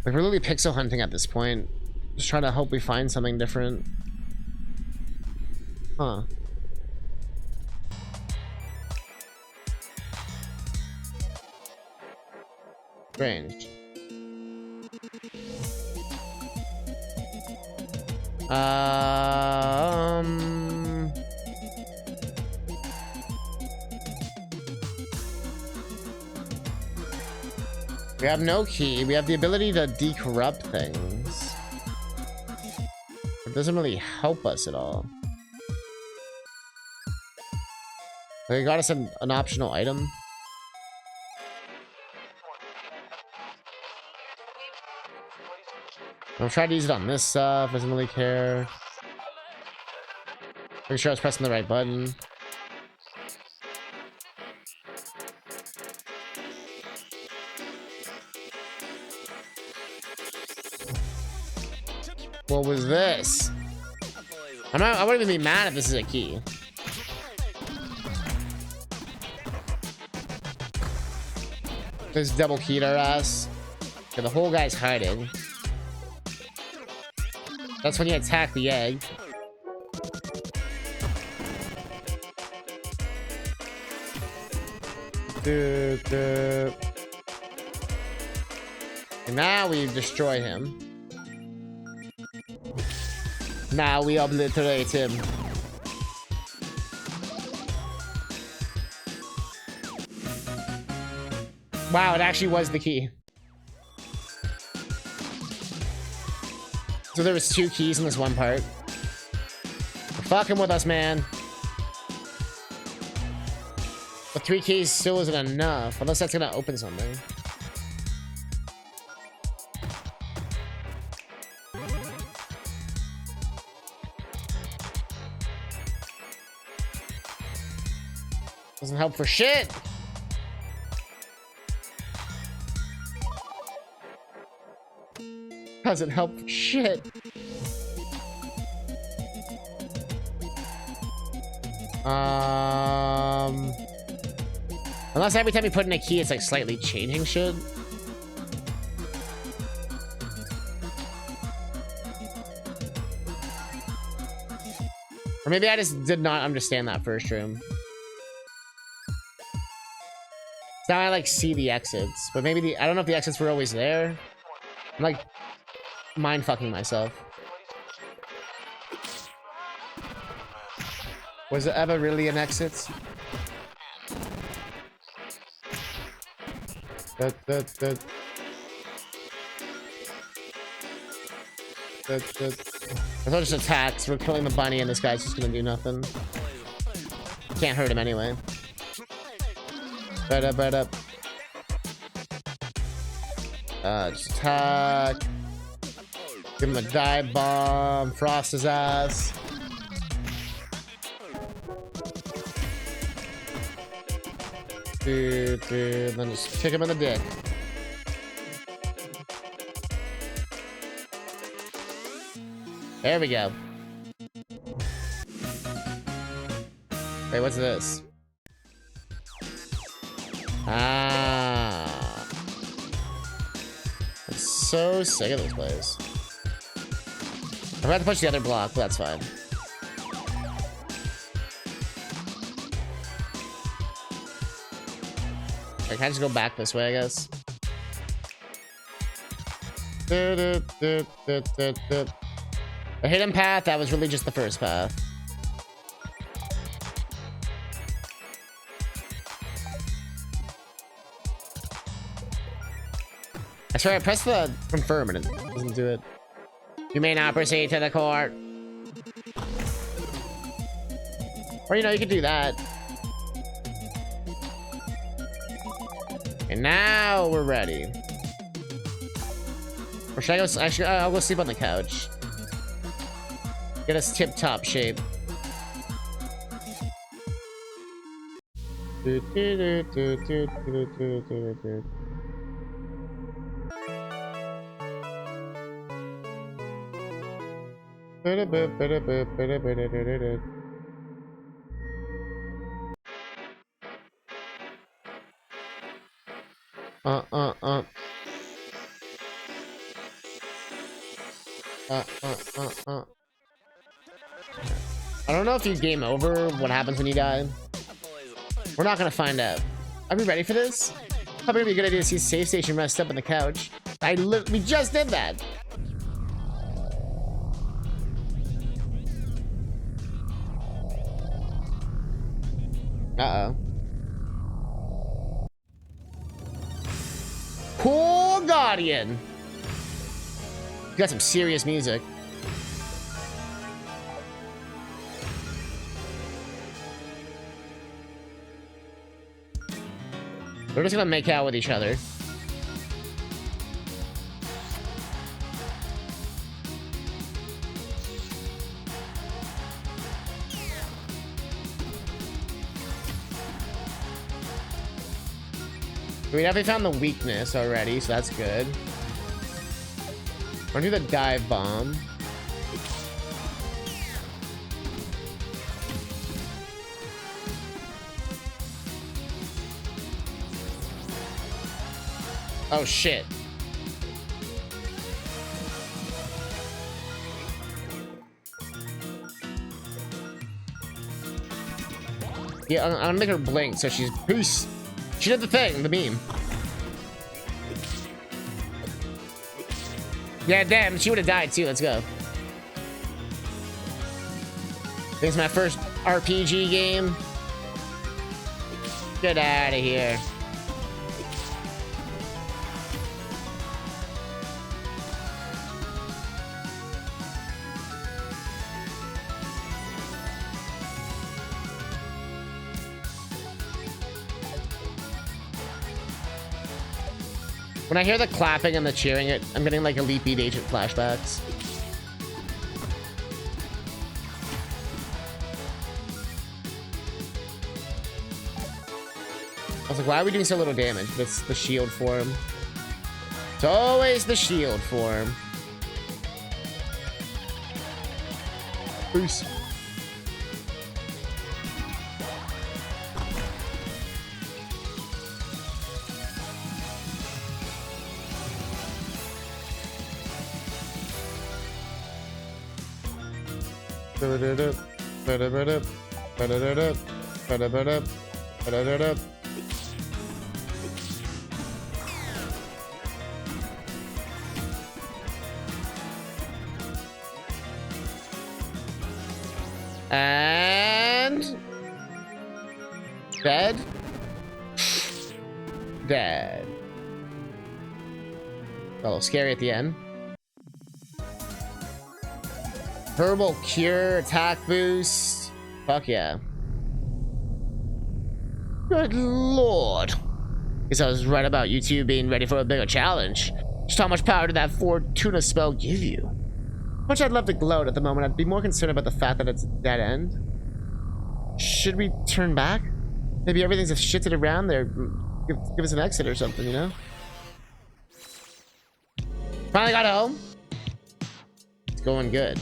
Like we're literally pixel hunting at this point. Just trying to hope we find something different. Huh. Strange. We have no key. We have the ability to decorrupt things. It doesn't really help us at all. They got us an optional item. I'm trying to use it on this stuff. Doesn't really care. Make sure I was pressing the right button. What was this? I wouldn't even be mad if this is a key. This double keyed our ass. Okay, the whole guy's hiding. That's when you attack the egg. And now we destroy him. Now we obliterate him. Wow, it actually was the key. So there was 2 keys in this one part. You're fucking with us, man. But 3 keys still isn't enough, unless that's gonna open something. Doesn't help for shit. Doesn't help for shit. Unless every time you put in a key, it's like slightly changing shit. Or maybe I just did not understand that first room. Now I like see the exits, but maybe I don't know if the exits were always there. I'm like mind fucking myself. Was it ever really an exit? I thought just attacks. We're killing the bunny and this guy's just gonna do nothing. Can't hurt him anyway. Right up, right up. Just attack. Give him a dive bomb. Frost his ass. Dude, then just kick him in the dick. There we go. Wait, what's this? Ah. I'm so sick of this place. I'm about to push the other block, but that's fine. I can just go back this way, I guess. The hidden path, that was really just the first path. I swear I pressed the confirm and it doesn't do it. You may not proceed to the court. Or, you know, you could do that. And now we're ready. Or should I go? I'll go sleep on the couch. Get us tip-top shape. I don't know if you game over what happens when you die. We're not gonna find out. Are we ready for this? Probably be a good idea to see safe station rest up on the couch. We just did that. Uh-oh. Cool Guardian. You got some serious music. We're just gonna make out with each other. We definitely found the weakness already, so that's good. We're gonna do the dive bomb. Oh shit. Yeah, I'm gonna make her blink so she's peace. She did the thing, the meme. Yeah, damn, she would have died too. Let's go. This is my first RPG game. Get out of here. When I hear the clapping and the cheering, I'm getting like Elite Beat Agent flashbacks. I was like, why are we doing so little damage? That's the shield form. It's always the shield form. Peace. And dead. Dead. A little scary at the end. Herbal cure, attack boost. Fuck yeah. Good lord. Guess I was right about you two being ready for a bigger challenge. Just how much power did that Fortuna spell give you? Much I'd love to gloat at the moment, I'd be more concerned about the fact that it's a dead end. Should we turn back? Maybe everything's shifted around there. Give us an exit or something, you know? Finally got home. It's going good.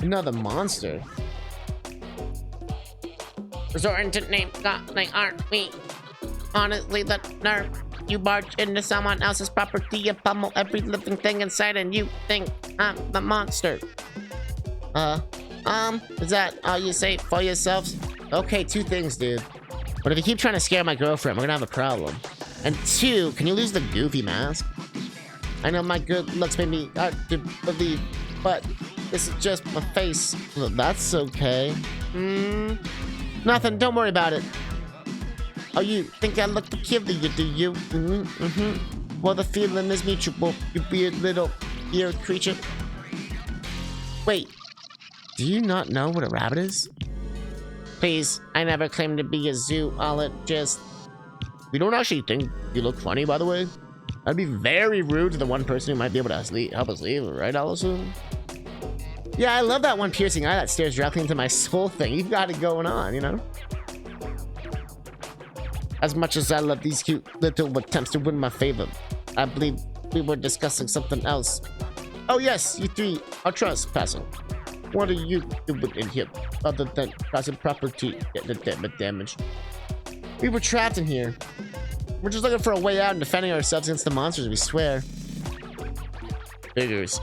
Another monster. Resorting to name godly, aren't we? Honestly, the nerve. You barge into someone else's property, you pummel every living thing inside, and you think I'm the monster. Is that all you say for yourselves? Okay, two things, dude. But if you keep trying to scare my girlfriend, we're gonna have a problem. And two, can you lose the goofy mask? I know my good looks made me hard to believe, but this is just my face. Well, that's okay. Nothing, don't worry about it. Oh, you think I look peculiar, do you? Well, the feeling is mutual, you weird little ear creature. Wait, do you not know what a rabbit is? Please, I never claimed to be a zoologist. We don't actually think you look funny, by the way. That'd be very rude to the one person who might be able to help us leave, right, Allison? Yeah, I love that one piercing eye that stares directly into my soul thing. You've got it going on, you know? As much as I love these cute little attempts to win my favor, I believe we were discussing something else. Oh yes, you three are trespassing. What are you doing in here other than causing property damage? We were trapped in here. We're just looking for a way out and defending ourselves against the monsters, we swear. Figures.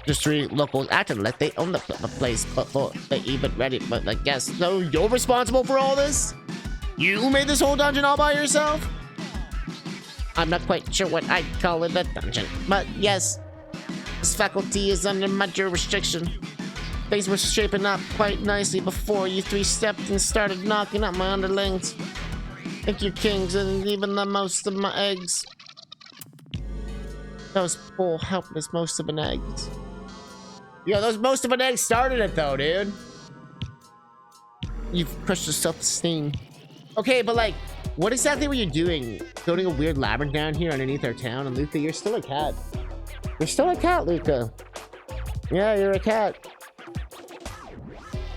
Just three locals acting like they own the place before they even ready, but I guess so you're responsible for all this? You made this whole dungeon all by yourself? I'm not quite sure what I'd call it a dungeon, but yes, this faculty is under my jurisdiction. Things were shaping up quite nicely before you three stepped and started knocking up my underlings. Think you're kings and even the most of my eggs. Those poor helpless most of an eggs. Yo, those most of an eggs started it though, dude. You've crushed your self-esteem. Okay, but like, what exactly were you doing? Building a weird labyrinth down here underneath our town? And Luca, you're still a cat. You're still a cat, Luca. Yeah, you're a cat.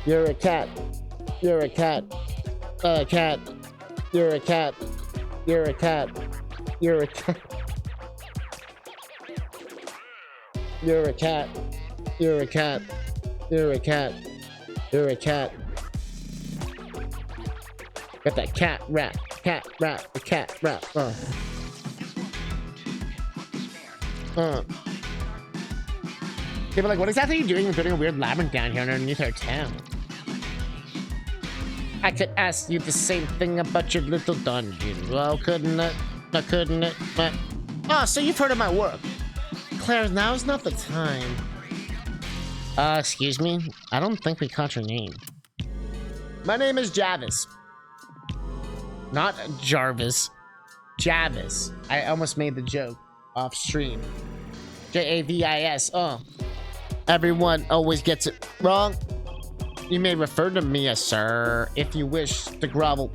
You're a cat. You're a cat. A cat. You're a cat. You're a cat. You're a cat. You're a cat. You're a cat. You're a cat. You're a cat. Got that cat rap. Cat rap. The cat rap. They were like, what exactly are you doing? We're building a weird labyrinth down here underneath our town. I could ask you the same thing about your little dungeon. Well, couldn't it? No, couldn't it? But... Oh, so you've heard of my work. Claire, now's not the time. Excuse me? I don't think we caught your name. My name is Javis. Not Jarvis. Javis. I almost made the joke off stream. Javis. Oh. Everyone always gets it wrong. You may refer to me as sir if you wish to grovel.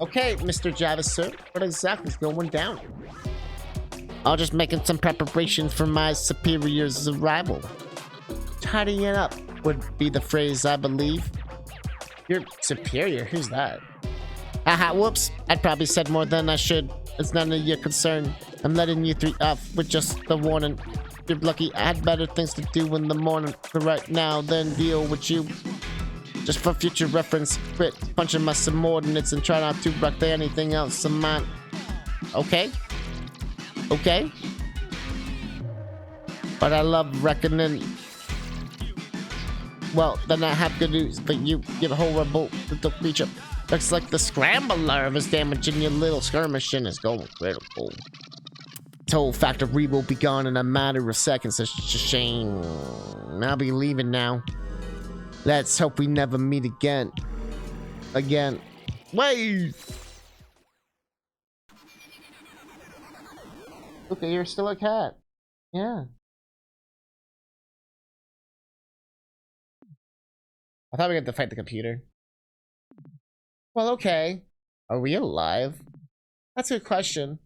Okay, Mr. Javis, sir. What exactly is going down? I'm just making some preparations for my superior's arrival. Tidying it up would be the phrase, I believe. Your superior? Who's that? Haha, whoops. I'd probably said more than I should. It's none of your concern. I'm letting you three off with just the warning. You're lucky I had better things to do in the morning for right now than deal with you. Just for future reference, quit punching my subordinates and try not to wreck anything else of mine. Okay? Okay? But I love reckoning. Well, then I have good news for you. You horrible little creature. Looks like the scrambler is damaging your little skirmishing is going critical. This whole factory will be gone in a matter of seconds. It's just a shame. I'll be leaving now. Let's hope we never meet again. Wait! Okay, you're still a cat. Yeah. I thought we had to fight the computer. Well, okay. Are we alive? That's a good question.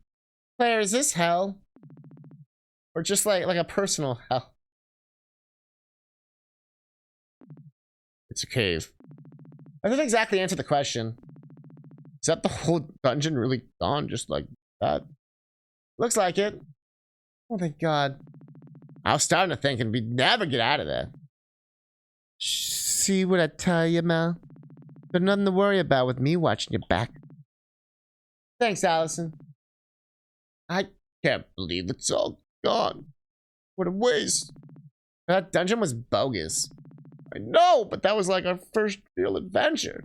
Claire, is this hell? Or just like a personal hell? It's a cave. I didn't exactly answer the question. Is that the whole dungeon really gone just like that? Looks like it. Oh, thank God. I was starting to think we'd never get out of there. See what I tell you, Mel? There's nothing to worry about with me watching your back. Thanks, Allison. I can't believe it's all gone. What a waste. That dungeon was bogus. I know, but that was like our first real adventure.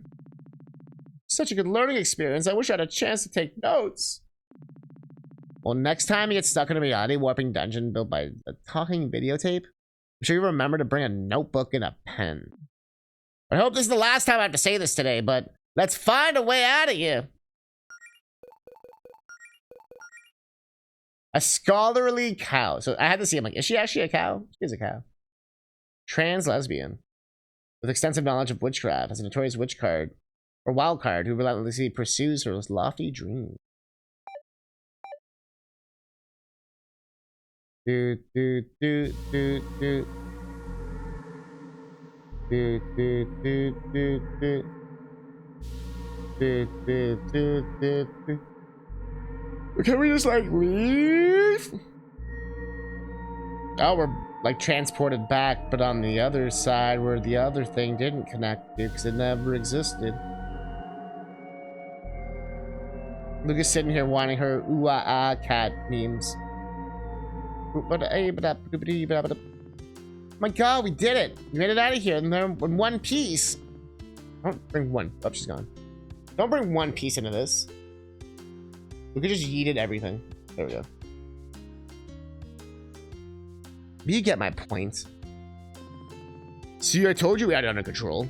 Such a good learning experience. I wish I had a chance to take notes. Well, next time you get stuck in a reality warping dungeon built by a talking videotape, I'm sure you remember to bring a notebook and a pen. I hope this is the last time I have to say this today, but let's find a way out of here. A scholarly cow. So I had to see, I'm like, is she actually a cow? She is a cow. Trans lesbian. With extensive knowledge of witchcraft, as a notorious witch card, or wild card, who relentlessly pursues her lofty dream. Do do do do do. Do do do do do. Do do do do do. Can we just like leave? Oh, we're like transported back, but on the other side where the other thing didn't connect to because it never existed. Luca's sitting here whining her ooh-ah-ah cat memes. My God, we did it! We made it out of here in one piece. Don't bring one. Oh, she's gone. Don't bring one piece into this. We could just yeeted everything. There we go. You get my point. See, I told you we had it under control.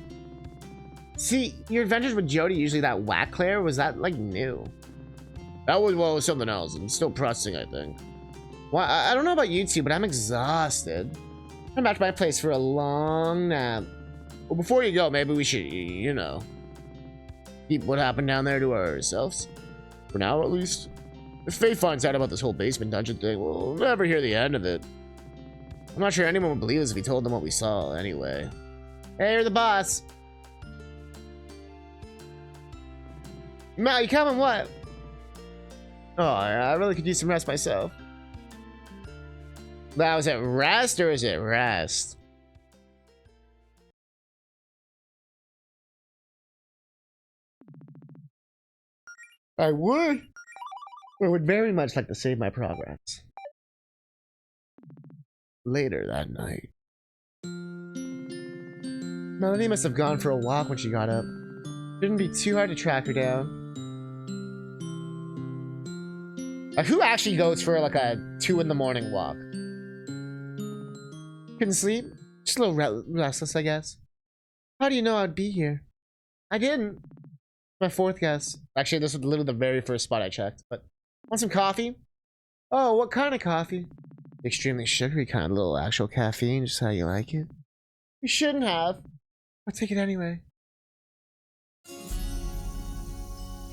See, your adventures with Jody, usually that whack Claire, was that like new? That was, well, something else. I'm still processing, I think. Well, I don't know about you two, but I'm exhausted. I'm back to my place for a long nap. Well, before you go, maybe we should, you know, keep what happened down there to ourselves. For now, at least. If Faye finds out about this whole basement dungeon thing, we'll never hear the end of it. I'm not sure anyone would believe us if we told them what we saw, anyway. Hey, you're the boss. Mal, you coming? What? Oh, I really could use some rest myself. Now, is it rest or is it rest? I would very much like to save my progress. Later that night. Melody must have gone for a walk when she got up. Shouldn't be too hard to track her down. Like, who actually goes for like a 2 in the morning walk? Couldn't sleep? Just a little restless, I guess. How do you know I'd be here? I didn't. My fourth guess. Actually, this was literally the very first spot I checked. But want some coffee? Oh, what kind of coffee? Extremely sugary kind, a little actual caffeine, just how you like it. You shouldn't have. I'll take it anyway.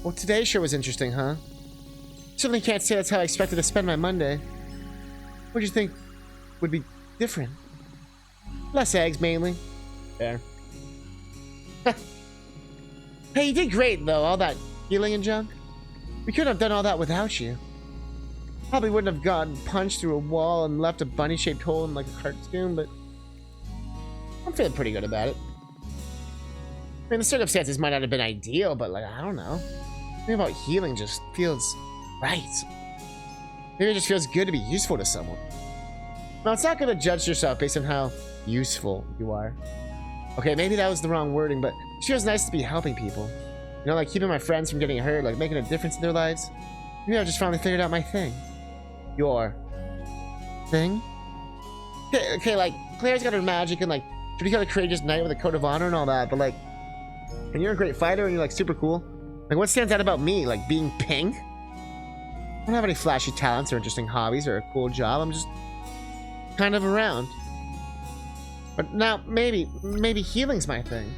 Well, today's show was interesting, huh? Certainly can't say that's how I expected to spend my Monday. What do you think would be different? Less eggs, mainly. There. Hey, you did great, though, all that healing and junk. We couldn't have done all that without you. Probably wouldn't have gotten punched through a wall and left a bunny-shaped hole in like a cartoon, but I'm feeling pretty good about it. I mean, the circumstances might not have been ideal, but like, I don't know. Something about healing just feels right. Maybe it just feels good to be useful to someone. Now, it's not going to judge yourself based on how useful you are. Okay, maybe that was the wrong wording, but it feels nice to be helping people. You know, like keeping my friends from getting hurt, like making a difference in their lives. Maybe I've just finally figured out my thing. Your thing? Okay, like, Claire's got her magic and like, she'll become a courageous knight with a coat of honor and all that, but like, and you're a great fighter and you're like super cool. Like, what stands out about me? Like, being pink? I don't have any flashy talents or interesting hobbies or a cool job. I'm just kind of around. But now, maybe healing's my thing.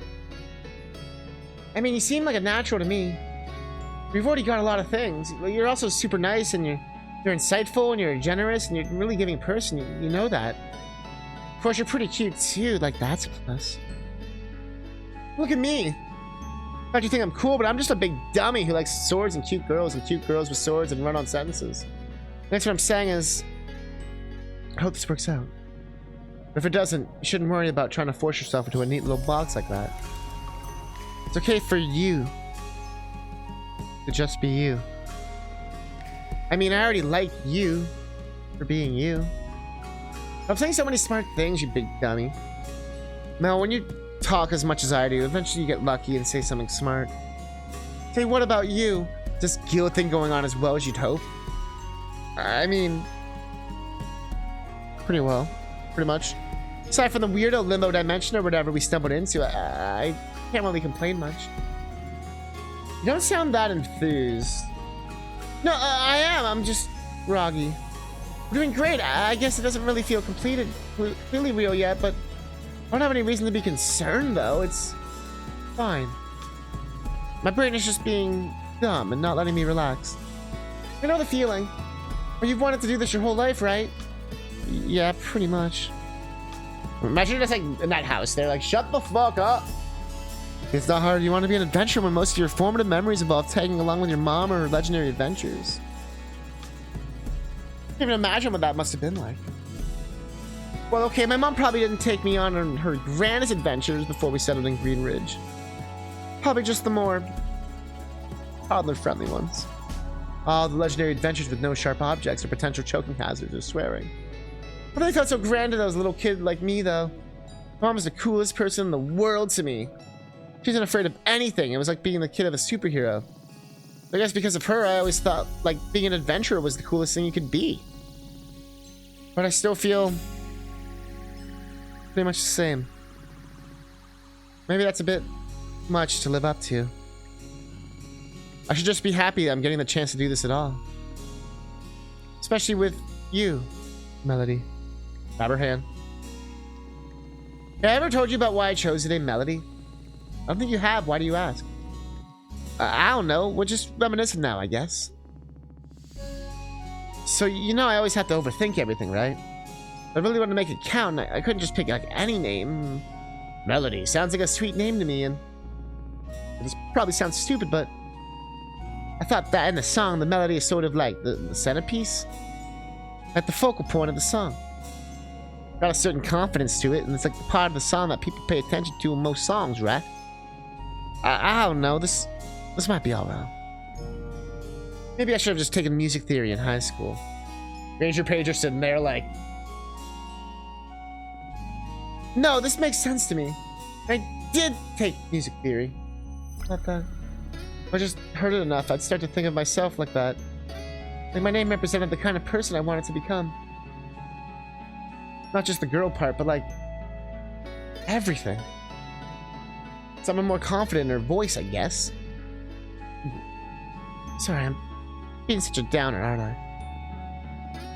I mean, you seem like a natural to me. We've already got a lot of things. You're also super nice and you're insightful and you're generous and you're a really giving person. You know that. Of course, you're pretty cute too. Like, that's a plus. Look at me. Not you think I'm cool, but I'm just a big dummy who likes swords and cute girls with swords and run-on sentences. That's what I'm saying is, I hope this works out. But if it doesn't, you shouldn't worry about trying to force yourself into a neat little box like that. It's okay for you to just be you. I mean, I already like you for being you. I'm saying so many smart things, you big dummy. Now, when you talk as much as I do, eventually you get lucky and say something smart. Say, what about you? This guilt thing going on as well as you'd hope? I mean, pretty well. Pretty much. Aside from the weirdo limbo dimension or whatever we stumbled into, I can't really complain much. You don't sound that enthused. No, I am. I'm just groggy. We're doing great. I guess it doesn't really feel completely real yet, but I don't have any reason to be concerned, though. It's fine. My brain is just being dumb and not letting me relax. You know the feeling. Well, you've wanted to do this your whole life, right? Yeah, pretty much. Imagine just like in that house, they're like, shut the fuck up. It's not hard. You want to be an adventurer when most of your formative memories involve tagging along with your mom or her legendary adventures. I can't even imagine what that must have been like. Well, okay, my mom probably didn't take me on her grandest adventures before we settled in Green Ridge. Probably just the more toddler-friendly ones. All the legendary adventures with no sharp objects or potential choking hazards or swearing. But I thought so grand to those little kid like me, though. Mom was the coolest person in the world to me. She wasn't afraid of anything. It was like being the kid of a superhero. I guess because of her, I always thought like being an adventurer was the coolest thing you could be. But I still feel pretty much the same. Maybe that's a bit much to live up to. I should just be happy that I'm getting the chance to do this at all. Especially with you, Melody. Grab her hand. Have I ever told you about why I chose the name Melody? I don't think you have. Why do you ask? I don't know. We're just reminiscing now, I guess. So, you know I always have to overthink everything, right? I really want to make it count. I couldn't just pick like any name. Melody sounds like a sweet name to me, and this probably sounds stupid, but I thought that in the song, the melody is sort of like the centerpiece, at the focal point of the song. Got a certain confidence to it, and it's like the part of the song that people pay attention to in most songs, right? I don't know. This might be all wrong. Maybe I should have just taken music theory in high school. Ranger Pager sitting there like, No, this makes sense to me. I did take music theory. But I just heard it enough. I'd start to think of myself like that. Like my name represented the kind of person I wanted to become. Not just the girl part, but like everything. Someone more confident in her voice, I guess. Sorry, I'm being such a downer, aren't I?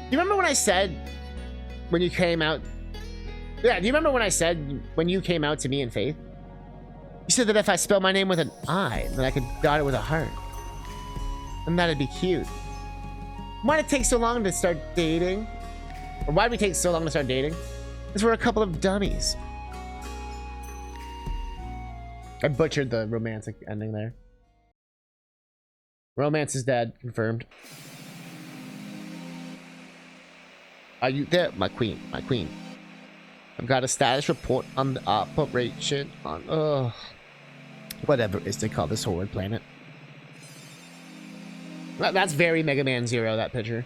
You remember when I said when you came out? Yeah, do you remember when I said when you came out to me in Faith? You said that if I spelled my name with an I, then I could dot it with a heart. And that'd be cute. Why'd it take so long to start dating? Or why'd we take so long to start dating? Because we're a couple of dummies. I butchered the romantic ending there. Romance is dead. Confirmed. Are you there, my queen? My queen. I've got a status report on the operation on whatever it is they call this horrid planet. That's very Mega Man Zero, that picture.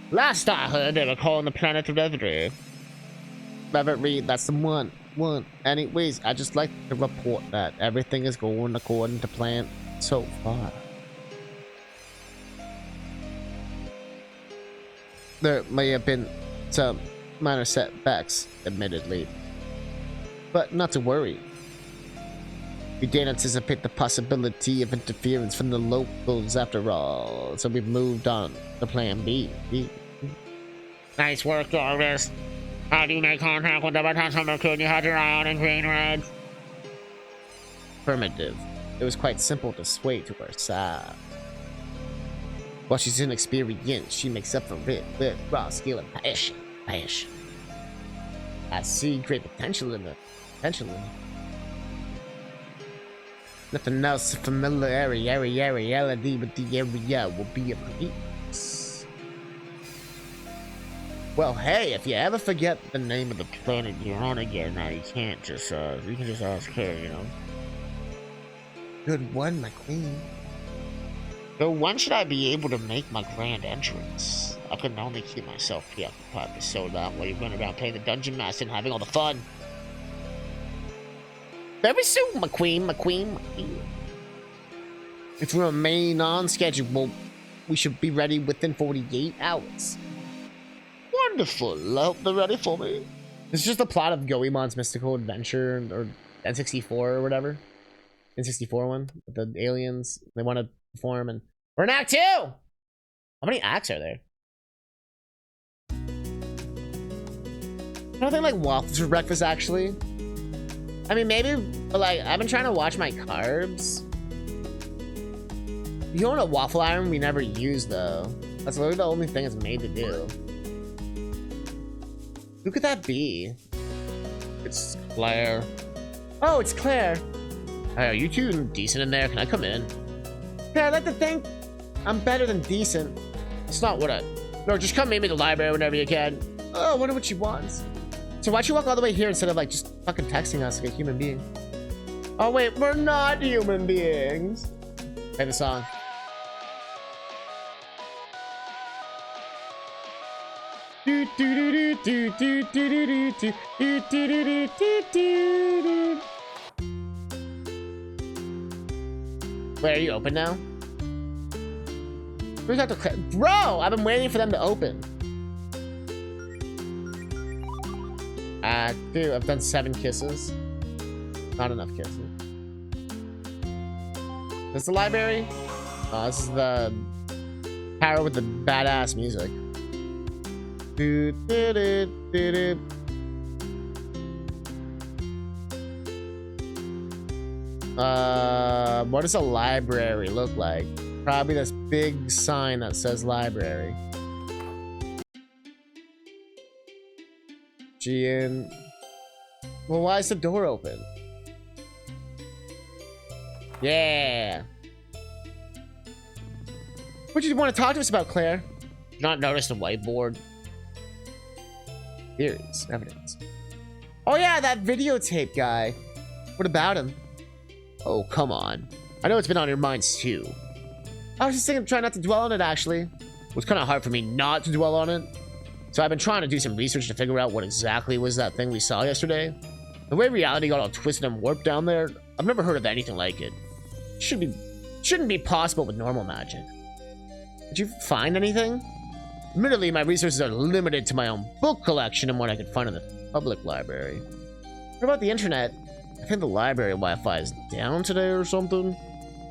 Last I heard, they were calling the planet Reverie. Reverie, that's the one. Anyways, I just like to report that everything is going according to plan so far. There may have been some minor setbacks, admittedly. But not to worry. We didn't anticipate the possibility of interference from the locals after all, so we've moved on to plan B. Nice work, Jarvis. How do you make contact with the potential cocoon you had your eye on in green red? Affirmative. It was quite simple to sway to her side. While she's inexperienced, she makes up for it with raw skill and passion. I see great potential in her. Nothing else familiarity with the area will be a breeze. Well, hey, if you ever forget the name of the planet you're on again, now you can't just you can just ask her, you know. Good one, my queen. So when should I be able to make my grand entrance? I can only keep myself preoccupied for so long while you run around playing the dungeon master and having all the fun. Very soon, my queen. If we remain on schedule, we should be ready within 48 hours. Wonderful. I hope they're ready for me. This is just the plot of Goemon's Mystical Adventure, or N64 or whatever. N64 one, with the aliens. They want to perform, and we're in Act 2! How many acts are there? I don't think like waffles for breakfast, actually. I mean, maybe, but like, I've been trying to watch my carbs. You own a waffle iron we never use, though. That's literally the only thing it's made to do. Who could that be? It's Claire. Oh, it's Claire. Hey, are you two decent in there? Can I come in? Yeah, I'd like to think I'm better than decent. It's not what I... No, just come meet me at the library whenever you can. Oh, I wonder what she wants. So why'd you walk all the way here instead of like just fucking texting us like a human being? Oh wait, we're not human beings. Play the song. Wait, are you open now? Who's have to Bro, I've been waiting for them to open. Dude, I've done 7 kisses. Not enough kisses. This is the library? Oh, this is the tower with the badass music. What does a library look like? Probably this big sign that says library. Gian. Well, why is the door open? Yeah. What did you want to talk to us about, Claire? Not notice the whiteboard? Theories, evidence. Oh yeah, that videotape guy. What about him? Oh, come on. I know it's been on your minds too. I was just thinking, try not to dwell on it, actually. It was kind of hard for me not to dwell on it. So I've been trying to do some research to figure out what exactly was that thing we saw yesterday. The way reality got all twisted and warped down there, I've never heard of anything like it. Shouldn't be possible with normal magic. Did you find anything? Admittedly, my resources are limited to my own book collection and what I could find in the public library. What about the internet? I think the library Wi-Fi is down today or something.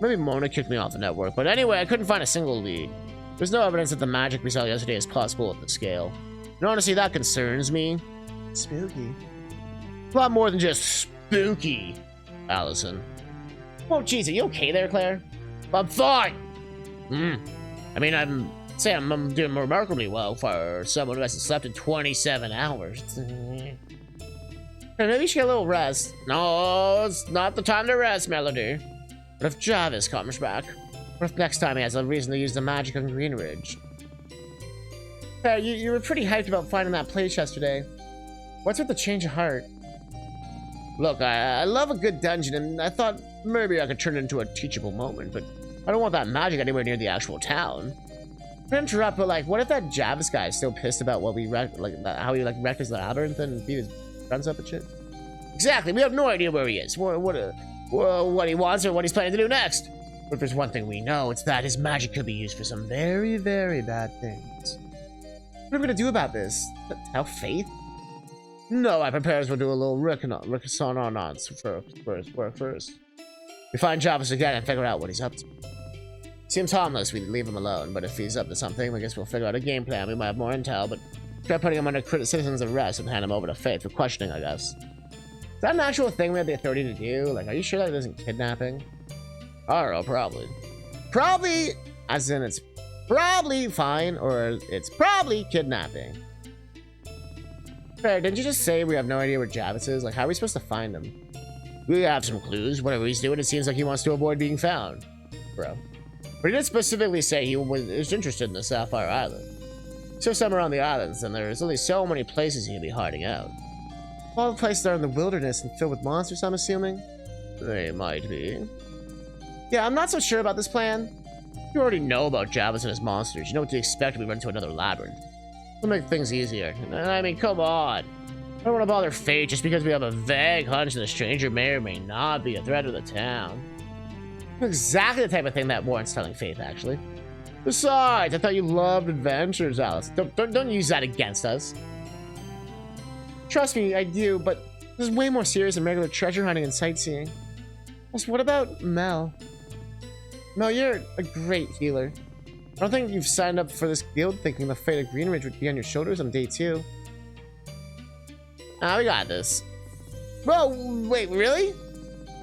Maybe Mona kicked me off the network, but anyway, I couldn't find a single lead. There's no evidence that the magic we saw yesterday is possible at the scale. And honestly, that concerns me. Spooky. A lot more than just spooky, Allison. Oh, jeez, are you okay there, Claire? I'm fine. I mean, I'm doing remarkably well for someone who hasn't slept in 27 hours. Maybe you should get a little rest. No, it's not the time to rest, Melody. What if Jarvis comes back? What if next time he has a reason to use the magic on Greenridge? Claire, you were pretty hyped about finding that place yesterday. What's with the change of heart? Look, I love a good dungeon, and I thought maybe I could turn it into a teachable moment, but I don't want that magic anywhere near the actual town. I interrupt, but like, what if that Jarvis guy is still pissed about what we how he wrecked his labyrinth and beat his friends up and shit? Exactly, we have no idea where he is, what he wants or what he's planning to do next. But if there's one thing we know, it's that his magic could be used for some very, very bad things. What are we gonna do about this? Tell Faith? No, I propose we'll do a little reconnaissance first. We find Jarvis again and figure out what he's up to. Seems harmless, we leave him alone, but if he's up to something, I guess we'll figure out a game plan. We might have more intel, but try putting him under citizen's arrest and hand him over to Faith for questioning, I guess. Is that an actual thing we have the authority to do? Like, are you sure that isn't kidnapping? I don't know, probably. Probably, as in it's probably fine, or it's probably kidnapping. Fair, didn't you just say we have no idea where Jarvis is? Like, how are we supposed to find him? We have some clues. Whatever he's doing, it seems like he wants to avoid being found. Bro. But he did specifically say he was interested in the Sapphire Island. So somewhere on the islands, then there's only so many places he can be hiding out. All the places are in the wilderness and filled with monsters, I'm assuming? They might be. Yeah, I'm not so sure about this plan. You already know about Jarvis and his monsters. You know what to expect if we run into another labyrinth. It'll make things easier. I mean, come on. I don't want to bother Fate just because we have a vague hunch that a stranger may or may not be a threat to the town. Exactly the type of thing that warrants telling Faith, actually. Besides, I thought you loved adventures, Alice. Don't use that against us. Trust me, I do, but this is way more serious than regular treasure hunting and sightseeing. Plus, what about Mel? Mel, you're a great healer. I don't think you've signed up for this guild thinking the fate of Greenridge would be on your shoulders on day 2. Ah, we got this. Whoa, wait, really?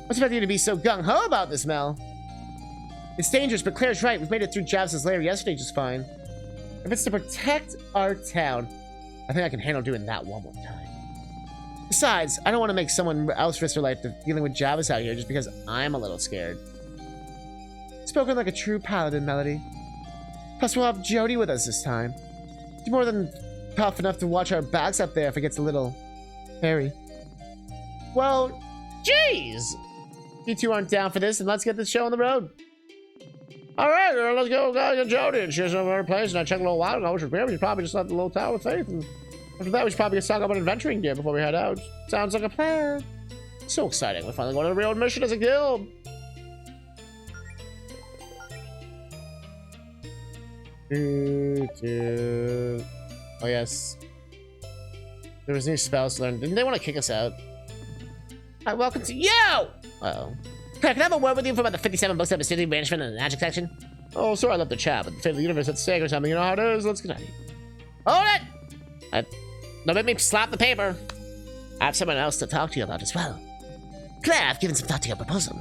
What's about you to be so gung-ho about this, Mel? It's dangerous, but Claire's right. We've made it through Jarvis' lair yesterday just fine. If it's to protect our town, I think I can handle doing that one more time. Besides, I don't want to make someone else risk their life dealing with Jarvis out here just because I'm a little scared. Spoken like a true paladin, Melody. Plus, we'll have Jody with us this time. She's more than tough enough to watch our backs up there if it gets a little hairy. Well, jeez! You two aren't down for this, and let's get this show on the road. All right, let's go get Jody and share some of our place. And I checked a little while ago, which was weird. We should probably just left the little tower with Faith. And after that, we should probably get stock up on adventuring gear before we head out. Sounds like a plan. So exciting. We're finally going on a real mission as a guild. Oh, yes. There was new spells learned. Didn't they want to kick us out? Hi, welcome to you! Uh-oh. Can I have a word with you for about the 57 books of Mysterious Banishment in the magic section? Oh, sorry, I left the chat, but the fate of the universe at stake or something. You know how it is? Let's get out of here. Hold it! Don't make me slap the paper. I have someone else to talk to you about as well. Claire, I've given some thought to your proposal.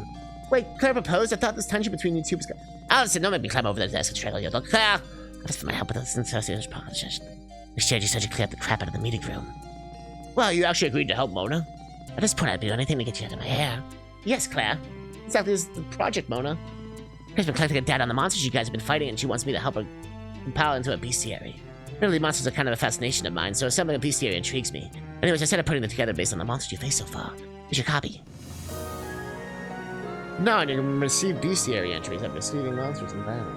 Wait, Claire proposed? I thought this tension between you two was good. Allison, don't make me climb over the desk and strangle your dog. Claire! That's for my help with this incestuous proposition. Exchange, you said you cleared the crap out of the meeting room. Well, you actually agreed to help Mona. At this point, I'd do anything to get you out of my hair. Yes, Claire. Exactly, this is the project, Mona. Claire's been collecting a data on the monsters you guys have been fighting, and she wants me to help her compile into a bestiary. Really, monsters are kind of a fascination of mine, so assembling a bestiary intrigues me. Anyways, I started putting them together based on the monsters you faced so far. Here's your copy. No, and you can receive bestiary entries after receiving monsters in battle.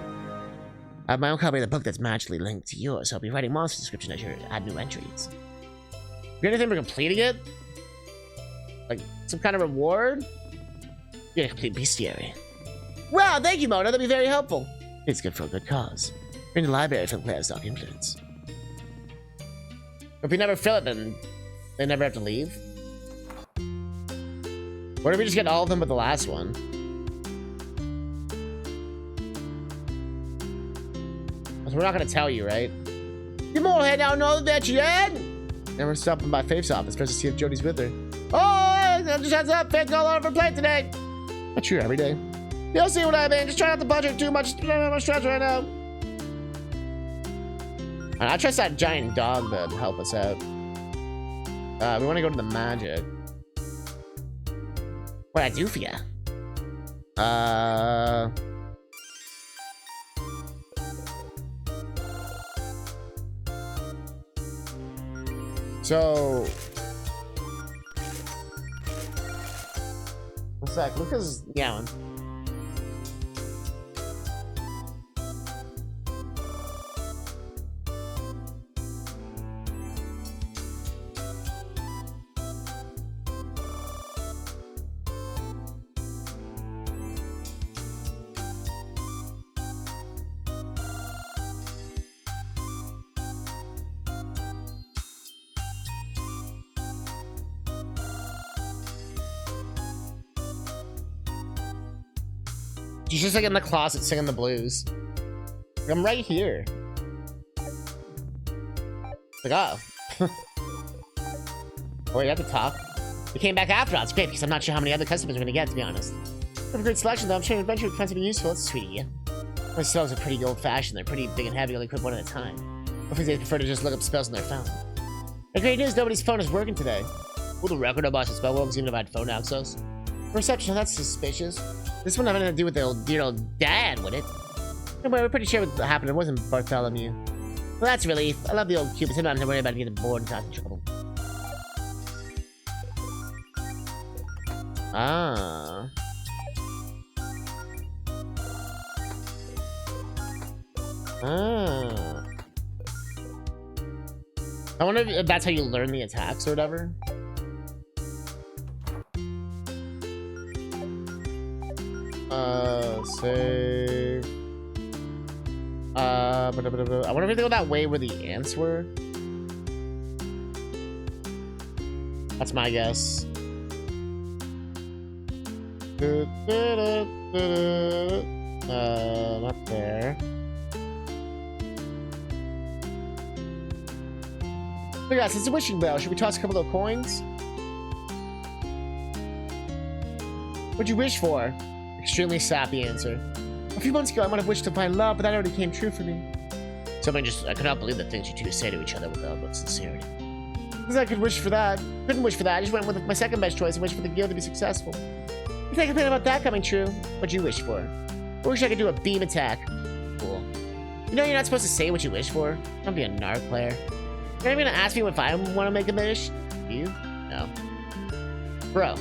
I have my own copy of the book that's magically linked to yours, so I'll be writing monster description as you add new entries. You got anything for completing it? Like, some kind of reward? You're a complete bestiary. Wow, thank you, Mona. That'd be very helpful. It's good for a good cause. Bring the library for the players' stock influence. If we never fill it, then they never have to leave. What if we just get all of them but the last one? We're not gonna tell you, right? You more head don't know that yet? And we're stopping by Faith's office first to see if Jody's with her. Oh, just heads up, Faith got all over her plate today. Not true every day. You'll see what I mean. Just try not to budget too much stress right now. I trust that giant dog to help us out. We want to go to the magic. What I do for ya? So, one sec. Luca's yelling. She's just like in the closet singing the blues. I'm right here. Like, oh. Oh, you have to talk. We came back after all. It's great because I'm not sure how many other customers we're gonna get, to be honest. We have a great selection, though. I'm sure eventually we can find something useful. That's sweet of you. My spells are pretty old-fashioned. They're pretty big and heavy. Only equip one at a time. Hopefully they prefer to just look up spells on their phone. The great news, nobody's phone is working today. Will the record of Boss's spell works even if I had phone access? Reception, that's suspicious. This one having to do with the old, dear old dad, would it? Don't worry, we're pretty sure what happened. It wasn't Bartholomew. Well, that's a relief. I love the old Cupid. Sometimes I worry about getting bored and causing trouble. Ah. Ah. I wonder if that's how you learn the attacks or whatever. Save. I wonder if they go that way where the ants were. That's my guess. Not there. Look at that, it's a wishing bell. Should we toss a couple of coins? What'd you wish for? Extremely sappy answer. A few months ago, I might have wished to find love, but that already came true for me. I could not believe the things you two say to each other without much sincerity. Because I could wish for that. Couldn't wish for that. I just went with my second best choice and wished for the deal to be successful. You can't complain about that coming true. What'd you wish for? I wish I could do a beam attack. Cool. You know you're not supposed to say what you wish for. Don't be a narc player. You're not even gonna ask me if I want to make a wish? Do you? No. Bro.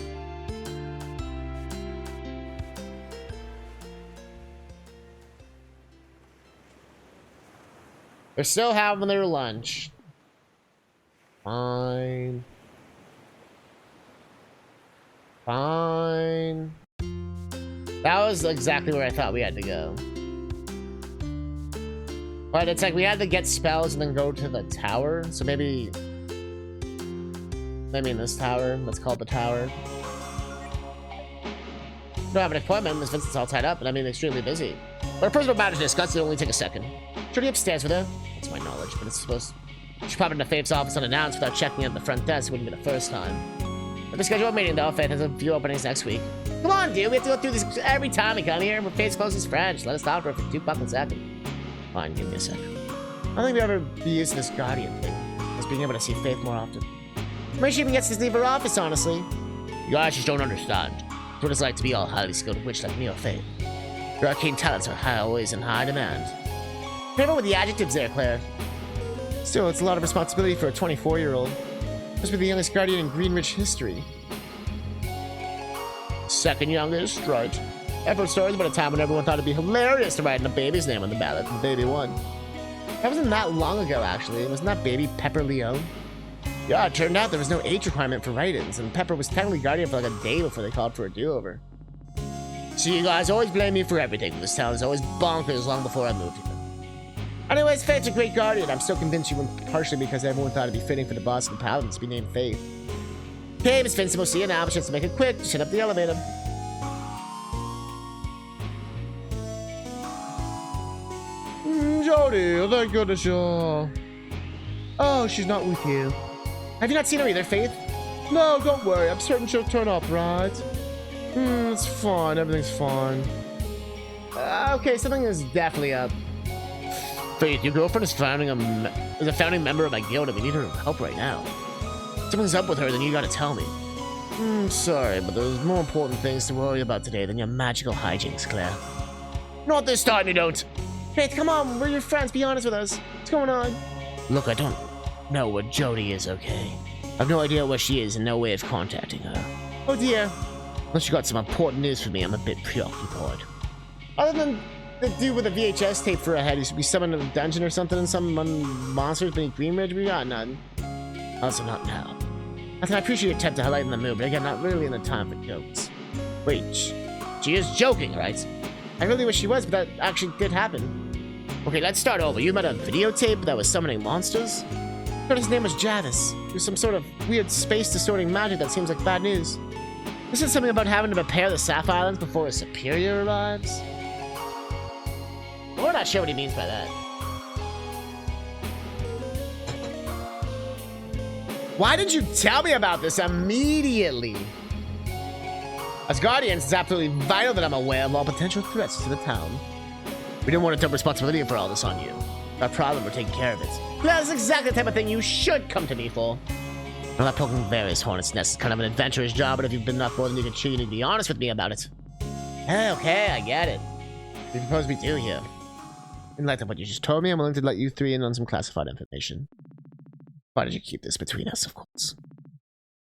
They're still having their lunch. Fine. Fine. That was exactly where I thought we had to go. But it's like we had to get spells and then go to the tower. So maybe in this tower. Let's call it the tower. Don't have an appointment. Miss Vincent's all tied up, and I'm extremely busy. But a personal matter to discuss, it'll only take a second. Should be upstairs with her. That's my knowledge, but it's supposed. She popped into Faith's office unannounced without checking at the front desk. It wouldn't be the first time. But the scheduled meeting, though, Faith has a few openings next week. Come on, dude. We have to go through this every time we come here. We're Faith's closest friends. Let us talk to her for 2 fucking seconds. Fine, give me a second. I don't think we'll ever be used to this guardian thing. Just being able to see Faith more often. Maybe she even gets to leave her office, honestly. You guys just don't understand. It's what it's like to be all highly skilled witch like me or Faith. Your arcane talents are always in high demand. Careful with the adjectives there, Claire. Still, it's a lot of responsibility for a 24-year-old. Must be the youngest guardian in Greenwich history. Second youngest, right. Episode stories about a time when everyone thought it'd be hilarious to write in a baby's name on the ballot, and baby won. That wasn't that long ago, actually. Wasn't that baby Pepper Leone? Yeah, it turned out there was no age requirement for write-ins, and Pepper was technically guardian for like a day before they called for a do-over. So you guys always blame me for everything. This town is always bonkers long before I moved here. Anyways, Fate's a great guardian. I'm still convinced you went partially because everyone thought it'd be fitting for the boss of the Paladins to be named Faith. Okay, Miss Vincent, we'll see you now, but just to make it quick, just hit up the elevator. Jody, thank goodness you're... Oh, she's not with you. Have you not seen her either, Faith? No, don't worry. I'm certain she'll turn up, right? It's fine. Everything's fine. Okay, something is definitely up. Faith, your girlfriend is a founding member of my guild, and we need her help right now. Something's up with her, then you gotta tell me. Sorry, but there's more important things to worry about today than your magical hijinks, Claire. Not this time, you don't. Faith, come on, we're your friends. Be honest with us. What's going on? Look, I don't know where Jody is, okay? I've no idea where she is and no way of contacting her. Oh dear. Unless you got some important news for me, I'm a bit preoccupied. Other than the dude with a VHS tape for a head who should be summoned in a dungeon or something and some monsters beneath Greenridge, we got none. Also not now. I appreciate your attempt to highlight in the mood, but again, not really in the time for jokes. Wait, she is joking, right? I really wish she was, but that actually did happen. Okay, let's start over. You met a videotape that was summoning monsters? I thought his name was Javis. He was some sort of weird space-distorting magic that seems like bad news. This is something about having to prepare the Sapphire Islands before a superior arrives? We're not sure what he means by that. Why did you tell me about this immediately? As Guardians, it's absolutely vital that I'm aware of all potential threats to the town. We don't want to dump responsibility for all this on you. Our problem, we're taking care of it. That's exactly the type of thing you should come to me for. I'm not poking various hornets' nests. It's kind of an adventurous job, but if you've been enough more than you can chew, you need to be honest with me about it. Okay, I get it. What do you propose we do here? In light of what you just told me, I'm willing to let you three in on some classified information. Why did you keep this between us, of course?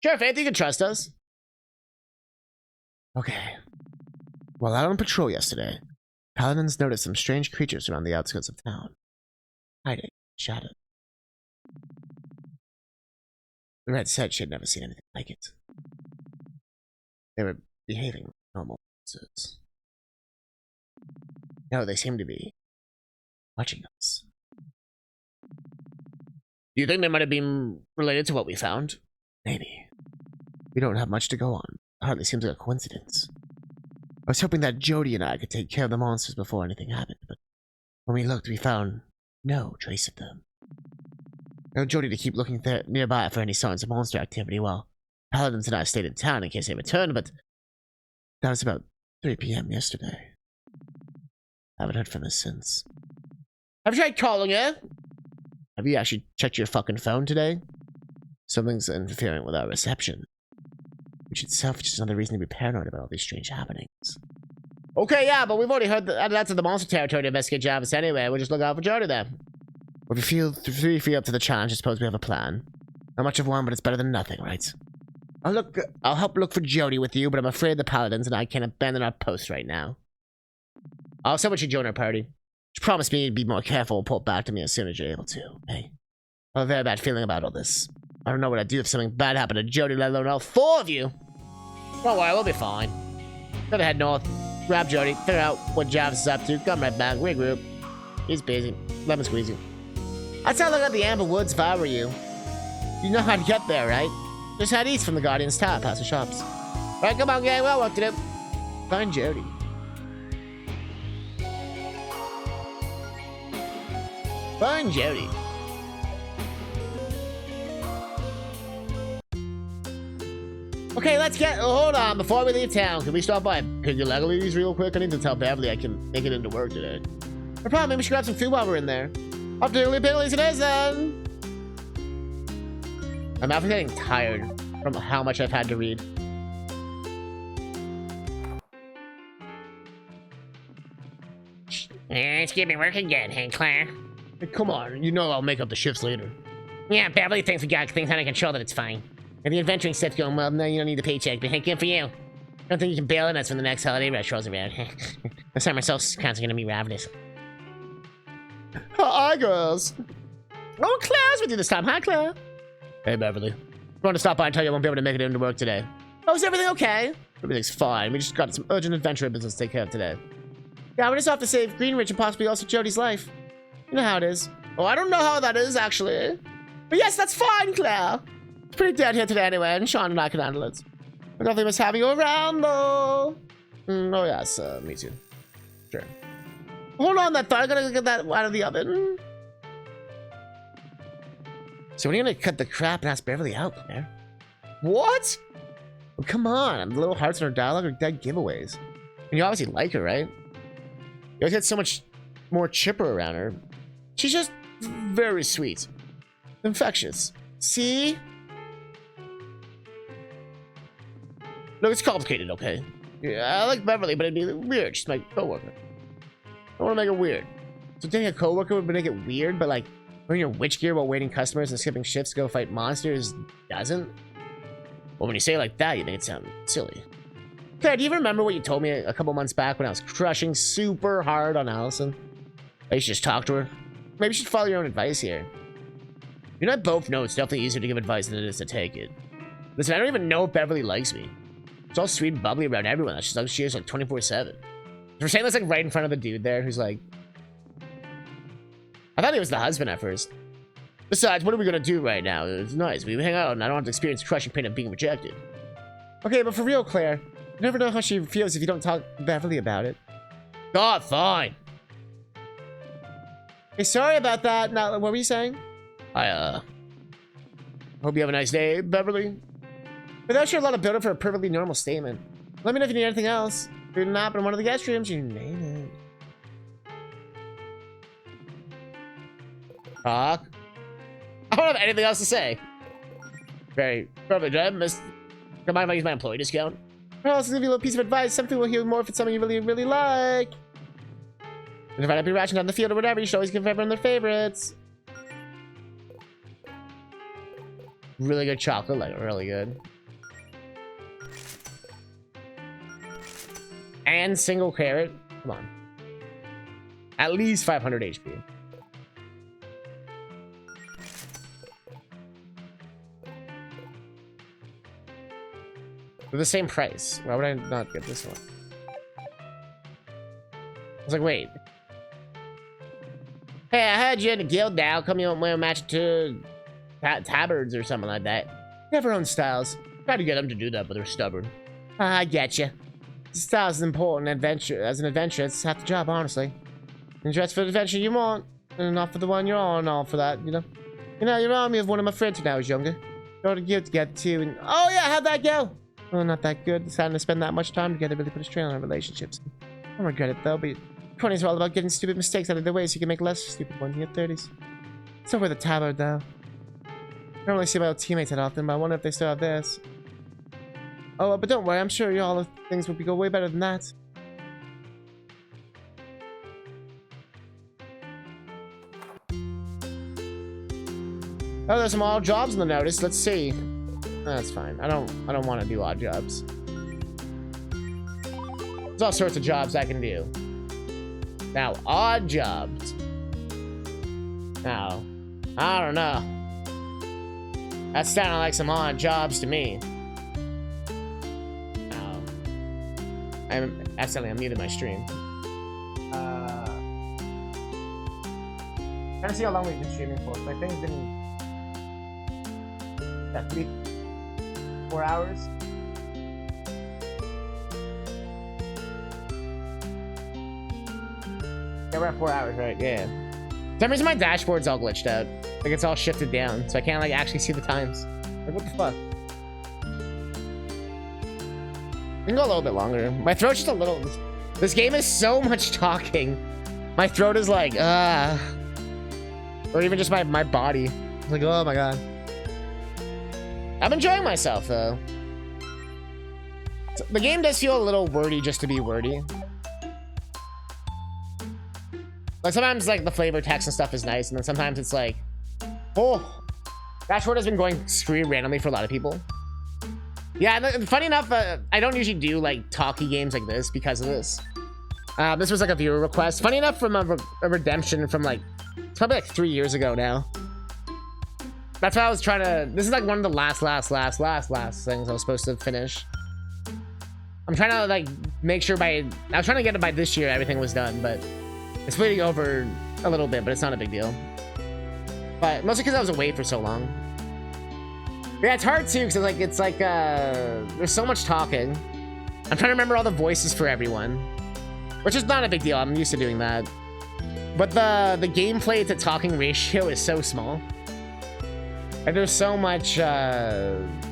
Sure, Faith, you can trust us. Okay. While out on patrol yesterday, Paladins noticed some strange creatures around the outskirts of town. Hiding, shadowed. The red said she had never seen anything like it. They were behaving like normal monsters. No, they seemed to be watching us. Do you think they might have been related to what we found? Maybe. We don't have much to go on. It hardly seems like a coincidence. I was hoping that Jody and I could take care of the monsters before anything happened, but when we looked, we found no trace of them. I told Jody to keep looking nearby for any signs of monster activity while Paladins and I stayed in town in case they returned, but that was about 3 p.m. yesterday. I haven't heard from her since. Have you tried calling her? Have you actually checked your fucking phone today? Something's interfering with our reception. Which itself is just another reason to be paranoid about all these strange happenings. Okay, yeah, but we've already heard that that's in the monster territory to investigate Javis anyway. We'll just look out for Jody there. Well, if you feel up to the challenge, I suppose we have a plan. Not much of one, but it's better than nothing, right? I'll help look for Jody with you, but I'm afraid the Paladins and I can't abandon our post right now. I'll send what you join our party. Just promise me you'd be more careful and pull back to me as soon as you're able to, okay? I have a very bad feeling about all this. I don't know what I'd do if something bad happened to Jody, let alone all 4 of you. Don't worry, we'll be fine. Better head north, grab Jody, figure out what Javis is up to, come right back, regroup. He's busy. Lemon squeezy. I'd start looking at the Amber Woods if I were you. You know how to get there, right? Just head east from the Guardian's Tower, past the shops. Right, come on, gang, well, what to do? Find Jody. Find Jody. Okay, let's get... hold on, before we leave town, can we stop by Piggy-Legalies real quick? I need to tell Beverly I can make it into work today. No problem, maybe we should grab some food while we're in there. Up to Piggy-Legalies it is, then! I'm actually getting tired from how much I've had to read. It's keeping working good, hey, Claire? Hey, come on, you know I'll make up the shifts later. Yeah, Beverly thinks we got things under control, that it's fine. If the adventuring stuff's going well, no, you don't need the paycheck, but hey, good for you. I don't think you can bail on us when the next holiday rush rolls around. This time our self counts are gonna be ravenous. Hi, girls. Oh, Claire's with you this time. Hi, Claire. Hey, Beverly. I want to stop by and tell you I won't be able to make it into work today. Oh, is everything okay? Everything's fine. We just got some urgent adventure business to take care of today. Yeah, we're just off to save Greenridge and possibly also Jody's life. You know how it is. Oh, I don't know how that is, actually. But yes, that's fine, Claire. It's pretty dead here today anyway, and Sean and I can handle it. I definitely miss having you around, though. Oh, yes, me too. Sure. Hold on, that thought. I gotta get that out of the oven. So when are you gonna cut the crap and ask Beverly out, Claire? What? Oh, come on. The little hearts in her dialogue are dead giveaways. And you obviously like her, right? You always get so much more chipper around her. She's just very sweet. Infectious. See? Look, it's complicated, okay? Yeah, I like Beverly, but it'd be weird. She's my coworker. I want to make it weird. So dating a coworker would make it weird, but like wearing your witch gear while waiting customers and skipping shifts to go fight monsters doesn't? Well, when you say it like that, you make it sound silly. Claire, do you remember what you told me a couple months back when I was crushing super hard on Allison? I should just talk to her. Maybe you should follow your own advice here. You and I both know it's definitely easier to give advice than it is to take it. Listen, I don't even know if Beverly likes me. It's all sweet and bubbly around everyone. That's just like she is like 24/7. We're saying this like right in front of the dude there who's like... I thought he was the husband at first. Besides, what are we gonna do right now? It's nice. We hang out and I don't have to experience crushing pain of being rejected. Okay, but for real, Claire, you never know how she feels if you don't talk to Beverly about it. God, fine. Hey, sorry about that. Now, what were you saying? I hope you have a nice day, Beverly. Without sure a lot of build-up for a perfectly normal statement. Let me know if you need anything else. Food and nap in one of the guest rooms, you name it. Talk. I don't have anything else to say. Very probably do I miss. Come on, if I use my employee discount. I'll also give you a little piece of advice. Some people will hear more if it's something you really, really like. And if I might be ratcheting down the field or whatever, you should always give everyone their favorites. Really good chocolate, like really good. And single carrot. Come on. At least 500 HP. For the same price. Why would I not get this one? I was like, wait. Hey, I heard you in the guild now. Come you wear a match to tabards or something like that. They have their own styles. Try to get them to do that, but they're stubborn. I get you. Style is important adventure. As an adventure, it's half the job, honestly. And dress for the adventure you want, and not for the one you're on, all for that, you know. You know, you're on me with one of my friends when I was younger. Go to guild together too, and oh yeah, how'd that go? Oh, not that good. Deciding to spend that much time together really put a strain on our relationships. I don't regret it though, but 20s are all about getting stupid mistakes out of the way so you can make less stupid ones in your 30s. It's over the tabard though. I don't really see my old teammates that often, but I wonder if they still have theirs. Oh, but don't worry, I'm sure all things will go way better than that. Oh, there's some odd jobs in the notice. Let's see. That's fine. I don't want to do odd jobs. There's all sorts of jobs I can do. Now, odd jobs. Now, I don't know. That sounded like some odd jobs to me. Now, I'm muted my stream. Trying to see how long we've been streaming for. I think it's been 4 hours. Yeah, we're at 4 hours, right? Yeah. For some reason my dashboard's all glitched out. Like it's all shifted down, so I can't like actually see the times. Like what the fuck? We can go a little bit longer. My throat's just a little. This game is so much talking. My throat is like, or even just my body. It's like, oh my god. I'm enjoying myself though. So, the game does feel a little wordy just to be wordy. Like sometimes like the flavor text and stuff is nice, and then sometimes it's like, oh, Dashboard has been going screwy randomly for a lot of people. Yeah, and funny enough, I don't usually do like talky games like this because of this. This was like a viewer request. Funny enough, from a redemption from like, it's probably like 3 years ago now. That's why I was trying to. This is like one of the last things I was supposed to finish. I'm trying to like make sure by. I was trying to get it by this year. Everything was done, but it's bleeding over a little bit. But it's not a big deal. But mostly because I was away for so long. But yeah, it's hard too because it's like there's so much talking. I'm trying to remember all the voices for everyone, which is not a big deal. I'm used to doing that. But the gameplay to talking ratio is so small. And there's so much dialogue.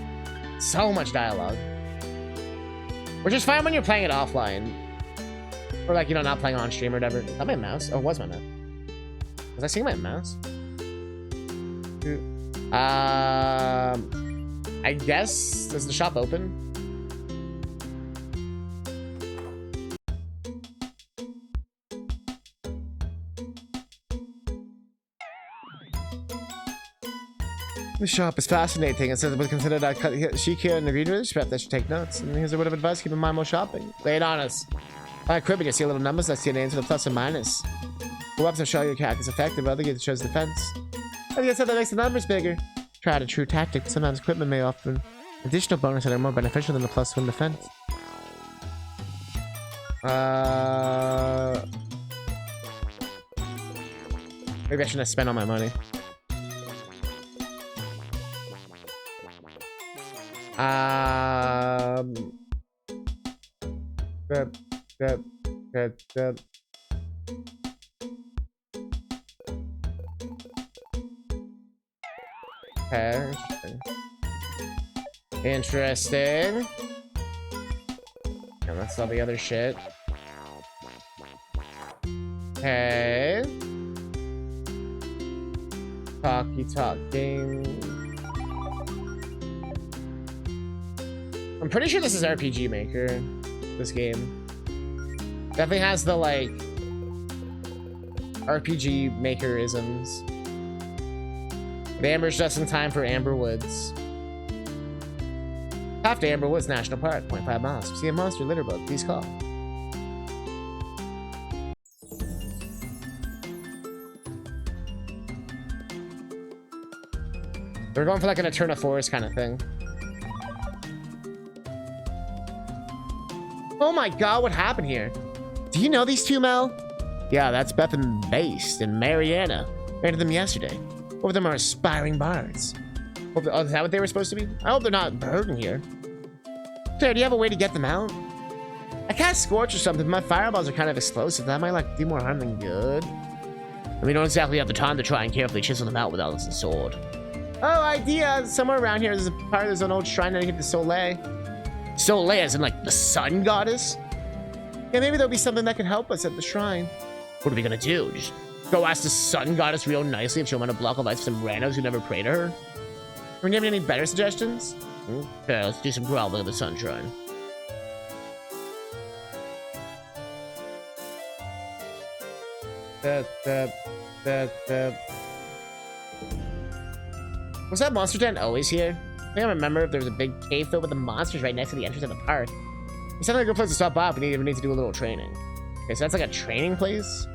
Which is fine when you're playing it offline. Or like, you know, not playing on stream or whatever. Is that my mouse? Oh, it was my mouse. Was I seeing my mouse? I guess, is the shop open? The shop is fascinating. It says it was considered chic here in the green village. Perhaps I should take notes. And here's a word of advice: keep in mind while shopping. Lay it on us. On equipment, you see little numbers. I see names with a plus and minus. The weapons will show your attack is effective. Other gear shows defense. I guess that makes the numbers bigger. Try out a true tactic. Sometimes equipment may offer additional bonus that are more beneficial than the plus one defense. Maybe I shouldn't have spent all my money. Okay, interesting. And that's all the other shit. Okay. Talking. I'm pretty sure this is RPG Maker. This game definitely has the like RPG Maker isms. The Amber's just in time for Amber Woods. After Amber Woods National Park, 0.5 miles. See a monster litter bug, please call. We're going for like an Eterna Forest kind of thing. Oh my god, what happened here? Do you know these two, Mel? Yeah, that's Beth and Baste and Mariana. Ran into them yesterday. Both of them are aspiring bards. Oh, is that what they were supposed to be? I hope they're not burdened here. Claire, do you have a way to get them out? I cast Scorch or something, but my fireballs are kind of explosive. That might like do more harm than good. And we don't exactly have the time to try and carefully chisel them out without a sword. Oh, idea! Somewhere around here there's an old shrine dedicated to Soleil. Soleil as in like the sun goddess? Yeah, maybe there'll be something that can help us at the shrine. What are we gonna do? Just go ask the sun goddess real nicely if she'll want to block of life for some randos who never pray to her? Do you have any better suggestions? Okay, let's do some groveling at the sun shrine. Was that monster den always here? I think I remember if there was a big cave filled with the monsters right next to the entrance of the park. It sounds like a good place to stop by if we need to do a little training. Okay, so that's like a training place?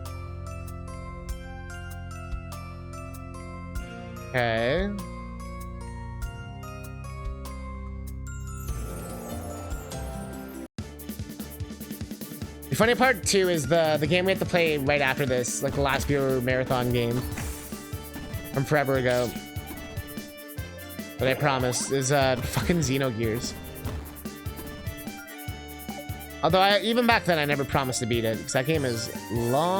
Okay. The funny part too is the game we have to play right after this, like the last viewer marathon game from forever ago. But I promise is fucking Xenogears. Although even back then I never promised to beat it because that game is long.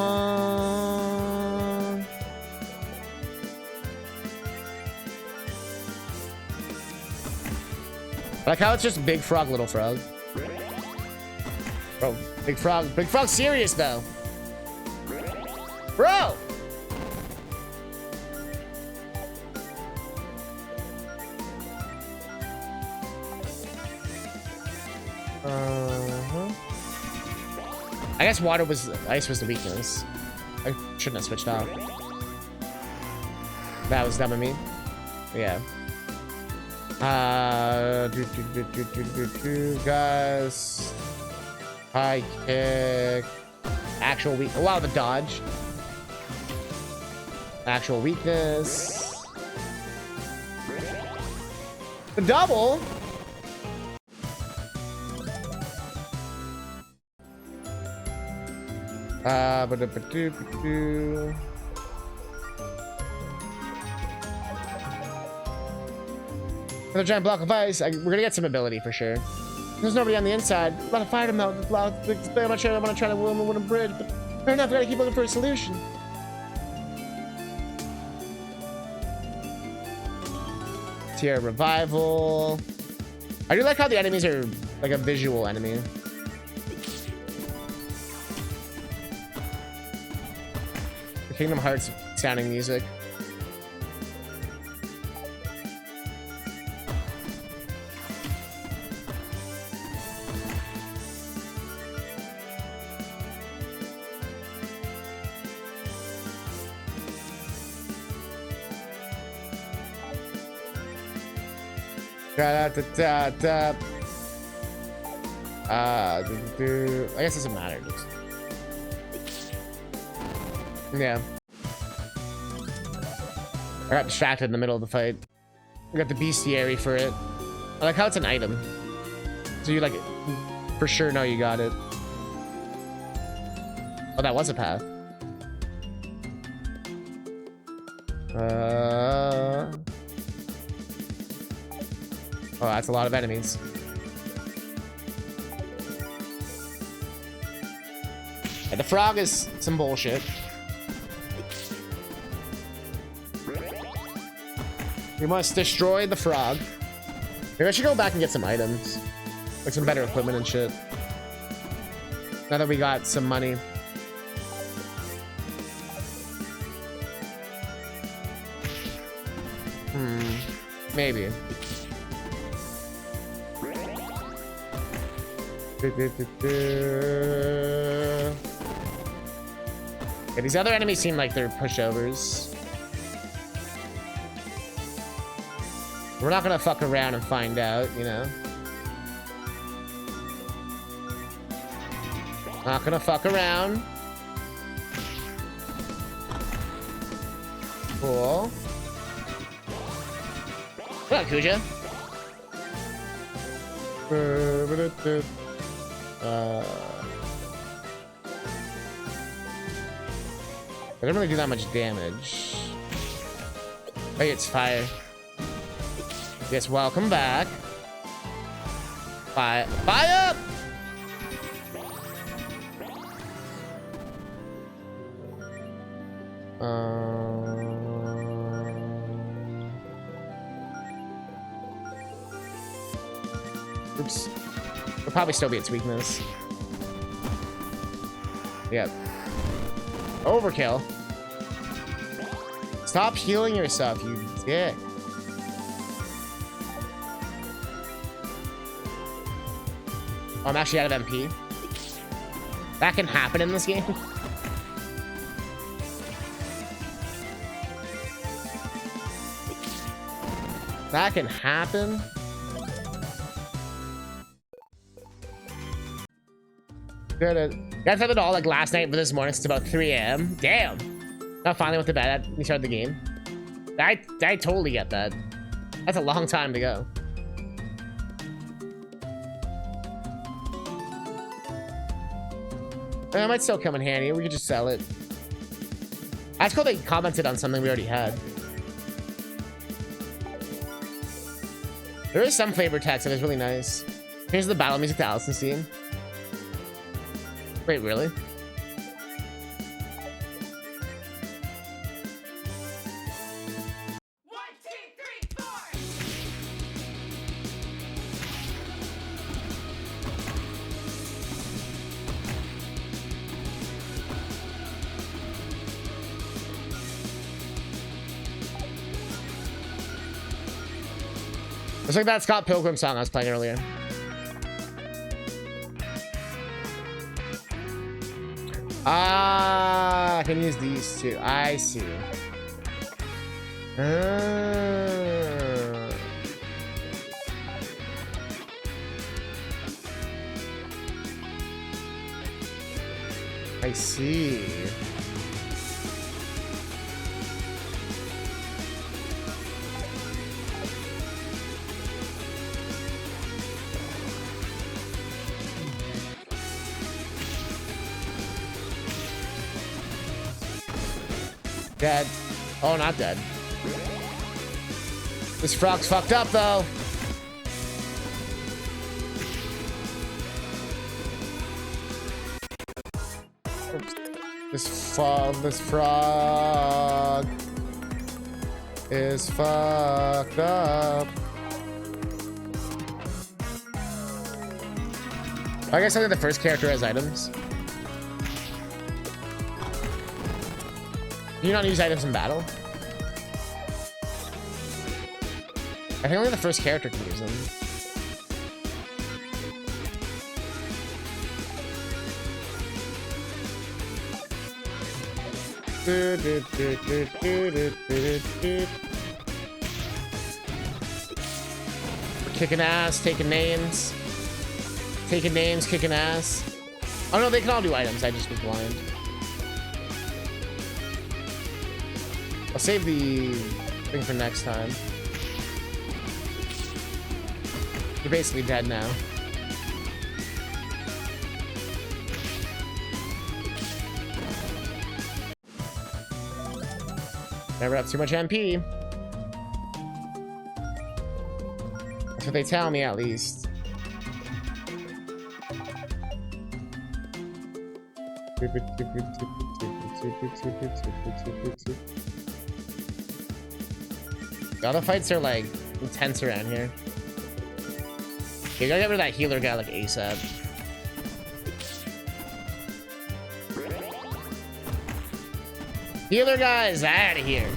I like how it's just Big Frog, Little Frog. Bro, Big Frog serious though. Bro! I guess ice was the weakness. I shouldn't have switched off. That was dumb of me. Yeah. Guys. High kick. Actual weak. Wow, the dodge. Actual weakness. The double? Ba-da-ba-doo-ba-doo. Another giant block of ice. We're gonna get some ability for sure. There's nobody on the inside. A lot of fire to melt. A lot of big. I'm not sure I want to try to win a bridge, but fair enough. I gotta keep looking for a solution. Tier revival. I do like how the enemies are like a visual enemy. The Kingdom Hearts sounding music. I guess it doesn't matter. Yeah. I got distracted in the middle of the fight. I got the bestiary for it. I like how it's an item. So you like for sure know you got it. Oh, that was a path. Oh, that's a lot of enemies. And the frog is some bullshit. We must destroy the frog. Maybe I should go back and get some items. Like some better equipment and shit. Now that we got some money. Maybe. Yeah, these other enemies seem like they're pushovers. We're not gonna fuck around and find out, you know? Not gonna fuck around. Cool. What up, Kuja? I don't really do that much damage. Hey, it's fire. Yes, welcome back. Fire up! Oops. It'll probably still be its weakness. Yep. Overkill. Stop healing yourself, you dick. Oh, I'm actually out of MP. That can happen in this game. That can happen. Guys, had it all like last night, but this morning it's about 3 a.m. Damn. I finally went to bed. We started the game. I totally get that. That's a long time to go. It might still come in handy. We could just sell it. That's cool they commented on something we already had. There is some flavor text that is really nice. Here's the battle music to Allison's theme. Wait, really? It's like that Scott Pilgrim song I was playing earlier. Ah, I can use these two. I see. I see. Dead. Oh, not dead. This frog's fucked up, though. Oops. This frog is fucked up. I guess I think the first character has items. Do you not use items in battle? I think only the first character can use them. We're kicking ass, taking names. Taking names, kicking ass. Oh no, they can all do items. I just was blind. I'll save the thing for next time. You're basically dead now. Never have too much MP. That's what they tell me, at least. The other fights are like intense around here. You gotta get rid of that healer guy like ASAP. Healer guys, out of here.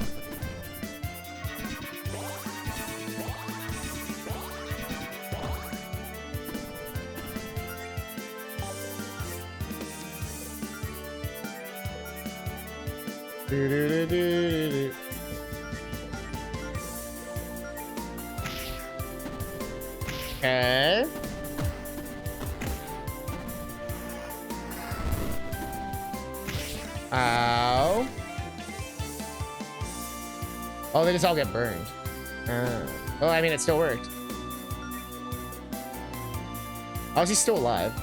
Okay. Ow. Oh, they just all get burned. Well, I mean, it still worked. How is he still alive?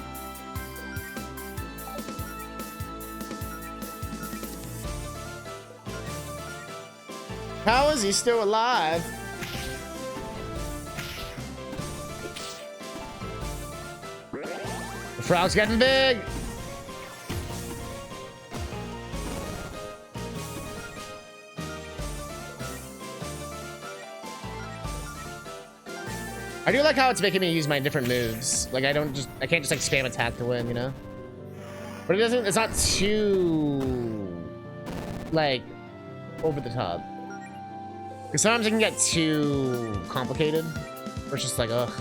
How is he still alive? The frog's getting big. I do like how it's making me use my different moves. Like I can't just like spam attack to win, you know? But it's not too like over the top. Because sometimes it can get too complicated. Or it's just like, ugh.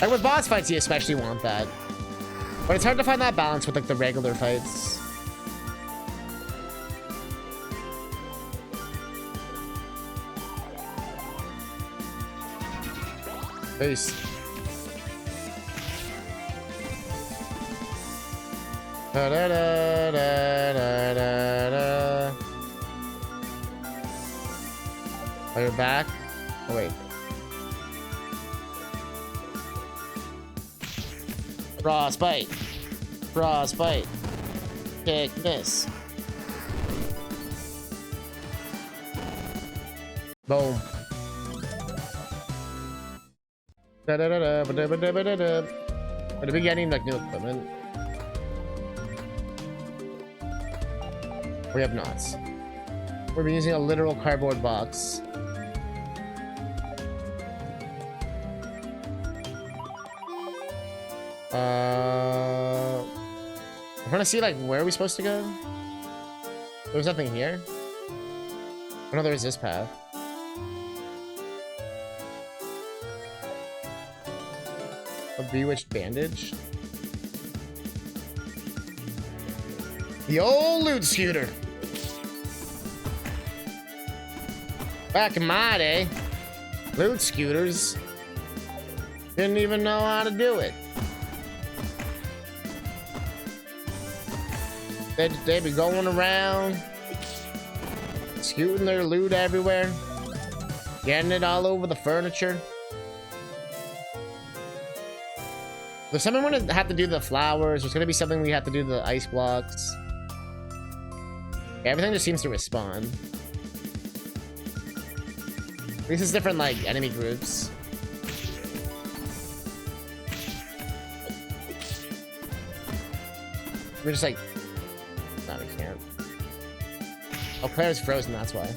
Like with boss fights, you especially want that. But it's hard to find that balance with like the regular fights. Peace. Da, da, da, da, da, da, da. Oh, you're back? Oh, wait. Frostbite. Frostbite. Kick this. Boom. Da da da da da da da da da. But are we getting like new equipment? We have not. We're using a literal cardboard box. I'm trying to see like where are we supposed to go? There's nothing here. Oh no, there's this path. A bewitched bandage. The old loot scooter. Back in my day, loot scooters didn't even know how to do it. They'd be going around, scooting their loot everywhere, getting it all over the furniture. There's something we're gonna have to do the flowers. There's gonna be something we have to do the ice blocks. Everything just seems to respond. At least it's different, like, enemy groups. We're just like... No, we can't. Oh, Claire's frozen, that's why.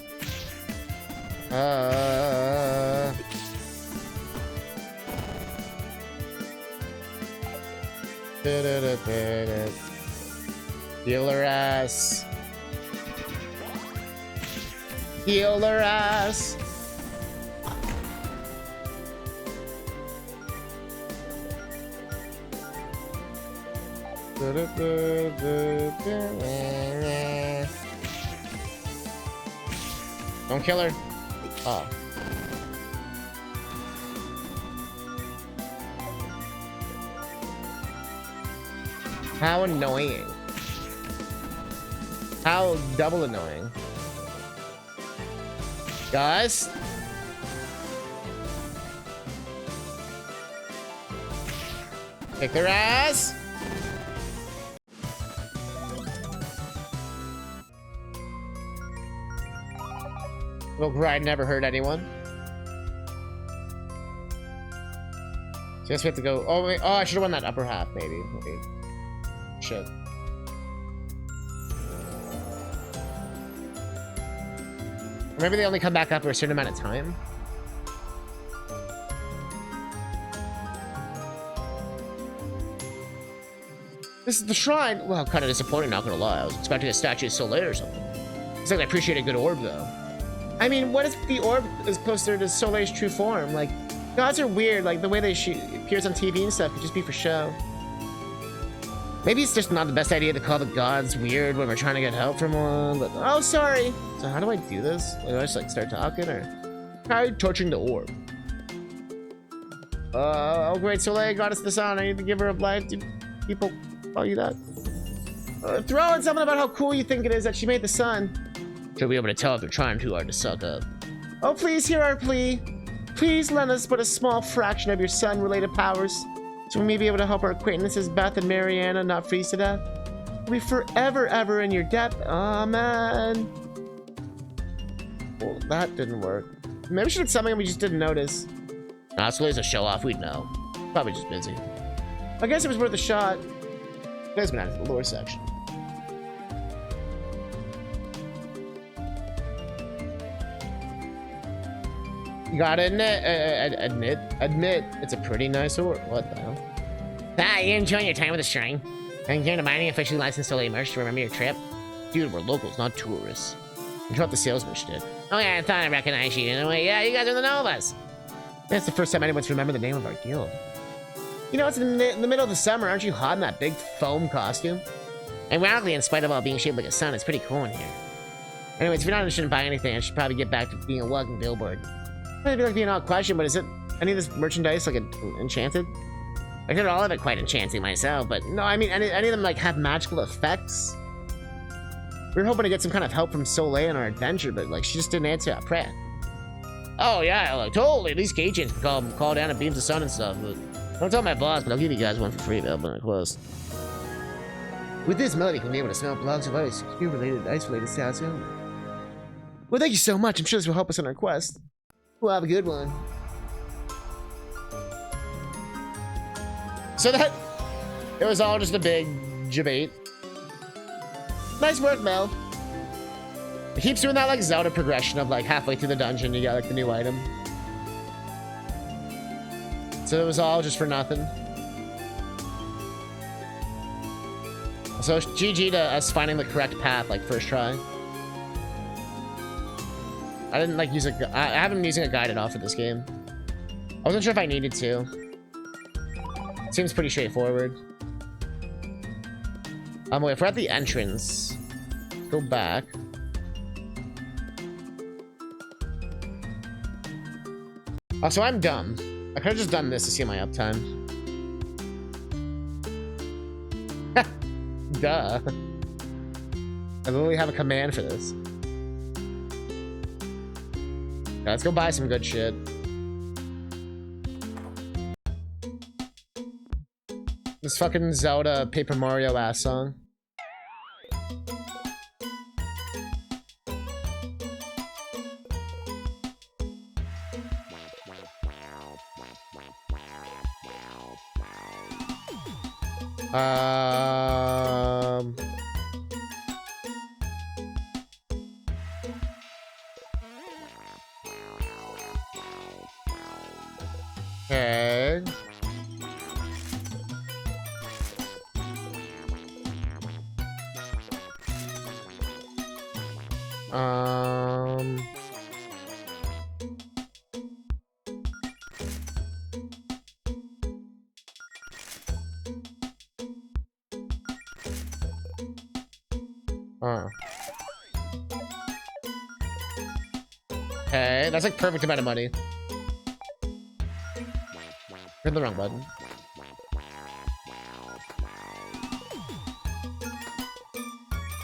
Heal her ass. Heal her ass. Don't kill her. Oh. How annoying. How double annoying. Guys? Kick their ass. Little grind never hurt anyone. So I guess we have to go. Oh, wait. Oh, I should have won that upper half, maybe. Shit. Or maybe they only come back after a certain amount of time. This is the shrine. Well, kind of disappointing, not gonna lie. I was expecting a statue of Soleil or something. It's like I appreciate a good orb, though. I mean, what if the orb is closer to Soleil's true form? Like, gods are weird. Like, the way they appears on TV and stuff could just be for show. Maybe it's just not the best idea to call the gods weird when we're trying to get help from one, but... Oh, sorry! So how do I do this? Like, do I just, like, start talking, or... Try touching the orb. Oh, great, Soleil, goddess of the sun. I need to give her a life. Do people call you that? Throw in something about how cool you think it is that she made the sun. She'll be able to tell if they're trying too hard to suck up. Oh, please hear our plea. Please lend us but a small fraction of your sun-related powers, so we may be able to help our acquaintances Beth and Mariana not freeze to death. We'll be forever, ever in your debt. Amen. Well, that didn't work. Maybe she did something we just didn't notice. Nah, Soleil's a show-off, we'd know. Probably just busy. I guess it was worth a shot. You guys been out of the lore section. You gotta admit, it's a pretty nice orb. What the hell? Ah, you enjoying your time with the shrine? And you're to buy any officially licensed Soleil merch to remember your trip? Dude, we're locals, not tourists. You dropped the salesman shit. Oh yeah, I thought I recognized you. In a way, yeah, you guys are the Novas. That's the first time anyone's remembered the name of our guild. You know, it's in the middle of the summer. Aren't you hot in that big foam costume? Ironically, in spite of all being shaped like a sun, it's pretty cool in here. Anyways, if you're not interested in buying anything, I should probably get back to being a walking billboard. Might be like being an odd question, but is it any of this merchandise like enchanted? I heard all of it quite enchanting myself, but No, I mean, any of them like have magical effects? We were hoping to get some kind of help from Soleil in our adventure, but like she just didn't answer our prayer. oh yeah, like, totally. These agents can call down and beams of sun and stuff. But don't tell my boss, but I'll give you guys one for free. They'll be close. With this melody, we'll be able to smell blocks of ice, secure-related, ice-related stats only. Well, thank you so much. I'm sure this will help us on our quest. We'll have a good one. So that... It was all just a big debate. Nice work, Mel. It keeps doing that, like, Zelda progression of, like, halfway through the dungeon, you got, like, the new item. So it was all just for nothing. So GG to us finding the correct path, like, first try. I didn't, like, use a... I haven't been using a guide at all for this game. I wasn't sure if I needed to. It seems pretty straightforward. Wait, if we're at the entrance, go back. Oh, so I'm dumb. I could have just done this to see my uptime. Duh. I literally have a command for this. Yeah, let's go buy some good shit. This fucking Zelda Paper Mario ass song. Okay. Okay, that's like perfect amount of money. Hit the wrong button.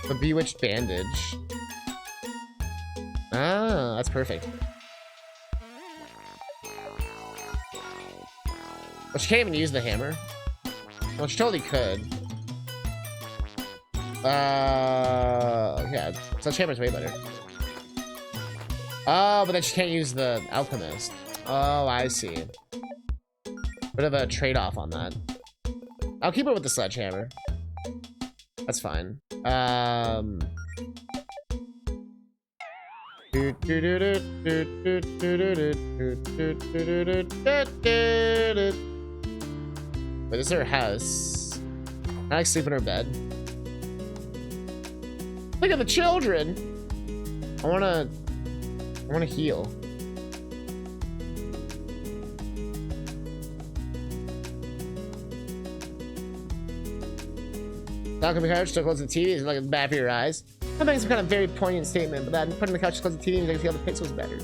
The Bewitched Bandage. Ah, that's perfect. Well, she can't even use the hammer. Well, she totally could. Yeah, Sledgehammer's way better. Oh, but then she can't use the Alchemist. Oh, I see. Bit of a trade-off on that. I'll keep her with the Sledgehammer. That's fine. Wait, this is her house. I like sleep in her bed. Look at the children. I wanna heal. Not gonna be hard to close the TV is like bad for your eyes. I think it's some kind of very poignant statement, but then putting the couch to close the TV means I can feel the pixels better.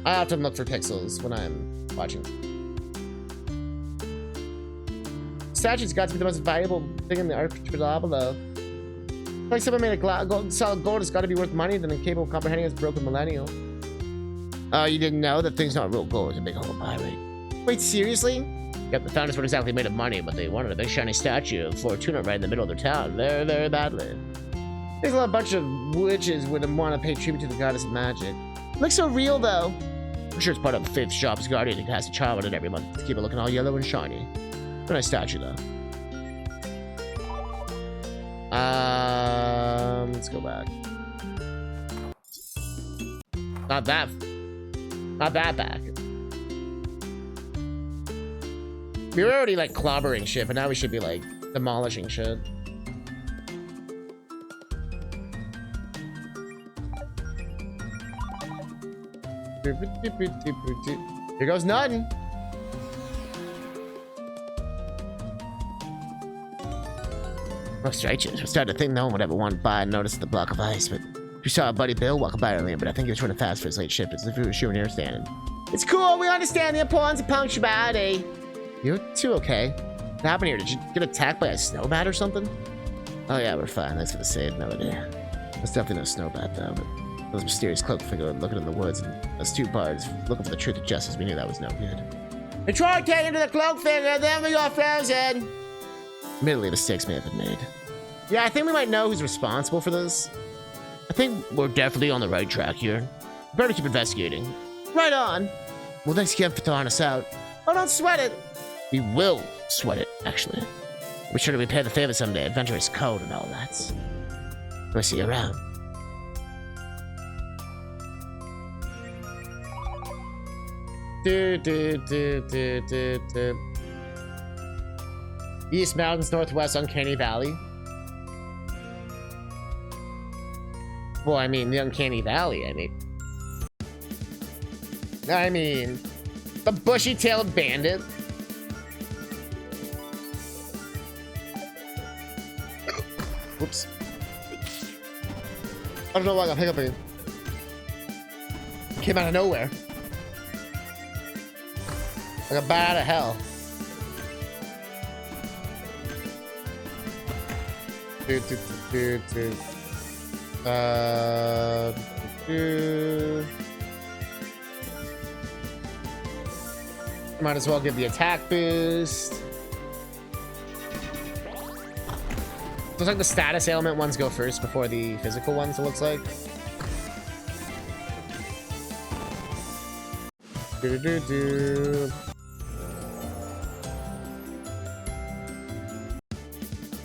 I often look for pixels when I'm watching. Statue's got to be the most valuable thing in the archipelago, though. Like someone made a solid gold has got to be worth money than incapable of comprehending its broken millennial. Oh, you didn't know? That thing's not real gold, it's a big hole of pyrite. Wait, seriously? Yep, the founders weren't exactly made of money, but they wanted a big shiny statue of Fortuna right in the middle of their town. Very badly. There's a bunch of witches wouldn't want to pay tribute to the goddess of magic. Looks so real, though. I'm sure it's part of the Faith Shop's guardian to cast a charm on it every month to keep it looking all yellow and shiny. A nice statue, though. Let's go back. Not that back. We were already like clobbering shit, but now we should be like demolishing shit. Here goes nothing. Most righteous. We're starting to think no one would ever want to buy and notice the block of ice, but we saw a buddy Bill walking by earlier, but I think he was running fast for his late shift as if he was shooting here standing. It's cool, we understand the importance of punctuality. You're too okay. What happened here? Did you get attacked by a snowbat or something? Oh yeah, we're fine. Thanks for the save. No idea. There's definitely no snowbat though, but those mysterious cloak figure looking in the woods and those two bards looking for the truth of justice. We knew that was no good. We tried getting to the cloak figure, then we got frozen. Admittedly, mistakes may have been made. Yeah, I think we might know who's responsible for this. I think we're definitely on the right track here. Better keep investigating. Right on. Well, thanks again for throwing us out. Oh, don't sweat it. We will sweat it, actually. We're sure to repay the favor someday. Adventurous code and all that. We'll see you around. East Mountains, Northwest Uncanny Valley. Well, I mean, the Uncanny Valley, I mean, the bushy-tailed bandit. Whoops. I don't know why I got hiccuping. Came out of nowhere. Like a bat out of hell. Might as well give the attack boost. it's like the status ailment ones go first before the physical ones, it looks like. Do-do-do-do.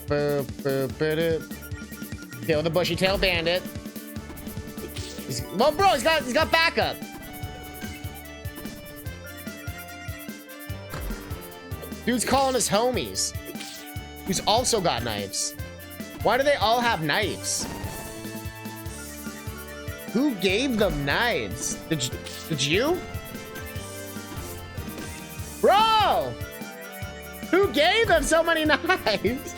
Boop, boop, boop. Kill the bushy tail bandit. Well, bro, he's got backup. Dude's calling us homies. Who's also got knives. Why do they all have knives? Who gave them knives? Did you? Bro! Who gave them so many knives?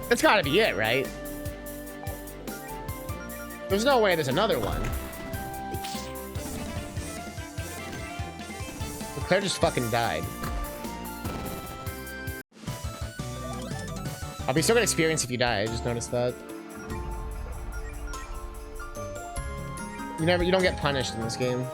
That's gotta be it, right? There's no way there's another one. Claire just fucking died. I'll be still good experience if you die. I just noticed that. You don't get punished in this game.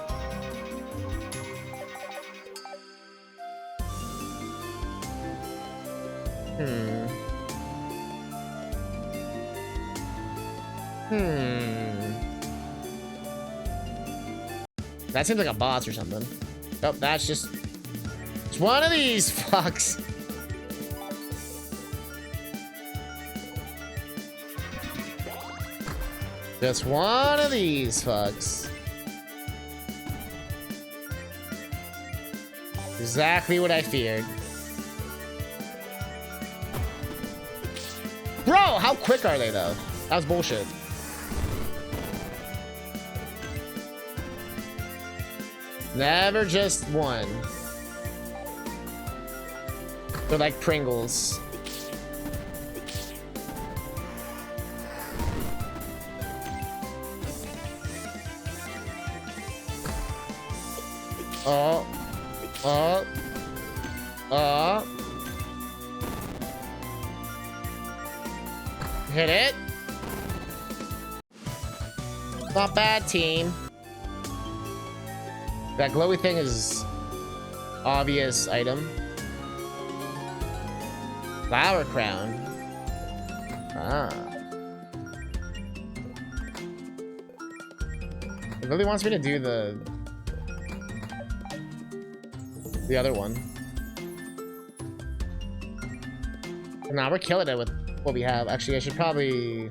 That seems like a boss or something. Oh, that's just one of these fucks. Just one of these fucks. Exactly what I feared. Bro, how quick are they though? That was bullshit. Never just one. They're like Pringles. Oh. Oh. Oh. Hit it. Not bad, team. That glowy thing is obvious item. Flower crown. Ah. It really wants me to do the other one. Nah, we're killing it with what we have. Actually, I should probably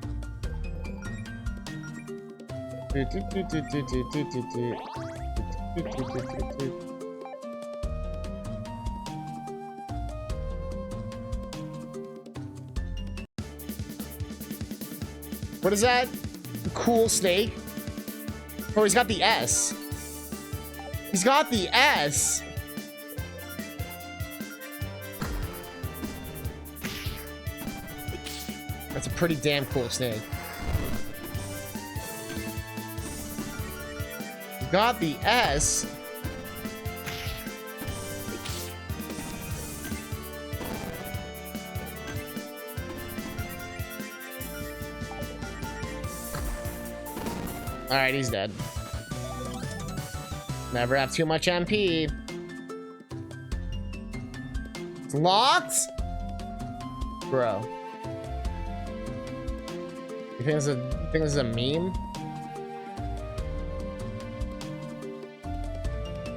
What is that? Cool snake? Oh, he's got the S. He's got the S. That's a pretty damn cool snake. He's got the S. Alright, he's dead. Never have too much MP. It's locked? Bro. You think this is a meme?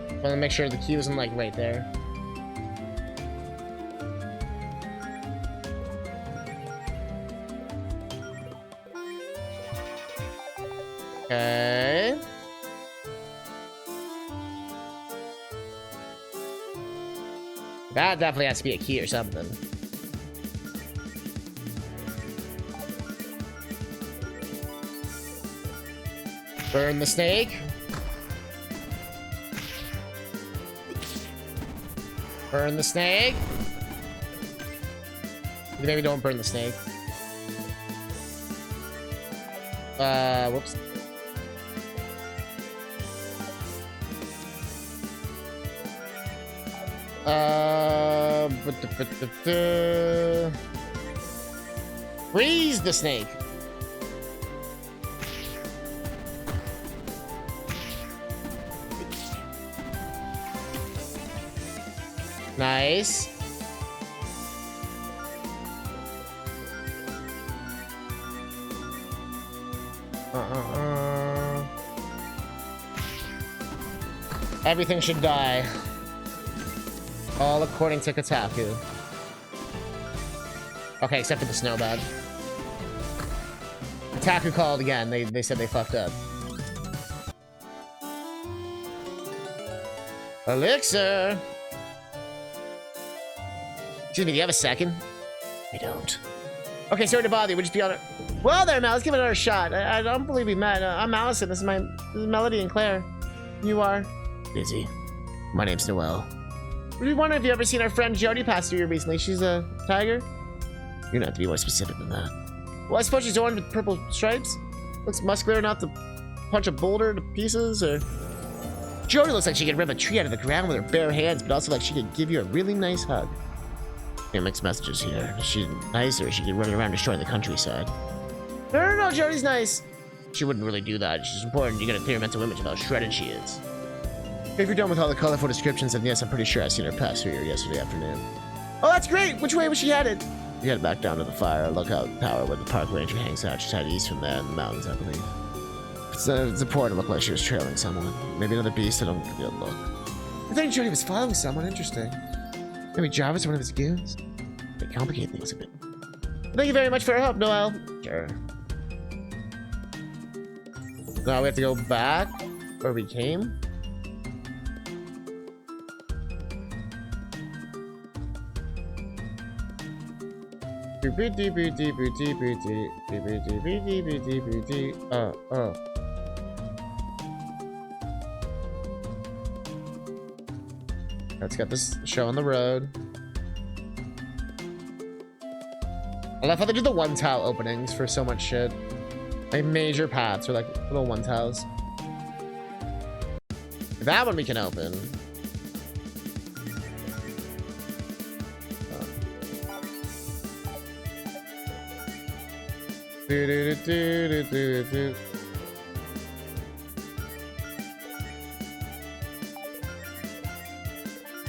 I want to make sure the key isn't like right there. Okay. That definitely has to be a key or something. Burn the snake. Burn the snake. Maybe don't burn the snake. Whoops. Freeze the snake. Nice. Everything should die. All according to Kotaku. Okay, except for the snowbad. Kotaku called again. They said they fucked up. Elixir! Excuse me, do you have a second? I don't. Okay, sorry to bother you. We'll just be on it. Well there, Mal. Let's give it another shot. I don't believe we met. I'm Allison. This is Melody and Claire. You are? Busy. My name's Noelle. We wonder if you ever seen our friend Jody pass through here recently. She's a tiger? You're gonna have to be more specific than that. Well, I suppose she's orange with purple stripes. Looks muscular enough to punch a boulder to pieces, or... Jody looks like she could rip a tree out of the ground with her bare hands, but also like she could give you a really nice hug. Yeah, mixed messages here. Is she nice, or is she running around destroying the countryside? No, Jody's nice. She wouldn't really do that. She's important. You get a clear mental image of how shredded she is. If you're done with all the colorful descriptions, then yes, I'm pretty sure I seen her pass through here yesterday afternoon. Oh, that's great! Which way was she headed? You headed back down to the fire, lookout tower where the park ranger hangs out. She's headed east from there in the mountains, I believe. It's important to look like she was trailing someone. Maybe another beast that don't give you a look. I think Jody was following someone. Interesting. Maybe Jarvis, one of his goons? They complicate things a bit. Thank you very much for your help, Noelle. Sure. Now we have to go back where we came. Let's get this show on the road. I love how they do the one tile openings for so much shit. Like major paths or like little one tiles. That one we can open.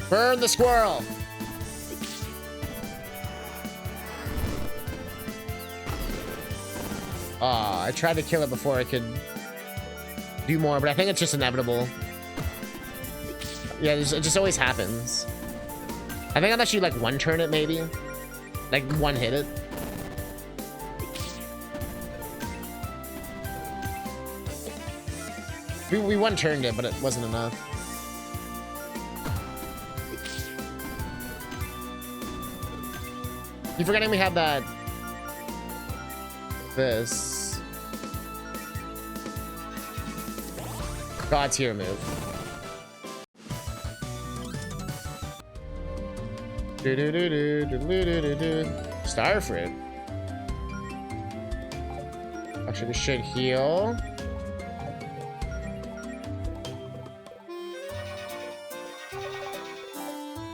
Burn the squirrel. I tried to kill it before I could do more, but I think it's just inevitable. Yeah, it just always happens. I think I'll actually like one turn it maybe. Like one hit it. We one turned it, but it wasn't enough. You forgetting we have that... This... God tier move. Starfruit. Actually, this should heal.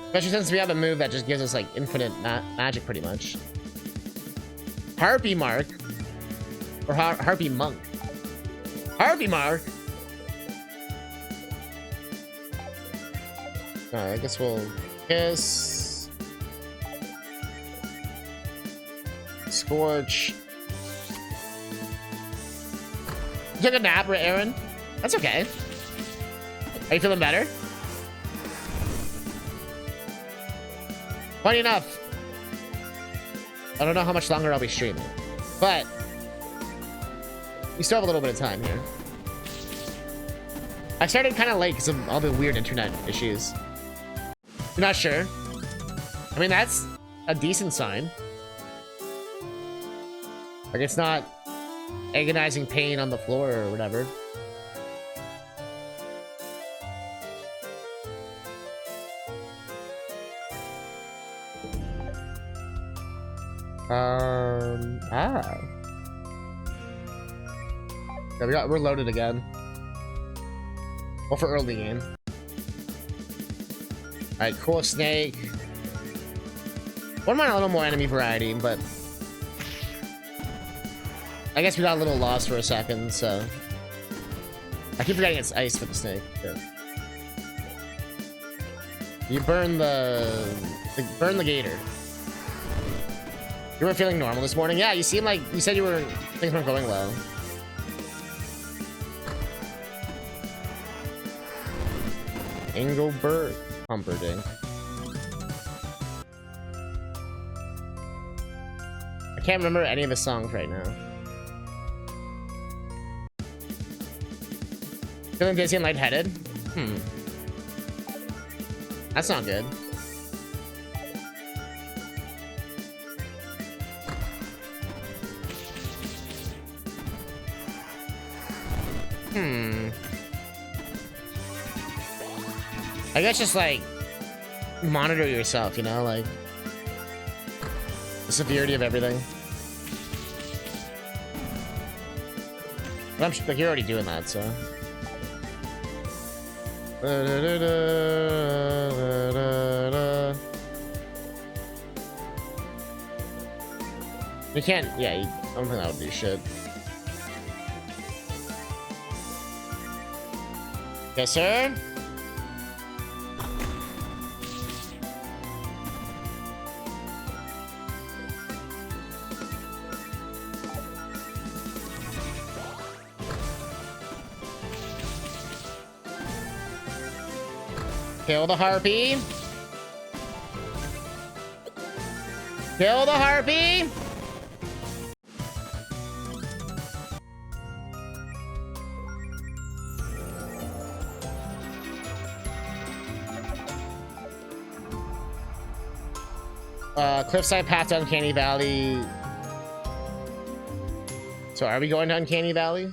Especially since we have a move that just gives us like infinite magic pretty much. Harpy Mark. Or Harpy Monk. Harpy Mark! Alright, I guess we'll kiss. Scorch. You took a nap, Aaron? That's okay. Are you feeling better? Funny enough, I don't know how much longer I'll be streaming, but we still have a little bit of time here. I started kind of late because of all the weird internet issues. I'm not sure. I mean, that's a decent sign. Like, it's not agonizing pain on the floor or whatever. Yeah, we're loaded again. Well, for early game. Alright, cool snake. Wouldn't mind a little more enemy variety, but I guess we got a little lost for a second, so I keep forgetting it's ice for the snake. Yeah. You burn the gator. You were feeling normal this morning? Yeah, you seem like you said things weren't going well. Engelbert Humperdinck. I can't remember any of his songs right now. Feeling dizzy and lightheaded? That's not good. I guess just like monitor yourself, you know, like the severity of everything. But I'm like, you're already doing that, so. You can't, yeah, I don't think that would do shit. Yes, sir? Kill the harpy. Kill the harpy. Cliffside path to Uncanny Valley. So are we going to Uncanny Valley?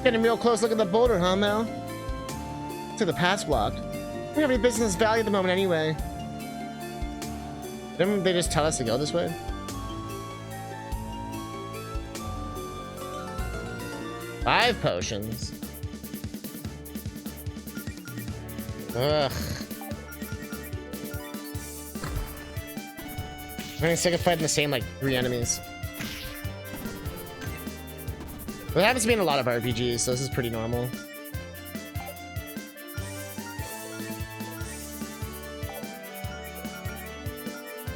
Getting a real close look at the boulder, huh, Mel? To the pass blocked. We don't have any business in this valley at the moment anyway. Didn't they just tell us to go this way? Five potions. Ugh. I'm getting sick of fighting the same, like, 3 enemies. Well, it happens to be in a lot of RPGs, so this is pretty normal.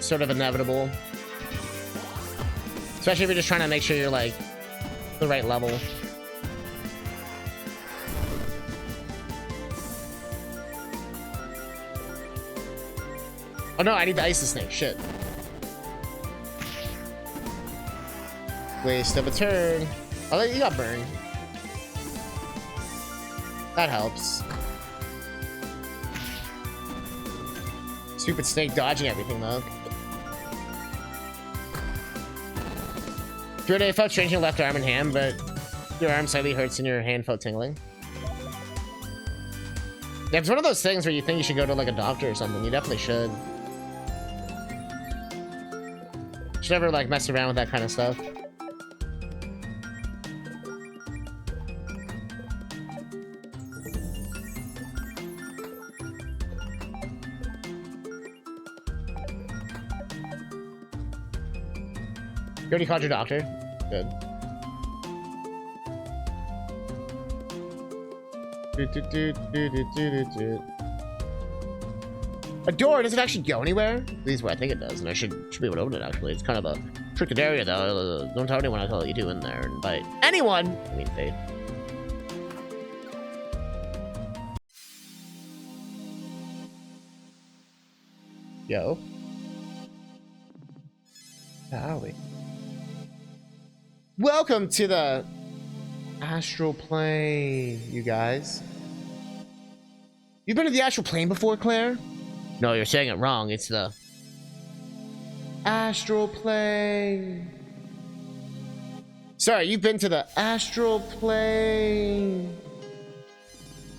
Sort of inevitable. Especially if you're just trying to make sure you're, like, the right level. Oh no, I need to ice the snake. Shit. Waste of a turn. Oh, you got burned. That helps. Stupid snake dodging everything, though. Your day felt strange in your left arm and hand, but your arm slightly hurts and your hand felt tingling. Yeah, it's one of those things where you think you should go to like a doctor or something. You definitely should. Should never like mess around with that kind of stuff. You already called your doctor? Good. A door? Does it actually go anywhere? At least where I think it does, and I should be able to open it actually. It's kind of a tricky area though. Don't tell anyone I tell you do in there and invite anyone! I mean Faith. Yo. How are we? Welcome to the astral plane, you guys. You've been to the astral plane before, Claire? No, you're saying it wrong. It's the astral plane. Sorry, you've been to the astral plane.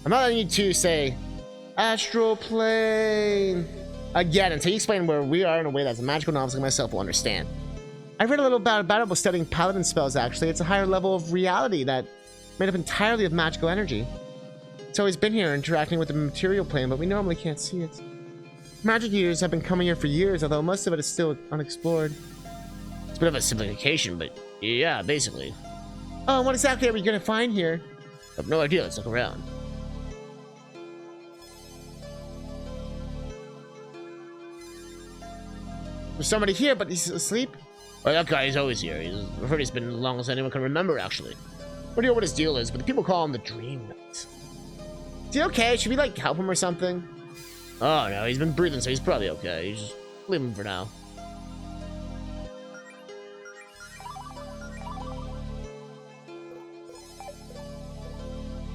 I'm not letting you two say astral plane again until you explain where we are in a way that's a magical novice like myself will understand. I read a little about it while studying paladin spells, actually. It's a higher level of reality that made up entirely of magical energy. It's always been here, interacting with the material plane, but we normally can't see it. Magic users have been coming here for years, although most of it is still unexplored. It's a bit of a simplification, but yeah, basically. Oh, what exactly are we gonna find here? I have no idea. Let's look around. There's somebody here, but he's asleep. Well, that guy is always here. I've heard he's been as long as anyone can remember, actually. I don't know what his deal is, but the people call him the Dream Knight. Is he okay? Should we like help him or something? Oh, no, he's been breathing, so he's probably okay. You just leave him for now.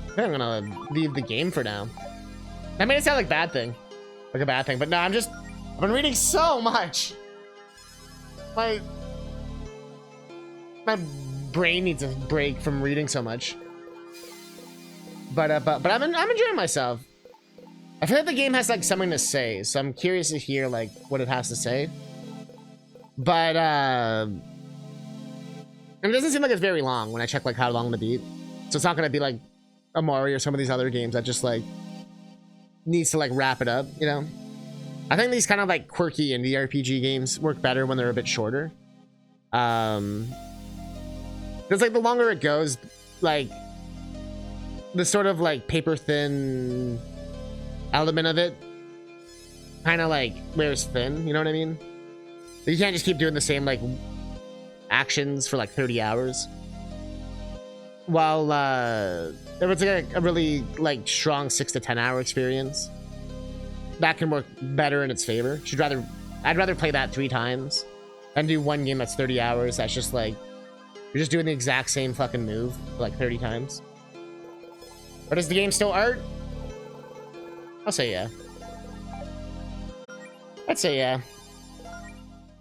I think I'm gonna leave the game for now. That made it sound like bad thing. Like a bad thing, but no, I've been reading so much. My brain needs a break from reading so much. But I'm enjoying myself. I feel like the game has like something to say, so I'm curious to hear like what it has to say. But it doesn't seem like it's very long when I check like how long the beat. So it's not gonna be like Amari or some of these other games that just like needs to like wrap it up, you know? I think these kind of like quirky indie RPG games work better when they're a bit shorter. Because like the longer it goes, like the sort of like paper thin element of it kind of like wears thin, you know what I mean? You can't just keep doing the same like actions for like 30 hours. While if it's like a really like strong 6 to 10 hour experience, that can work better in its favor. I'd rather play that 3 times and do one game that's 30 hours. That's just like you're just doing the exact same fucking move like 30 times. But is the game still art? I'll say yeah. I'd say yeah.